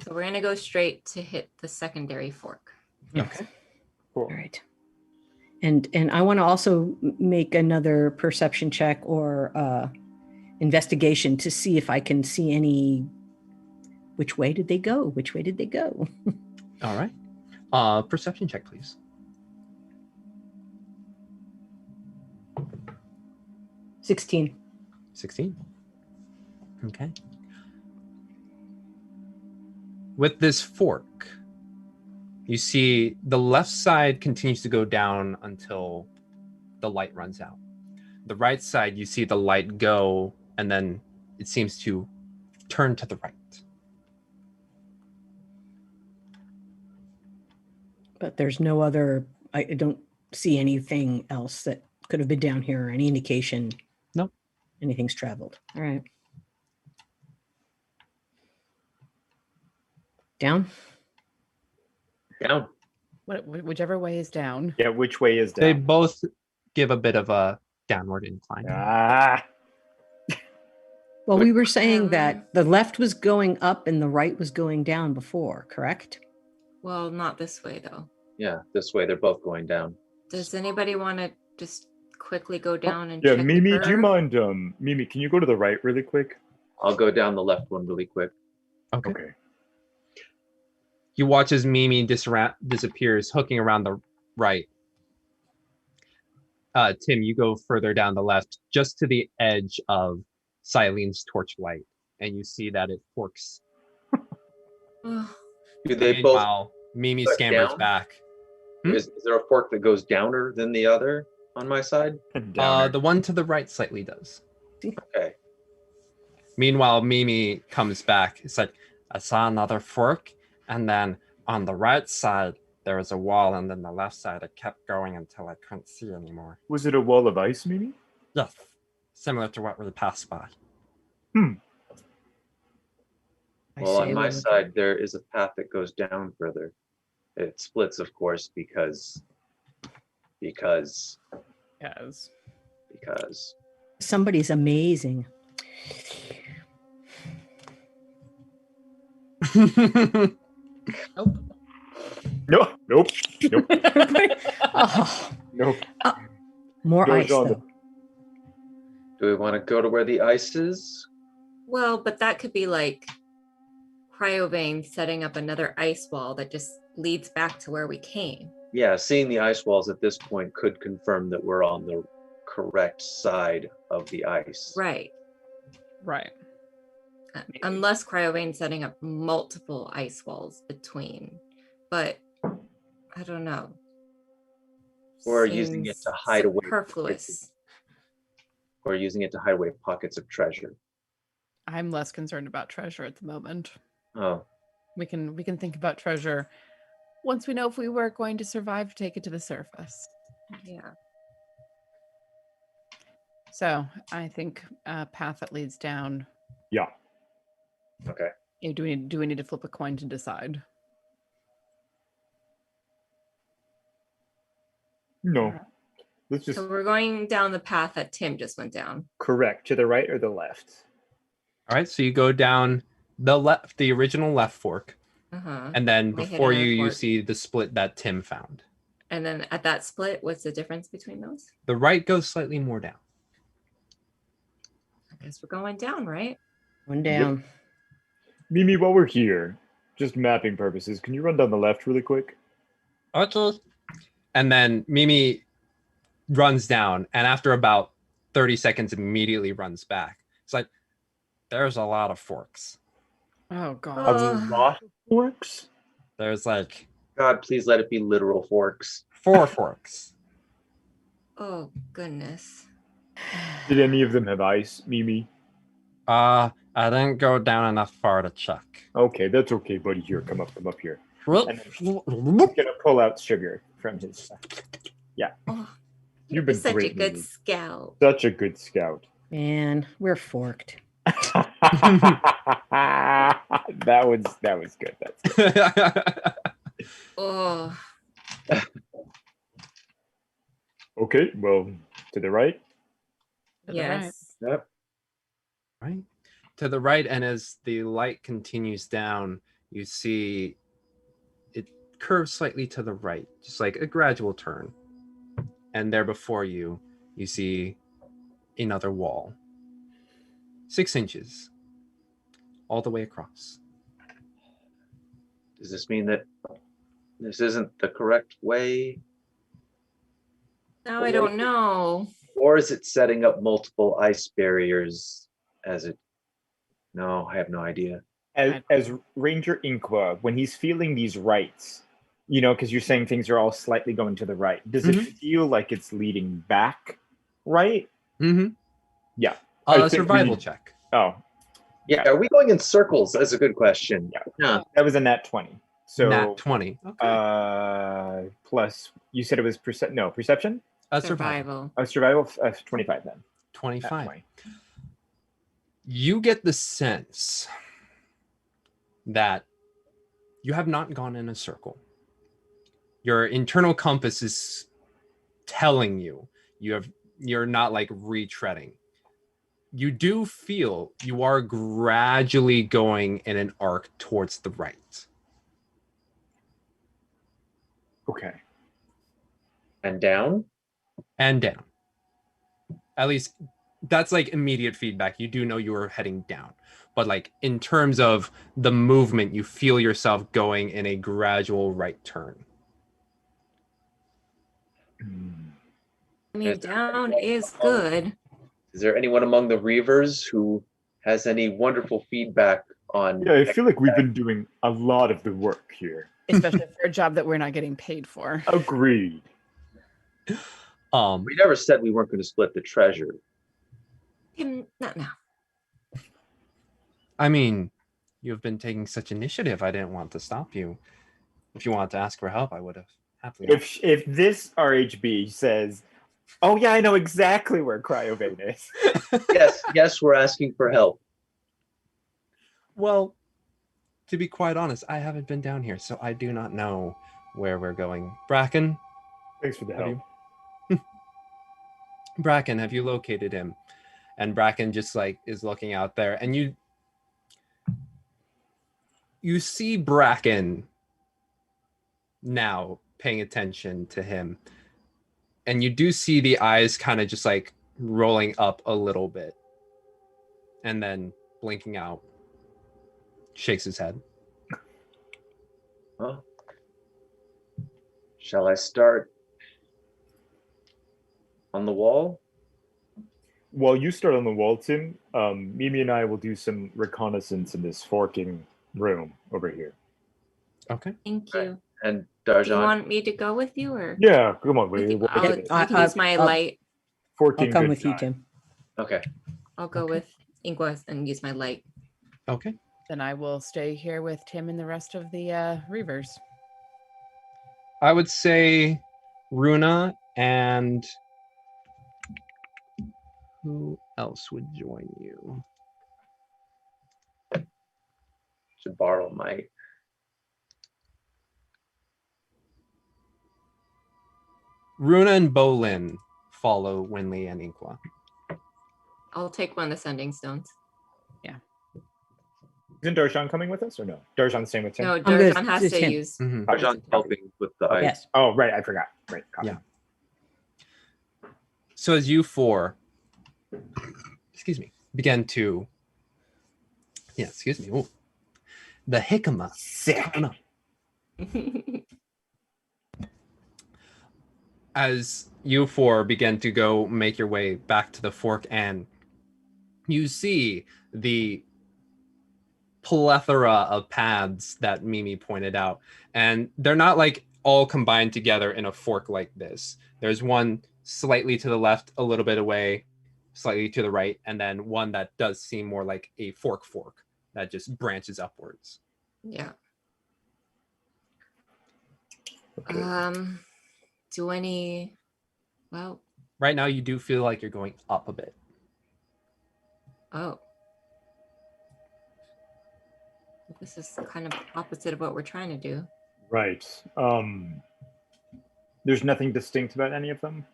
So we're going to go straight to hit the secondary fork. Okay. Cool. All right. And I want to also make another perception check or investigation to see if I can see any. Which way did they go? Which way did they go? All right. Perception check, please. $16. 16. Okay. With this fork, you see the left side continues to go down until the light runs out. The right side, you see the light go, and then it seems to turn to the right. But there's no other. I don't see anything else that could have been down here or any indication. Nope. Anything's traveled. All right. Down. Whichever way is down. Yeah, which way is They down? both give a bit of a downward incline. Ah. Well, we were saying Um, that the left was going up and the right was going down before, correct? Well, not this way though. Yeah, this way they're both going down. Does anybody want to just quickly go down and Yeah, check Mimi, the do you curve? mind? Mimi, can you go to the right really quick? I'll go down the left one really quick. Okay. Okay. You watch as Mimi disappears, hooking around the right. Tim, you go further down the left, just to the edge of Silene's torchlight, and you see that it forks. Ugh. Do they both? Meanwhile, Mimi cut scampers down? back. Hmm? Is there a fork that goes downer than the other on my side? Downer. The one to the right slightly does. Okay. Meanwhile, Mimi comes back. It's like, I saw another fork, and then on the right side, there was a wall, and then the left side, it kept going until I couldn't see anymore. Was it a wall of ice, Mimi? Yes, similar to what we passed by. Hmm. Well, on my side, there is a path that goes down further. It splits, of course, because Yes. Somebody's amazing. Nope. No, nope, nope, Oh, nope. more Goes ice, on though. do we want to go to where the ice is? Well, but that could be like Cryovane setting up another ice wall that just leads back to where we came. Yeah, seeing the ice walls at this point could confirm that we're on the correct side of the ice. Right. Right. Unless Cryovane setting up multiple ice walls between. But I don't know. Or using it to hide away superfluous. Or using it to hide away pockets of treasure. I'm less concerned about treasure at the moment. Oh, We can think about treasure once we know if we were going to survive to take it to the surface. Yeah. So I think path that leads down. Yeah. okay. Do we need to flip a coin to decide? No. Let's just So we're going down the path that Tim just went down. correct. To the right or the left? All right, so you go down the left, the original left fork, Uh-huh. and then We hit before another you fork. see the split that Tim found. And then at that split, what's the difference between those? The right goes slightly more down. I guess we're going down, right? One down. Mimi, while we're here, just mapping purposes, can you run down the left really quick? Okay. And then Mimi runs down, and after about 30 seconds, immediately runs back. It's like, there's a lot of forks. Oh god. A lot of forks? There's like God, please let it be literal forks. 4 forks. Oh, goodness. Did any of them have ice, Mimi? I didn't go down enough far to check. Okay, that's okay, buddy. Here, come up here. Well, And then he's gonna pull out sugar from his. Oh, You've been such great, a good Mimi. scout. Such a good scout. Man, we're forked. that was good. That's good. Oh, Okay, well, to the right. To the right. yes. Yep. right to the right, and as the light continues down, you see it curves slightly to the right, just like a gradual turn. And there before you, you see another wall, 6 inches, all the way across. Does this mean that this isn't the correct way? Now I don't know. Or is it setting up multiple ice barriers as it? No, I have no idea. As Ranger Inqua, when he's feeling these rights, because you're saying things are all slightly going to the right, does it feel like it's leading back right? Mm-hmm. Yeah. I think Survival we- check. Oh, Yeah, are we going in circles? That's a good question. Yeah. That was a nat 20. So Nat 20. Okay. Plus, you said it was perception? Survival. Survival, 25 then. Nat 25. 20. You get the sense that you have not gone in a circle. Your internal compass is telling you you're not like retreading. You do feel you are gradually going in an arc towards the right. Okay. And down? And down. At least that's like immediate feedback. You do know you are heading down. But like in terms of the movement, you feel yourself going in a gradual right turn. I mean, down is good. Is there anyone among the Reavers who has any wonderful feedback on? Yeah, I feel like we've been doing a lot of the work here. Especially for a job that we're not getting paid for. Agreed. We never said we weren't going to split the treasure. Not now. I mean, you've been taking such initiative. I didn't want to stop you. If you wanted to ask for help, I would have happily. If this RHB says, "Oh yeah, I know exactly where Cryovein is," yes, we're asking for help. Well, to be quite honest, I haven't been down here, so I do not know where we're going. Bracken, thanks for the help. Bracken, have you located him? And Bracken just like is looking out there, and you see Bracken now paying attention to him, and you do see the eyes kind of just like rolling up a little bit and then blinking out, shakes his head. Well, shall I start on the wall? While you start on the wall, Tim, Mimi and I will do some reconnaissance in this forking room over here. Okay. Thank you. And Do you Darjan, want me to go with you, or? Yeah, come on. I We'll can, get it. I can use my light. Forking I'll come good with you, time. Tim. okay. I'll go with Ingwa and use my light. Okay. Then I will stay here with Tim and the rest of the Reavers. I would say Runa and who else would join you? Should borrow my. Runa and Bolin follow Winley and Inkwa. I'll take one of the sending stones. Isn't Darshan coming with us or no? Darshan's staying with Tim? No, good. Darshan has It's to him. use. Mhm. Darjan's helping with the ice. Yes. Oh, right. I forgot. Right. Copy. Yeah. So as you four, begin to, ooh, the jicama. Sick. No. As you four begin to go make your way back to the fork, and you see the plethora of paths that Mimi pointed out, and they're not like all combined together in a fork like this. There's one slightly to the left, a little bit away, slightly to the right, and then one that does seem more like a fork that just branches upwards. Yeah. Okay. Do any? Well. Right now, you do feel like you're going up a bit. Oh. This is kind of opposite of what we're trying to do. Right. There's nothing distinct about any of them.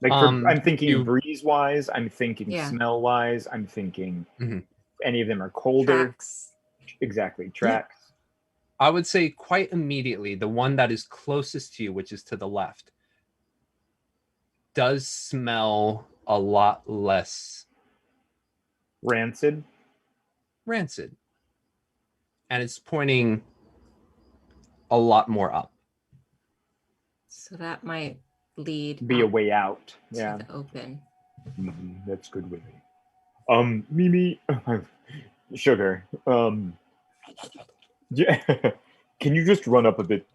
Like I'm thinking breeze-wise. I'm thinking smell-wise. I'm thinking any of them are colder. Tracks. Exactly. Tracks. Yeah. I would say quite immediately, the one that is closest to you, which is to the left, does smell a lot less rancid. And it's pointing a lot more up. So that might lead be a way out. To the open. That's good with me. Mimi, sugar. Yeah. Can you just run up a bit?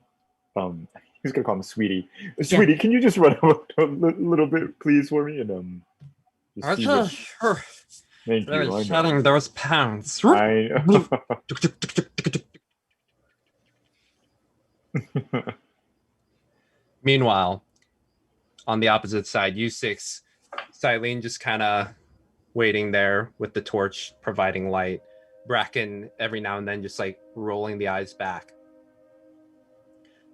He's gonna call him Sweetie. Sweetie, can you just run up a little bit, please, for me? And sure. Thank you. Shedding those pounds. I know. Meanwhile, on the opposite side, you six, Silene just kind of waiting there with the torch, providing light. Bracken every now and then just like rolling the eyes back.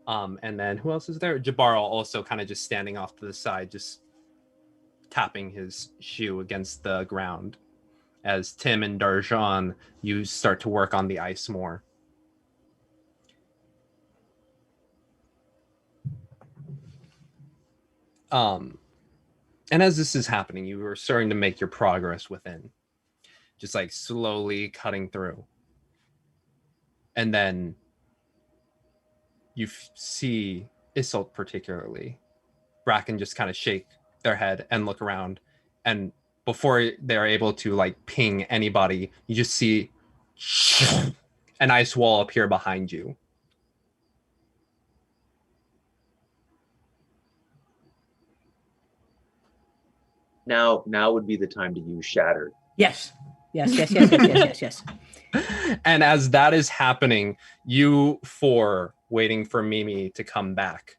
And then who else is there? Jabaro also kind of just standing off to the side, just tapping his shoe against the ground. As Tim and Darjan, you start to work on the ice more. And as this is happening, you are starting to make your progress within, just like slowly cutting through. And then you see Isolt particularly. Bracken just kind of shake their head and look around, and before they're able to like ping anybody, you just see an ice wall appear behind you. Now would be the time to use Shatter. Yes. Yes. And as that is happening, you four waiting for Mimi to come back.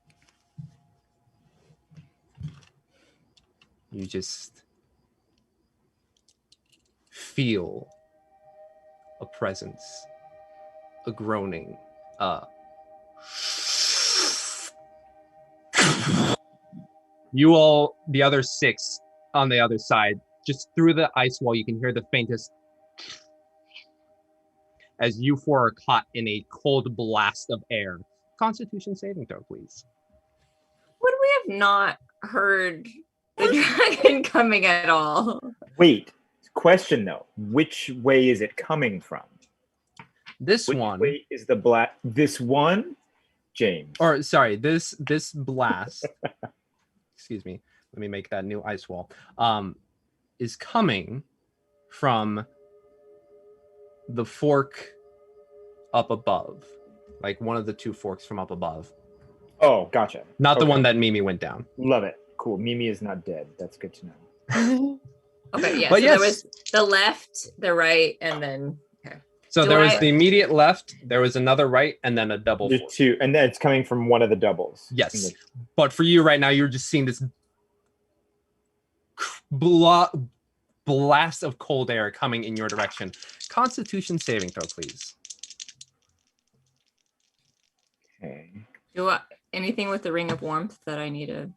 You just feel a presence, a groaning, you all, the other 6 on the other side, just through the ice wall, you can hear the faintest as you 4 are caught in a cold blast of air. Constitution saving throw, please. Would we have not heard the dragon coming at all? Wait, question though. Which way is it coming from? Which one way is the black? This one, James. Or sorry, this blast. Excuse me. Let me make that new ice wall. Is coming from the fork up above, like one of the 2 forks from up above. Oh, gotcha. Not the one that Mimi went down. Love it. Cool. Mimi is not dead. That's good to know. Okay, yeah. But so yes. there was the left, the right, and then okay. So there was the immediate left, there was another right, and then a double There's fork. 2, and then it's coming from one of the doubles. Yes. But for you right now, you're just seeing this blast of cold air coming in your direction. Constitution saving throw, please. Okay. Anything with the ring of warmth that I need to?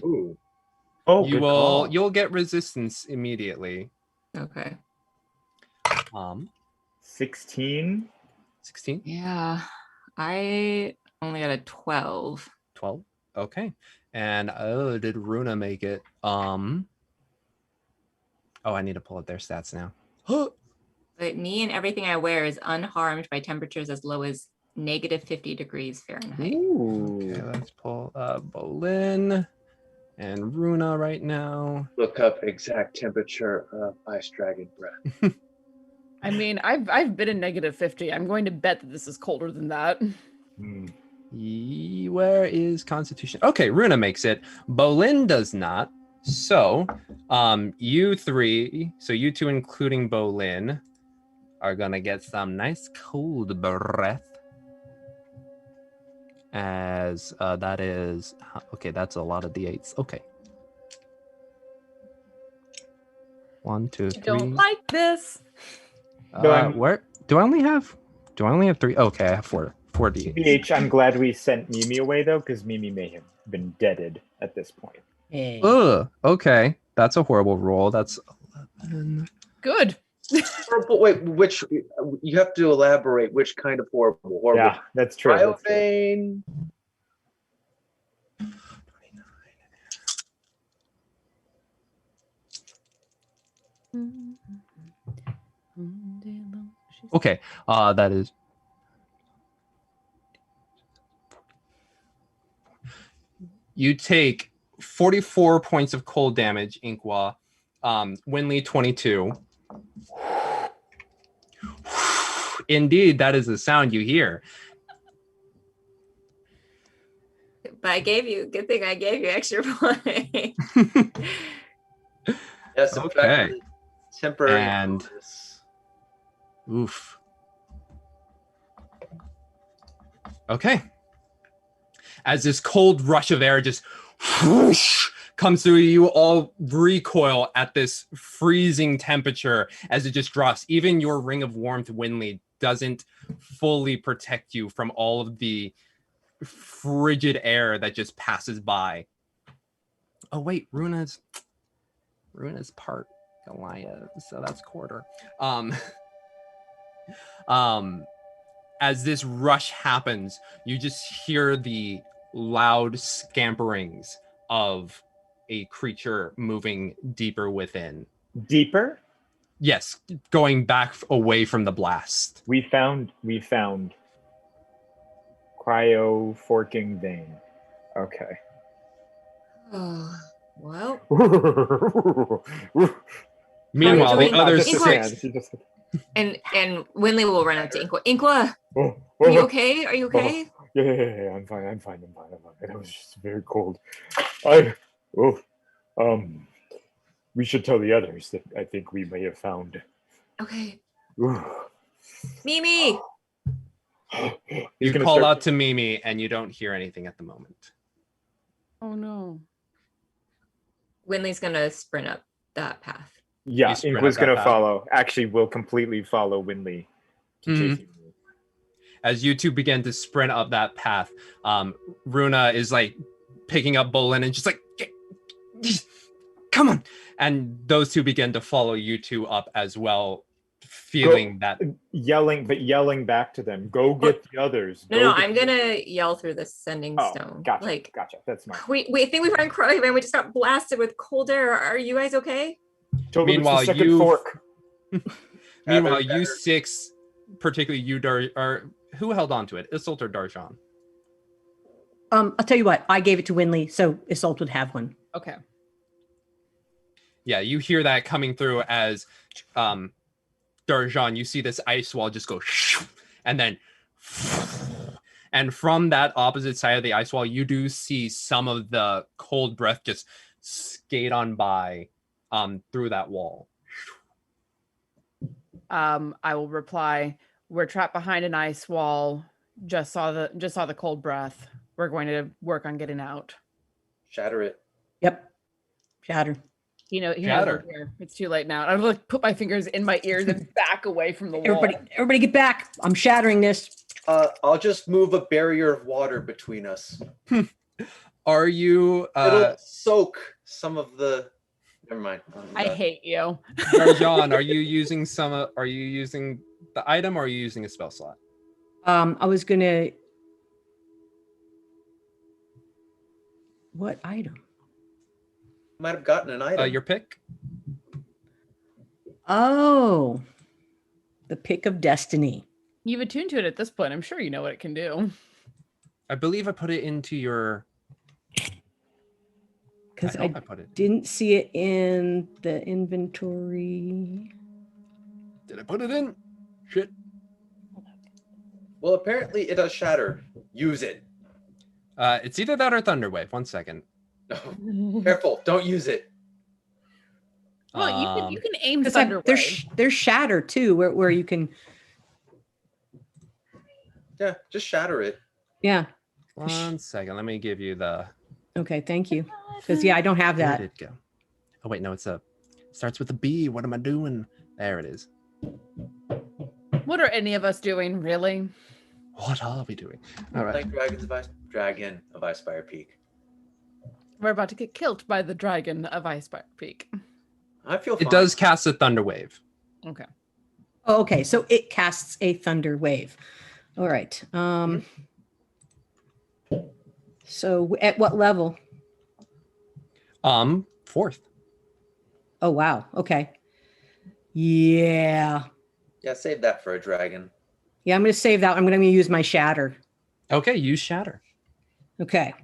Ooh. Oh, you'll get resistance immediately. Okay. 16. 16. Yeah, I only got a 12. 12. Okay. And did Runa make it? Oh, I need to pull up their stats now. But me and everything I wear is unharmed by temperatures as low as -50 degrees Fahrenheit. Ooh. Okay, let's pull Bolin and Runa right now. Look up exact temperature of ice dragon breath. I mean, I've been in -50. I'm going to bet that this is colder than that. Where is Constitution? Okay, Runa makes it. Bolin does not. So, you 3, so you 2 including Bolin, are gonna get some nice cold breath. As that is okay, that's a lot of d8s. Okay. 1, 2, 3. I don't like this. Where do I only have 3? Okay, I have 4 d8s. BH, I'm glad we sent Mimi away though, because Mimi may have been deaded at this point. Hey. Okay, that's a horrible roll. That's 11. Good. But wait, which you have to elaborate which kind of horrible? Yeah, that's true. Biofane. Okay, that is. You take 44 points of cold damage, Inkwa. Winley 22. Indeed, that is the sound you hear. But good thing I gave you extra point. Yes, Okay. Temporary. And oof. Okay. As this cold rush of air just whoosh, comes through, you all recoil at this freezing temperature as it just drops. Even your ring of warmth, Winley, doesn't fully protect you from all of the frigid air that just passes by. Oh wait, Runa's part Goliath, so that's quarter. As this rush happens, you just hear the loud scamperings of a creature moving deeper within. Deeper? Yes, going back away from the blast. We found cryo forking vein. Okay. Oh, well. Meanwhile, the doing? other Inquis. 6. And Winley will run up to Inkwa. Inkwa, Oh, are you okay? Are you okay? Yeah, I'm fine. It was just very cold. We should tell the others that I think we may have found. Okay. Ooh. Mimi! You call out to Mimi, and you don't hear anything at the moment. Oh no. Winley's gonna sprint up that path. Yeah, Inkwa's up that gonna path. follow. Actually, will completely follow Winley to chase you. As you two begin to sprint up that path, Runa is like picking up Bolin and just like, come on. And those two begin to follow you two up as well, feeling that. Yelling back to them. Go get the others. No, I'm gonna yell through the sending stone. Gotcha. Gotcha. That's smart. We think we found cryo, we just got blasted with cold air. Are you guys okay? Meanwhile, Meanwhile, you 6, particularly you, who held on to it? Isolt or Darshan? I'll tell you what. I gave it to Winley, so Isolt would have one. Okay. Yeah, you hear that coming through as Darshan, you see this ice wall just go and then and from that opposite side of the ice wall, you do see some of the cold breath just skate on by through that wall. I will reply, we're trapped behind an ice wall. Just saw the cold breath. We're going to work on getting out. Shatter it. Yep. Shatter. He knows Shatter. we're here. It's too late now. I'm like put my fingers in my ears and back away from the wall. Everybody get back. I'm shattering this. I'll just move a barrier of water between us. Are you It'll soak some of the. Never mind. I hate you. Darshan, are you using the item or are you using a spell slot? I was gonna. What item? Might have gotten an item. Your pick? Oh, the pick of destiny. You've attuned to it at this point. I'm sure you know what it can do. I believe I put it into your. Because I put it. didn't see it in the inventory. Did I put it in? Shit. Well, apparently it does shatter. Use it. It's either that or Thunderwave. 1 second. No. Careful. Don't use it. Well, you can aim Because thunder. there's shatter too, where you can. Yeah, just shatter it. Yeah. 1 second. Let me give you the. Okay. Thank you. Because I don't have Where that. did it go? Oh wait, no, it starts with a B. What am I doing? There it is. What are any of us doing, really? What are we doing? All right. Like Dragon of Icespire Peak. We're about to get killed by the Dragon of Icespire Peak. I feel fine. It does cast a thunder wave. Okay. Oh, okay. So it casts a thunder wave. All right. So at what level? 4th. Oh, wow. Okay. Yeah. Yeah, save that for a dragon. Yeah, I'm going to save that. I'm going to use my shatter. Okay, use shatter. Okay.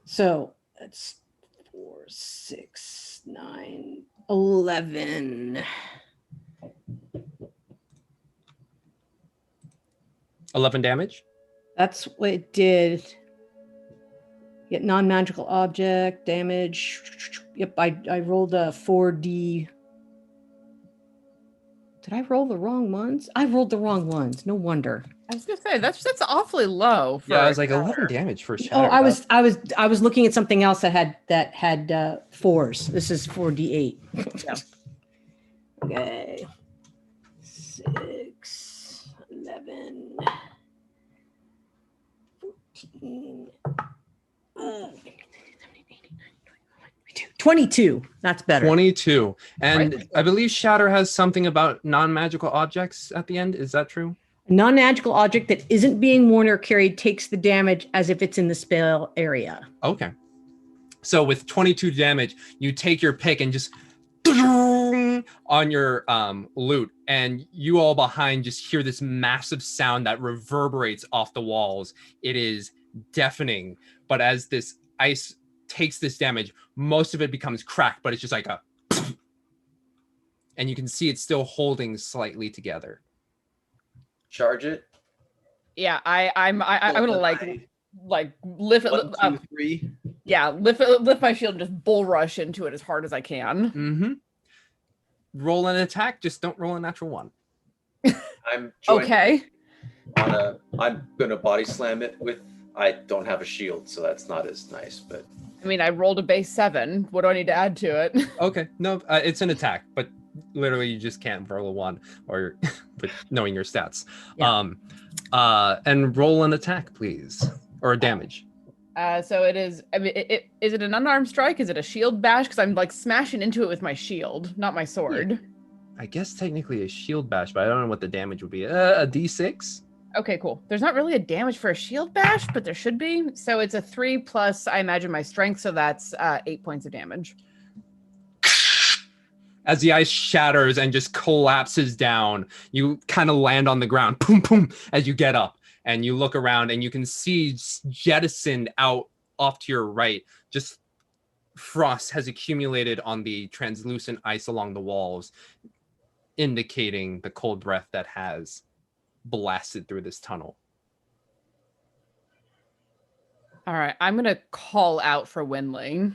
So that's 4, 6, 9, 11. 11 damage. That's what it did. Get non-magical object damage. Yep, I rolled a 4D. Did I roll the wrong ones? I rolled the wrong ones. No wonder. I was gonna say that's awfully low. Yeah, I was like 11 damage for shatter. Oh, I was looking at something else that had 4s. This is 4D8. Yeah. Okay. 6, 11, 22. That's better. 22. And Right. I believe Shatter has something about non-magical objects at the end. Is that true? A non-magical object that isn't being worn or carried takes the damage as if it's in the spell area. Okay. So with 22 damage, you take your pick and just on your loot, and you all behind just hear this massive sound that reverberates off the walls. It is deafening, but as this ice takes this damage, most of it becomes cracked, but it's just like a and you can see it's still holding slightly together. Charge it. Yeah, I'm gonna like lift it. 1, 2, 3. Yeah, lift my shield and just bull rush into it as hard as I can. Mm-hmm. Roll an attack, just don't roll a natural one. I'm joining Okay. I'm gonna body slam it with. I don't have a shield, so that's not as nice. But I mean, I rolled a base 7. What do I need to add to it? Okay, no, it's an attack, but literally you just can't roll a 1 or with knowing your stats. Yeah. And roll an attack, please, or damage. So it is. I mean, is it an unarmed strike? Is it a shield bash? Because I'm like smashing into it with my shield, not my sword. I guess technically a shield bash, but I don't know what the damage would be. A D6. Okay, cool. There's not really a damage for a shield bash, but there should be. So it's a 3 plus, I imagine, my strength. So that's 8 points of damage. As the ice shatters and just collapses down, you kind of land on the ground, boom, boom, as you get up. And you look around and you can see jettisoned out off to your right, just frost has accumulated on the translucent ice along the walls, indicating the cold breath that has blasted through this tunnel. All right, I'm gonna call out for Winling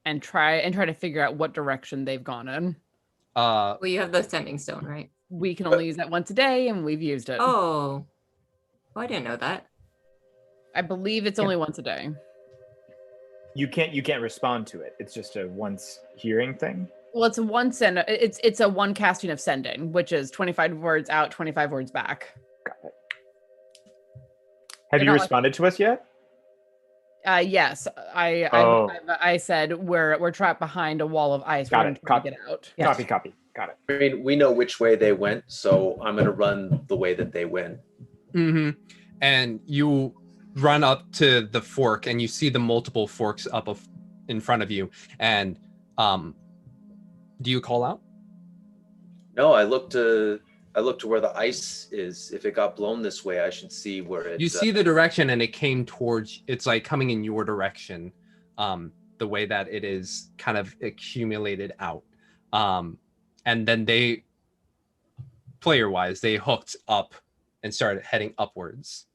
and try to figure out what direction they've gone in. Well, you have the sending stone, right? We can only use that once a day, and we've used it. Oh, I didn't know that. I believe it's only once a day. You can't respond to it. It's just a once hearing thing. Well, it's a one send. It's a one casting of sending, which is 25 words out, 25 words back. Got it. Have you responded to us yet? Yes, I said we're trapped behind a wall of ice. Got We're it. trying to get out. Yes. Copy. Got it. I mean, we know which way they went, so I'm gonna run the way that they went. Mm-hmm. And you run up to the fork and you see the multiple forks up in front of you. And do you call out? No, I look to where the ice is. If it got blown this way, I should see where it. You see the direction, and it came towards. It's like coming in your direction. The way that it is kind of accumulated out. And then they, player-wise, they hooked up and started heading upwards.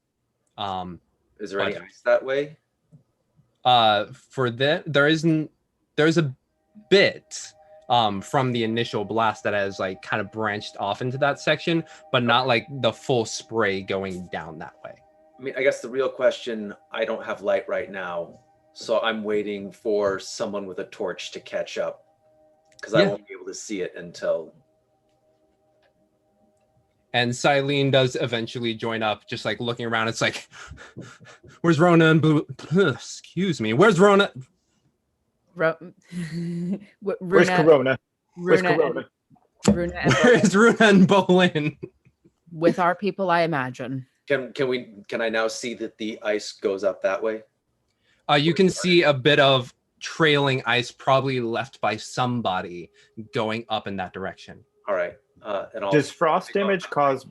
Is there any ice that way? For that, there's a bit from the initial blast that has like kind of branched off into that section, but not like the full spray going down that way. I mean, I guess the real question, I don't have light right now, so I'm waiting for someone with a torch to catch up, because I won't be able to see it until... And Silene does eventually join up, just like looking around. It's like, where's Rona and Blue? Excuse me. Where's Rona? Where's Corona? Where's Corona? Where's Runa and Bolin? With our people, I imagine. Can I now see that the ice goes up that way? You can see a bit of trailing ice, probably left by somebody, going up in that direction. All right. Does frost damage cause?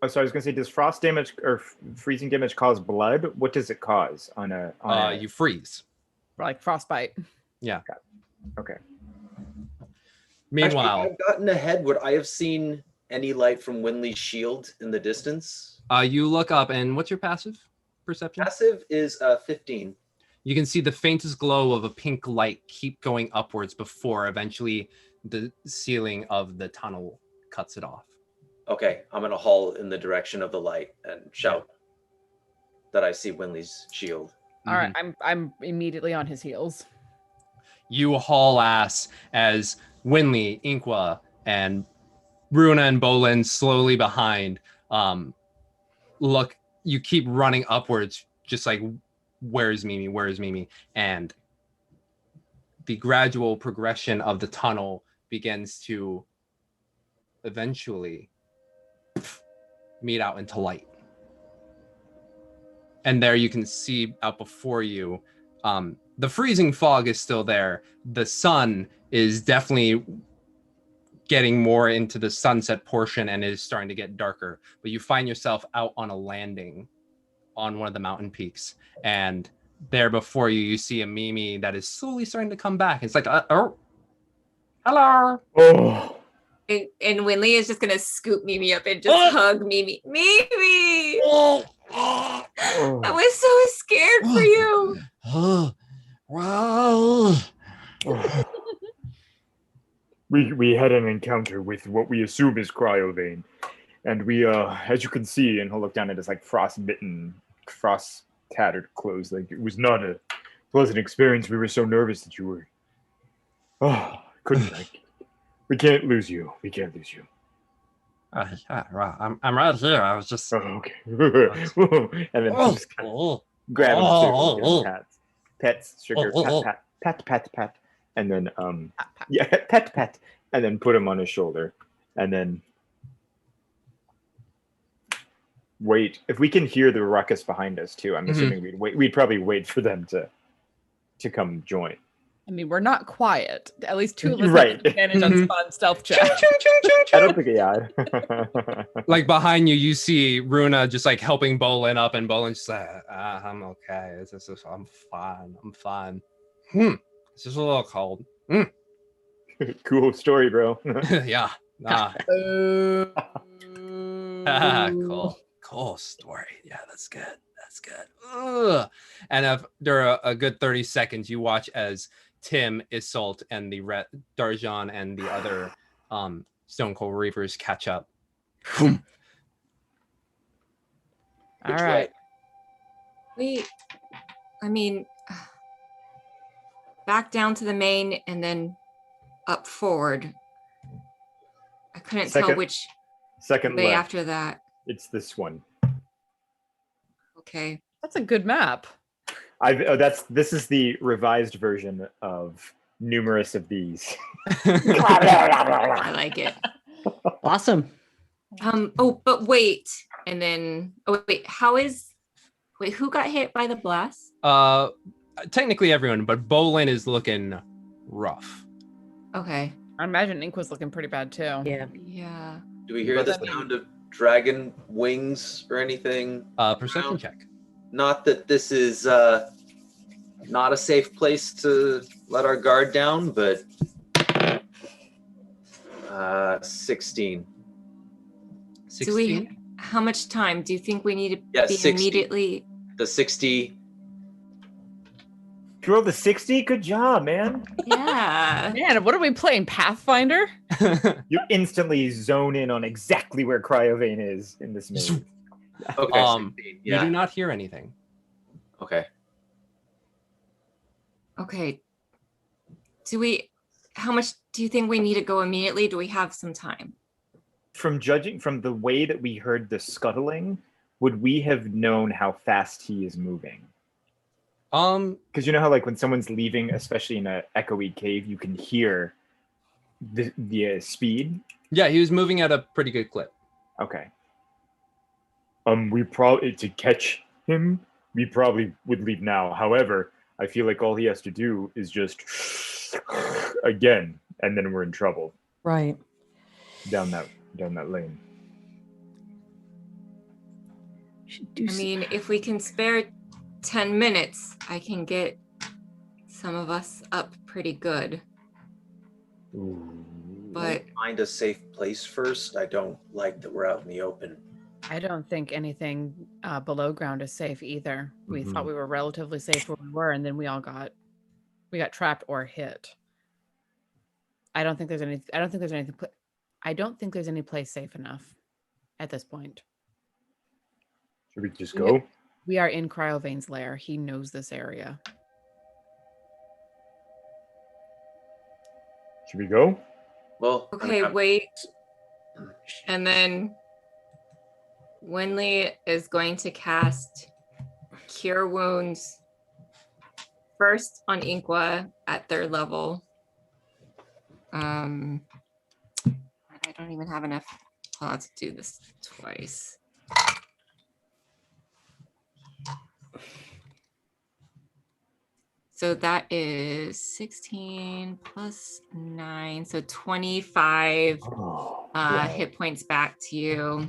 Oh, sorry, I was going to say, does frost damage or freezing damage cause blood? What does it cause on a? You freeze. Like frostbite. Yeah. Okay. Meanwhile, actually, if I've gotten ahead. Would I have seen any light from Winley's shield in the distance? You look up, and what's your passive perception? Passive is 15. You can see the faintest glow of a pink light keep going upwards before eventually the ceiling of the tunnel cuts it off. Okay, I'm gonna haul in the direction of the light and shout that I see Winley's shield. All right, I'm immediately on his heels. You haul ass as Winley, Inkwa, and Runa and Bolin slowly behind. Look, you keep running upwards, just like, where's Mimi? Where's Mimi? And the gradual progression of the tunnel begins to eventually meet out into light. And there you can see out before you, the freezing fog is still there. The sun is definitely getting more into the sunset portion and is starting to get darker. But you find yourself out on a landing on one of the mountain peaks. And there before you, you see a Mimi that is slowly starting to come back. It's like, oh, hello. Oh. And Winley is just gonna scoop Mimi up and just hug Mimi. Mimi! I was so scared for you. Wow. We had an encounter with what we assume is Cryovane. And we, as you can see, and he'll look down at his like frost-bitten, frost-tattered clothes. Like, it was not a pleasant experience. We were so nervous that you were... Oh, couldn't like... We can't lose you. We can't lose you. Yeah, well, I'm right here. I was just... Oh, okay. And then just kind of grab him, give him pats. Pets, sugar, pat. And then, yeah, pet. And then put him on his shoulder. And then wait. If we can hear the ruckus behind us too, I'm assuming we'd wait. We'd probably wait for them to come join. I mean, we're not quiet. At least two of us Right. have advantage on spawn stealth check. I don't think yeah. Like behind you, you see Runa just like helping Bolin up, and Bolin's just like, I'm okay. I'm fine. It's just a little cold. Cool story, bro. Yeah. Cool story. Yeah, that's good. Ugh. And after a good 30 seconds, you watch as Tim, Isolt, and the Darjan and the other Stone Cold Reavers catch up. All right. Wait, I mean, back down to the main and then up forward. I couldn't tell which second way left. after that. It's this one. Okay. That's a good map. This is the revised version of numerous of these. I like it. Awesome. Oh, but wait. And then who got hit by the blast? Technically everyone, but Bolin is looking rough. Okay. I imagine Ink was looking pretty bad too. Yeah. Do we hear the sound of dragon wings or anything? Perception check. Not that this is not a safe place to let our guard down, but 16. 16? How much time do you think we need to be 60. immediately? The 60. You rolled the 60? Good job, man. Yeah. Man, what are we playing? Pathfinder? You instantly zone in on exactly where Cryovane is in this maze. Okay. 16. You do not hear anything. Okay. Okay. How much do you think we need to go immediately? Do we have some time? From judging from the way that we heard the scuttling, would we have known how fast he is moving? Because you know how like when someone's leaving, especially in an echoey cave, you can hear the speed. Yeah, he was moving at a pretty good clip. Okay. We probably to catch him, we probably would leave now. However, I feel like all he has to do is just again, and then we're in trouble. Right. Down that lane. I mean, if we can spare 10 minutes, I can get some of us up pretty good. Ooh. But Find a safe place first. I don't like that we're out in the open. I don't think anything below ground is safe either. We thought we were relatively safe where we were, and then we got trapped or hit. I don't think there's any place safe enough at this point. Should we just go? We are in Cryovane's lair. He knows this area. Should we go? Well, okay, wait. And then Winley is going to cast Cure Wounds first on Inqua at 3rd level. I don't even have enough to do this twice. So that is 16 plus 9, so 25 wow. hit points back to you.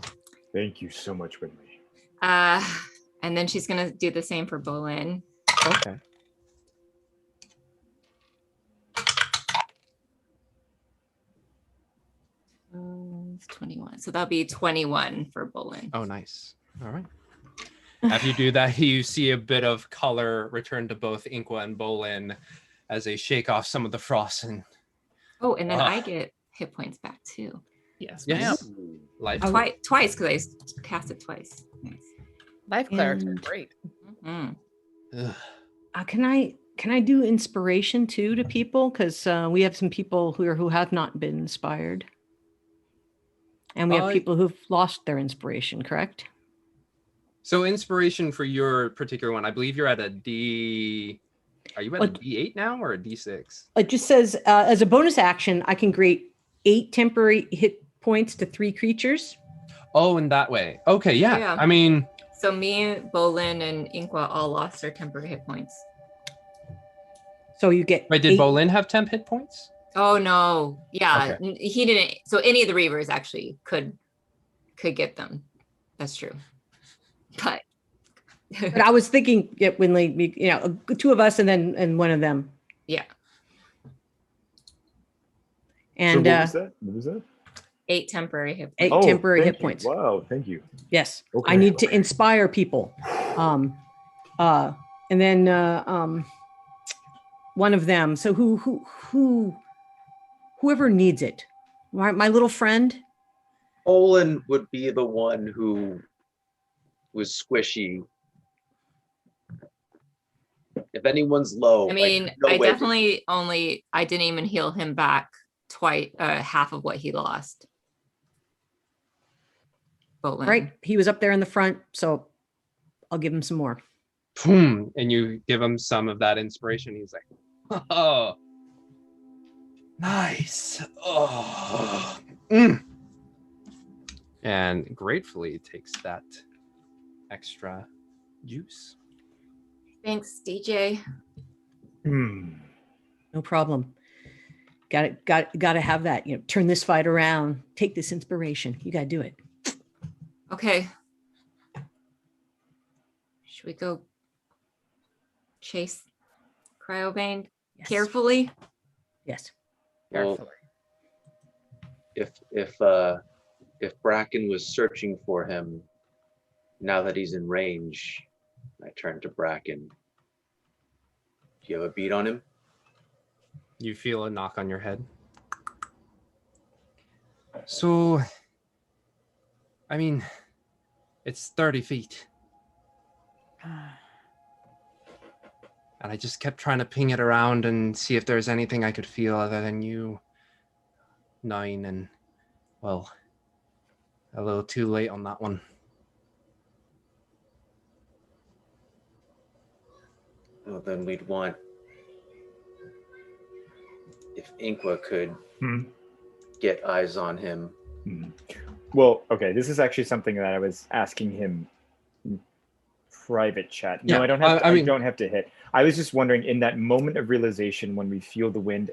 Thank you so much, Whitney. And then she's gonna do the same for Bolin. Okay. It's 21. So that'll be 21 for Bolin. Oh, nice. All right. After you do that, you see a bit of color return to both Inqua and Bolin as they shake off some of the frost. And Oh, and then I get hit points back too. Yes, yes, ma'am. life. Twice because I cast it twice. Nice. Life clerics are And- great. Mm. Ugh. Can I do inspiration too to people? Because we have some people who have not been inspired. And we have people who've lost their inspiration, correct? So inspiration for your particular one, I believe you're at a D. Are you at a D8 now or a D6? It just says, as a bonus action, I can grant 8 temporary hit points to 3 creatures. Oh, in that way. Okay, yeah. Yeah. I mean, So me, Bolin, and Inqua all lost their temporary hit points. So you get wait, did 8 Bolin have temp hit points? Oh no, yeah, he didn't. So any of the Reavers actually could get them. That's true. But But I was thinking, when like, 2 of us and one of them. yeah, And so what was that? 8 temporary hit points. 8 Oh, temporary thank hit you. points. Wow, thank you. Yes. I Okay, need to okay. inspire people. And then one of them. So whoever needs it. My little friend. Olin would be the one who was squishy. If anyone's low, I mean, no I way- definitely I didn't even heal him back twice, half of what he lost. Bolin. Right. He was up there in the front. So I'll give him some more. Boom, and you give him some of that inspiration. He's like, oh, nice. Oh. Mm. And gratefully takes that extra juice. Thanks, DJ. No problem. Got to have that, turn this fight around, take this inspiration. You got to do it. Okay. Should we go chase Cryobane Yes. carefully? Yes. Well, if Bracken was searching for him, now that he's in range, I turn to Bracken. Do you have a beat on him? You feel a knock on your head. So, I mean, it's 30 feet. And I just kept trying to ping it around and see if there's anything I could feel other than you. 9 and, well, a little too late on that one. Well, then we'd want, if Inqua could get eyes on him. Well, okay, this is actually something that I was asking him in private chat. No, Yeah, I don't have. I mean, I don't have to hit. I was just wondering, in that moment of realization when we feel the wind,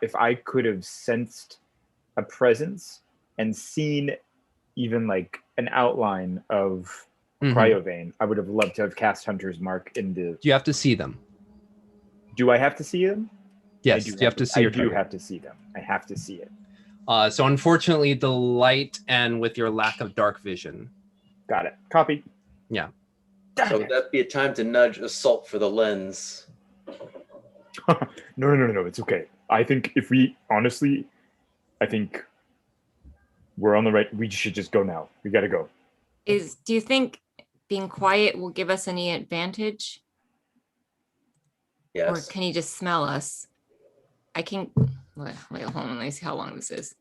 if I could have sensed a presence and seen even like an outline of Cryovane, I would have loved to have cast Hunter's Mark in the. You have to see them. Do I have to see them? Yes, you have to see I your do target. have to see them. I have to see it. So unfortunately, the light and with your lack of dark vision. Got it. Copy. Yeah. So would that be a time to nudge Assault for the lens? No. It's okay. I think if we honestly, I think we're on the right. We should just go now. We got to go. Do you think being quiet will give us any advantage? Yes. Or can he just smell us? I can. Wait, hold on. Let me see how long this is.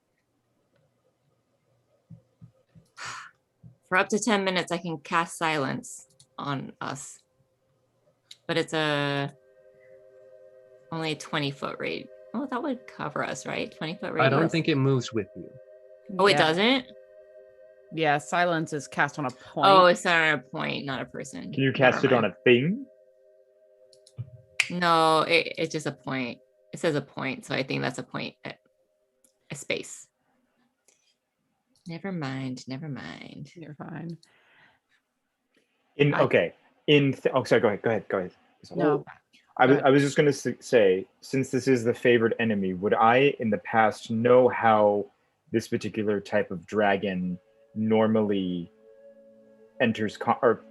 For up to 10 minutes, I can cast silence on us. but it's only a 20-foot radius. Oh, that would cover us, right? 20-foot radius. I don't think it moves with you. Oh, it Yeah. doesn't? Yeah, silence is cast on a point. Oh, it's on a point, not a person. Can you cast it on a thing? No, it's just a point. It says a point, so I think that's a point, a space. Never mind. You're fine. Sorry, go ahead. No. I was just going to say, since this is the favored enemy, would I in the past know how this particular type of dragon normally enters or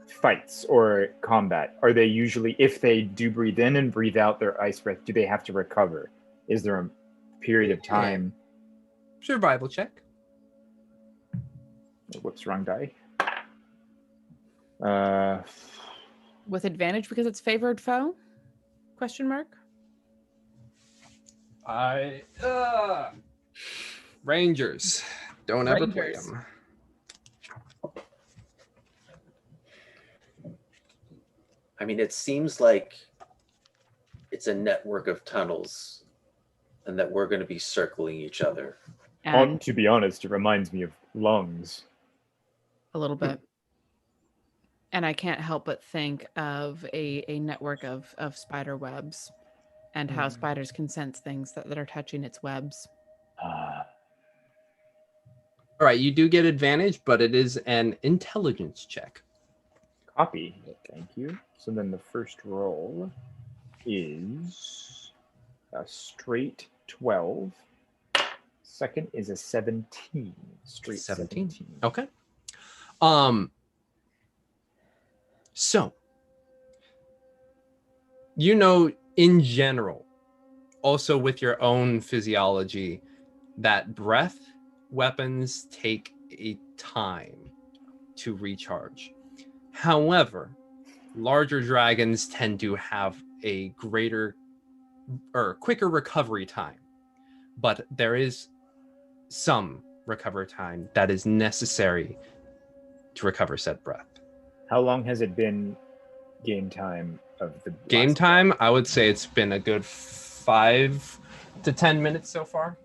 fights or combat? Are they usually, if they do breathe in and breathe out their ice breath, do they have to recover? Is there a period of time? Survival check. Whoops, wrong die. With advantage because it's favored foe? Question mark. Rangers. Don't ever play Rangers. them. I mean, it seems like it's a network of tunnels and that we're going to be circling each other. And To be honest, it reminds me of lungs. a little bit. And I can't help but think of a network of spider webs and how spiders can sense things that are touching its webs. All right, you do get advantage, but it is an intelligence check. Copy. Thank you. So then the first roll is a straight 12. Second is a 17. Straight 17. Okay. So, you know, in general, also with your own physiology, that breath weapons take a time to recharge. However, larger dragons tend to have a greater or quicker recovery time, but there is some recovery time that is necessary to recover said breath. How long has it been game time of the Game last time, I would say it's been a good 5 to 10 minutes so far.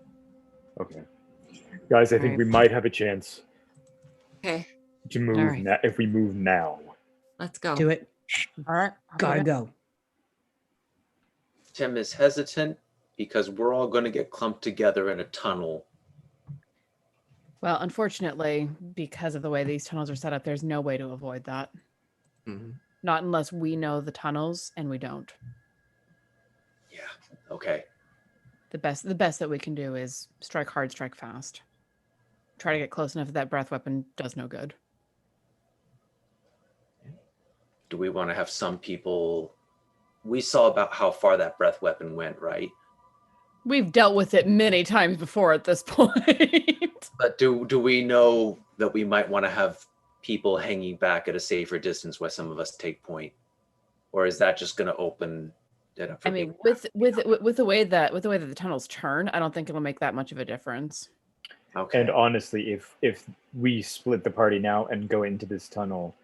Okay. Guys, I think we might have a chance Okay, to move All right. if we move now. let's go. Do it. All right. Gotta go. Tim is hesitant because we're all going to get clumped together in a tunnel. Well, unfortunately, because of the way these tunnels are set up, there's no way to avoid that. Mhm. Not unless we know the tunnels, and we don't. Yeah. Okay. The best that we can do is strike hard, strike fast. Try to get close enough that breath weapon does no good. Do we want to have some people? We saw about how far that breath weapon went, right? We've dealt with it many times before at this point. But do we know that we might want to have people hanging back at a safer distance where some of us take point, or is that just going to open it up? For I mean, people? with the way that the tunnels turn, I don't think it'll make that much of a difference. Okay. And honestly, if we split the party now and go into this tunnel,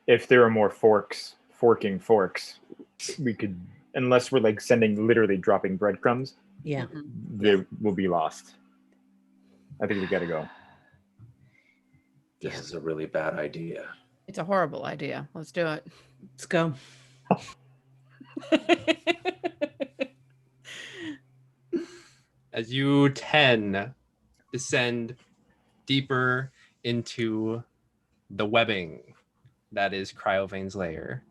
if there are more forking forks, we could, unless we're like literally dropping breadcrumbs, Yeah. they will be lost. I think we gotta go. This is a really bad idea. It's a horrible idea. Let's do it. Let's go. As you 10 descend deeper into the webbing that is Cryovane's lair,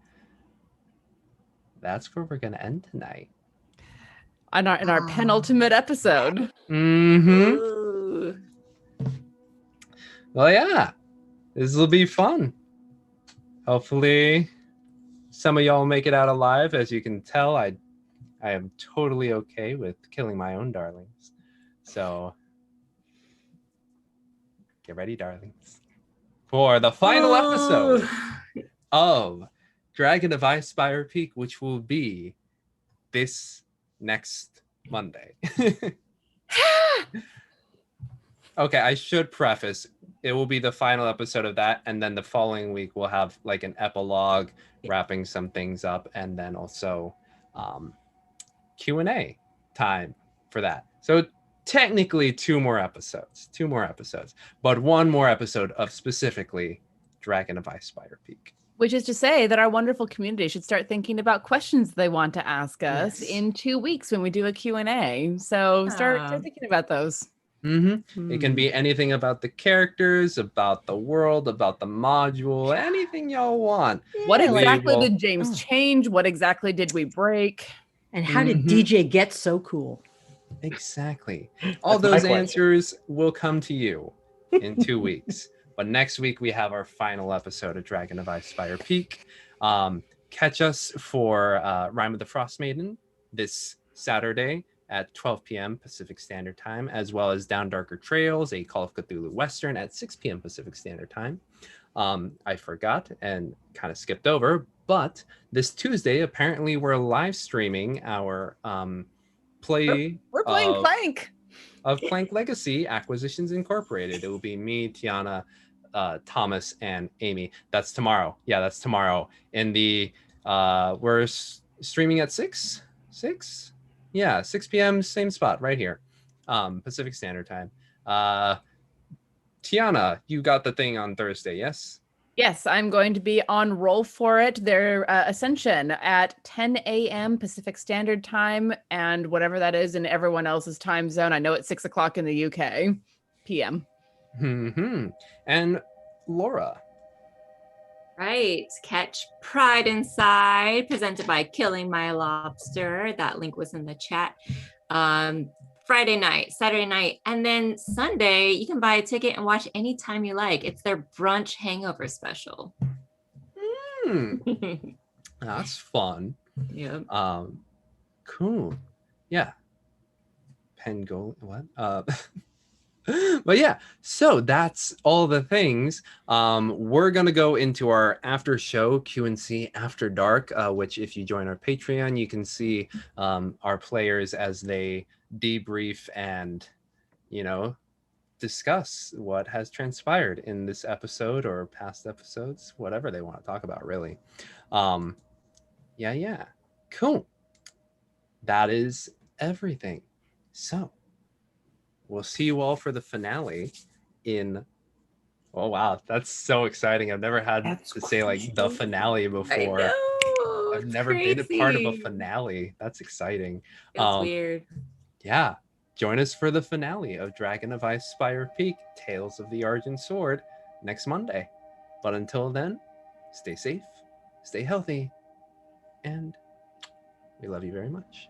that's where we're going to end tonight. In our penultimate episode. Mm-hmm. Ooh. Well, yeah, this will be fun. Hopefully, some of y'all make it out alive. As you can tell, I am totally okay with killing my own darlings. So, get ready, darlings, for the final episode of Dragon of Icespire Peak, which will be this next Monday. Okay, I should preface, it will be the final episode of that, and then the following week we'll have like an epilogue wrapping some things up, and then also Q&A time for that. So technically two more episodes, but one more episode of specifically Dragon of Icespire Peak. Which is to say that our wonderful community should start thinking about questions they want to ask us Yes. in 2 weeks when we do a Q&A. So start thinking about those. It can be anything about the characters, about the world, about the module, anything y'all want. What Yeah, like- exactly will- did James change? What exactly did we break? And how did DJ get so cool? Exactly. All That's my those question. answers will come to you in 2 weeks. But next week we have our final episode of Dragon of Icespire Peak. Catch us for Rime of the Frost Maiden this Saturday at 12 p.m. Pacific Standard Time, as well as Down Darker Trails, a Call of Cthulhu Western at 6 p.m. Pacific Standard Time. I forgot and kind of skipped over, but this Tuesday, apparently we're live streaming our play We're playing Plank. of Plank Legacy Acquisitions Incorporated. It will be me, Tiana, Thomas, and Amy. That's tomorrow. Yeah, that's tomorrow. In the we're streaming at 6 p.m. same spot right here, Pacific Standard Time. Tiana, you got the thing on Thursday, yes? Yes, I'm going to be on Roll for It, their Ascension at 10 a.m. Pacific Standard Time, and whatever that is in everyone else's time zone. I know it's 6 o'clock in the UK p.m. And Laura. Right. Catch Pride Inside, presented by Killing My Lobster. That link was in the chat. Friday night, Saturday night, and then Sunday, you can buy a ticket and watch anytime you like. It's their brunch hangover special. That's fun. Yeah. Cool. Yeah. Pengo, what? But yeah, so that's all the things. We're gonna go into our after show Q&C After Dark, which if you join our Patreon, you can see our players as they debrief and, discuss what has transpired in this episode or past episodes, whatever they want to talk about, really. Yeah. Cool. That is everything. So we'll see you all for the finale in... Oh, wow. That's so exciting. I've never had to say like the finale before. I know. I've It's never been a part of a crazy. finale. That's exciting. It's weird. Yeah. Join us for the finale of Dragon of Icespire Peak, Tales of the Argent Sword, next Monday. But until then, stay safe, stay healthy, and we love you very much.